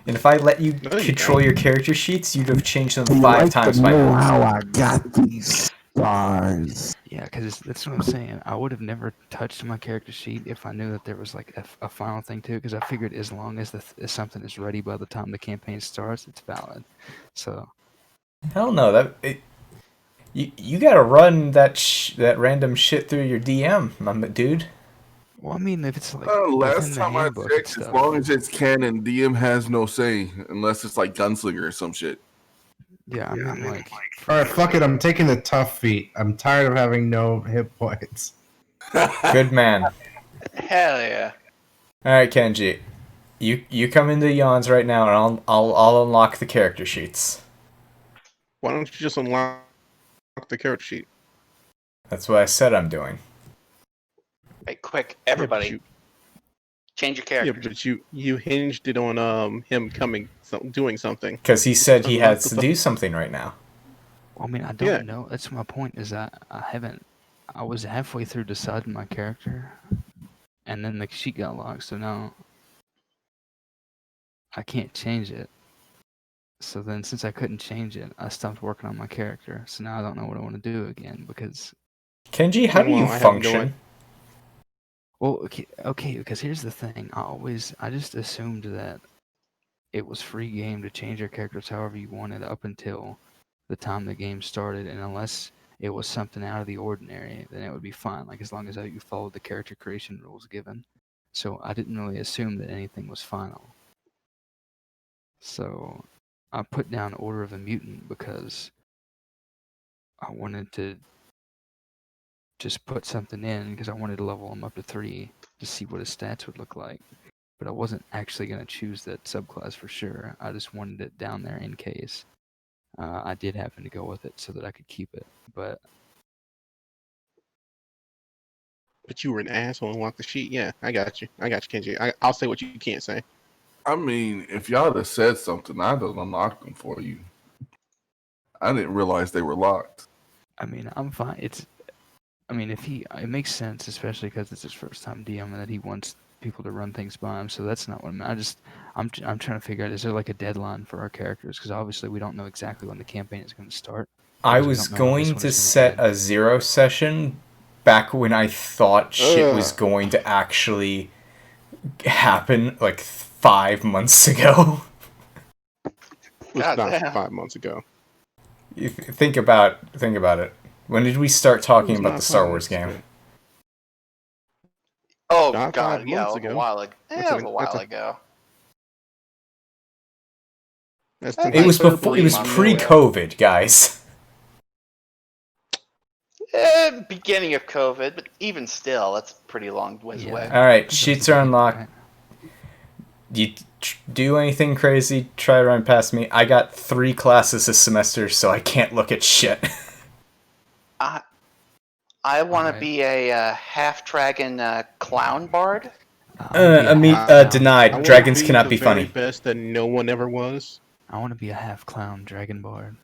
Speaker 2: And if I let you
Speaker 7: No, you
Speaker 2: control
Speaker 7: don't.
Speaker 2: your character sheets, you'd have changed them 5 times by now.
Speaker 8: How I got these stars.
Speaker 3: Yeah, because that's what I'm saying. I would have never touched my character sheet if I knew that there was like a final thing to it, because I figured as long as if something is ready by the time the campaign starts, it's valid. So
Speaker 2: Hell no, you gotta run that random shit through your DM, my dude.
Speaker 3: well, I mean, if it's like within
Speaker 1: Last
Speaker 3: the
Speaker 1: time I
Speaker 3: handbook and
Speaker 1: checked, as
Speaker 3: stuff.
Speaker 1: long as it's canon, DM has no say unless it's like Gunslinger or some shit.
Speaker 3: Yeah, I mean, like,
Speaker 4: All right, fuck it. I'm taking the tough feat. I'm tired of having no hit points.
Speaker 2: Good man.
Speaker 6: Hell yeah.
Speaker 2: All right, Kenji, you come into Yawns right now, and I'll unlock the character sheets.
Speaker 7: Why don't you just unlock the character sheet?
Speaker 2: That's what I said I'm doing.
Speaker 6: Hey, quick, everybody, change your
Speaker 7: Yeah,
Speaker 6: character.
Speaker 7: but you hinged it on him doing something.
Speaker 2: Because he said he
Speaker 7: Unlock
Speaker 2: has
Speaker 7: the
Speaker 2: to
Speaker 7: stuff.
Speaker 2: do something right now.
Speaker 3: I mean, I don't know. That's my point. Is I haven't. I was halfway through deciding my character, and then the sheet got locked. So now I can't change it. So then, since I couldn't change it, I stopped working on my character. So now I don't know what I want to do again because.
Speaker 2: Kenji, how do you function?
Speaker 3: Well, okay, because here's the thing. I just assumed that it was free game to change your characters however you wanted up until the time the game started, and unless it was something out of the ordinary, then it would be fine. Like as long as you followed the character creation rules given. So I didn't really assume that anything was final. So I put down Order of a Mutant because I wanted to just put something in because I wanted to level him up to 3 to see what his stats would look like. But I wasn't actually going to choose that subclass for sure. I just wanted it down there in case. I did happen to go with it so that I could keep it. But
Speaker 7: you were an asshole and walked the sheet. Yeah, I got you. Kenji. I'll say what you can't say.
Speaker 8: I mean, if y'all had said something, I'd have unlocked them for you. I didn't realize they were locked.
Speaker 3: I mean, I'm fine. It makes sense, especially because it's his first time DM and that he wants people to run things by him. So that's not what I'm trying to figure out. Is there like a deadline for our characters? Because obviously we don't know exactly when the campaign is going to start.
Speaker 2: I was going to set a 0 session back when I thought shit was going to actually happen, like 5 months ago.
Speaker 7: It was not 5 months ago.
Speaker 2: You think about it. When did we start talking about the Star Wars game?
Speaker 6: Oh
Speaker 7: Not
Speaker 6: God,
Speaker 7: 5
Speaker 6: yeah,
Speaker 7: months
Speaker 6: it was
Speaker 7: ago.
Speaker 6: a while ago.
Speaker 7: That's
Speaker 6: It was a while ago.
Speaker 2: It was before. It was pre-COVID, guys.
Speaker 6: Beginning of COVID, but even still, that's pretty long ways away.
Speaker 2: All right, sheets are unlocked. You do anything crazy? Try to run past me. I got 3 classes this semester, so I can't look at shit.
Speaker 6: I want to be a half dragon clown bard.
Speaker 2: Denied. Dragons cannot be funny.
Speaker 7: The very best that no one ever was.
Speaker 3: I want to be a half clown dragon bard.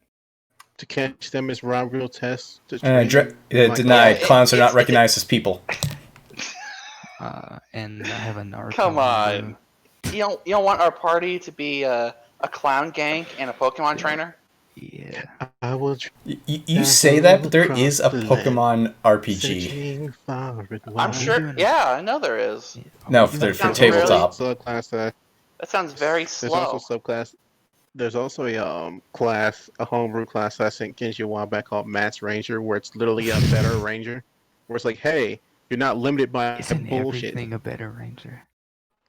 Speaker 7: To catch them as real tests.
Speaker 2: Denied. Clowns are not recognized as people.
Speaker 3: And I have a Naruto.
Speaker 6: Come on. You don't want our party to be a clown gang and a Pokemon trainer?
Speaker 3: Yeah.
Speaker 7: I will.
Speaker 2: You say that, but there is a Pokemon RPG.
Speaker 6: I'm sure. Yeah, I know there is.
Speaker 2: No, for tabletop.
Speaker 6: That sounds very slow.
Speaker 7: There's also a subclass. There's also a homebrew class I sent Kenji a while back called Matt's Ranger, where it's literally a better ranger. Where it's like, hey, you're not limited by
Speaker 3: Isn't
Speaker 7: bullshit.
Speaker 3: Everything a better ranger?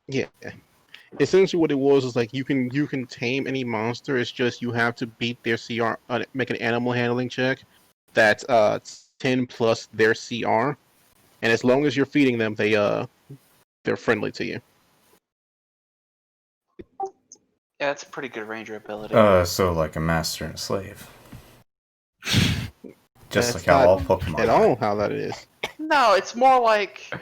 Speaker 7: Yeah. Essentially, what it was is like you can tame any monster. It's just you have to beat their CR, make an animal handling check that's 10 plus their CR, and as long as you're feeding them, they're friendly to you.
Speaker 6: Yeah, that's a pretty good ranger ability.
Speaker 2: So like a master and a slave. Just
Speaker 7: That's
Speaker 2: like how all
Speaker 7: not
Speaker 2: Pokemon
Speaker 7: at all how that is.
Speaker 6: No, it's more like
Speaker 7: How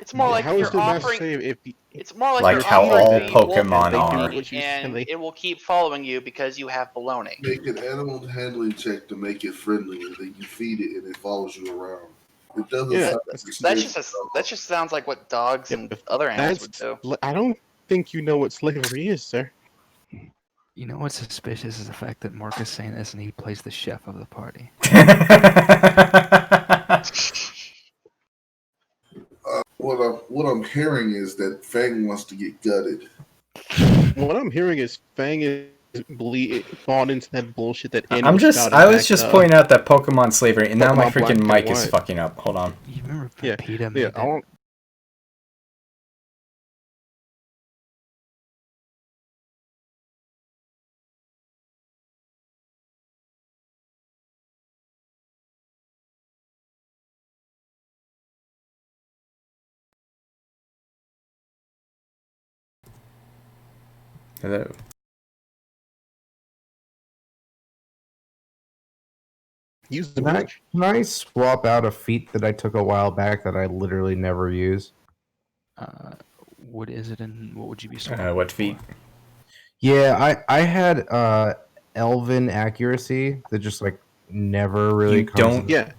Speaker 7: is
Speaker 6: you're
Speaker 7: the master
Speaker 6: offering.
Speaker 7: slave
Speaker 6: It's more like
Speaker 2: Like
Speaker 6: you're
Speaker 2: how
Speaker 6: offering
Speaker 2: all
Speaker 6: people
Speaker 2: Pokemon are.
Speaker 6: and it will keep following you because you have baloney.
Speaker 8: Make an animal handling check to make it friendly, and then you feed it, and it follows you around. It doesn't.
Speaker 7: Yeah,
Speaker 6: That just sounds like what dogs and other animals would do.
Speaker 7: I don't think you know what slavery is, sir.
Speaker 3: You know what's suspicious is the fact that Mark is saying this and he plays the chef of the party.
Speaker 8: What I'm hearing is that Fang wants to get gutted.
Speaker 7: What I'm hearing is Fang is bought into that bullshit that
Speaker 2: I was just pointing out that Pokemon slavery, and now my freaking mic is fucking up. Hold on.
Speaker 3: You remember
Speaker 7: Yeah,
Speaker 3: Peter
Speaker 7: yeah.
Speaker 3: made that?
Speaker 2: Hello.
Speaker 7: Use the
Speaker 4: Can I swap out a feat that I took a while back that I literally never use?
Speaker 3: What is it and what would you be swapping
Speaker 2: What
Speaker 3: for?
Speaker 2: feat?
Speaker 4: Yeah, I had Elven accuracy that just like never really
Speaker 2: You don't-
Speaker 7: Yeah,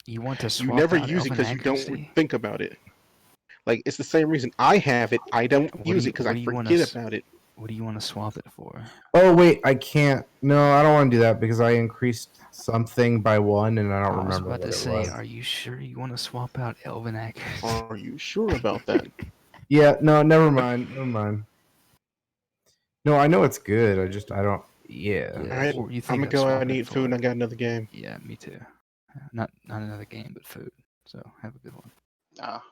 Speaker 3: You want to
Speaker 7: you
Speaker 3: swap
Speaker 7: never
Speaker 3: out
Speaker 7: use it
Speaker 3: Elven
Speaker 7: because you don't
Speaker 3: accuracy?
Speaker 7: think about it. Like it's the same reason I have it. I don't
Speaker 3: What do
Speaker 7: use
Speaker 3: you-
Speaker 7: it because
Speaker 3: what
Speaker 7: I
Speaker 3: do you wanna
Speaker 7: forget
Speaker 3: s-
Speaker 7: about it.
Speaker 3: What do you want to swap it for?
Speaker 4: Oh wait, I can't. No, I don't want to do that because I increased something by 1, and I don't
Speaker 3: I was
Speaker 4: remember
Speaker 3: about
Speaker 4: what
Speaker 3: to
Speaker 4: it
Speaker 3: say,
Speaker 4: was.
Speaker 3: are you sure you want to swap out Elven accuracy?
Speaker 7: Are you sure about that?
Speaker 4: Yeah, no, never mind. Never mind. No, I know it's good. I don't. Yeah.
Speaker 3: Yeah,
Speaker 7: Alright,
Speaker 3: or you
Speaker 7: I'm
Speaker 3: think
Speaker 7: gonna
Speaker 3: I'd
Speaker 7: go
Speaker 3: swap
Speaker 7: out and
Speaker 3: it
Speaker 7: eat
Speaker 3: for-
Speaker 7: food, and I got another game.
Speaker 3: Yeah, me too. Not another game, but food. So have a good one.
Speaker 6: Ah.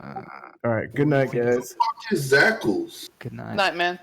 Speaker 3: Uh,
Speaker 4: All right. Good
Speaker 3: What do you
Speaker 4: night,
Speaker 3: think?
Speaker 4: guys.
Speaker 8: Fuck his Zackles.
Speaker 3: good night.
Speaker 6: Night, man.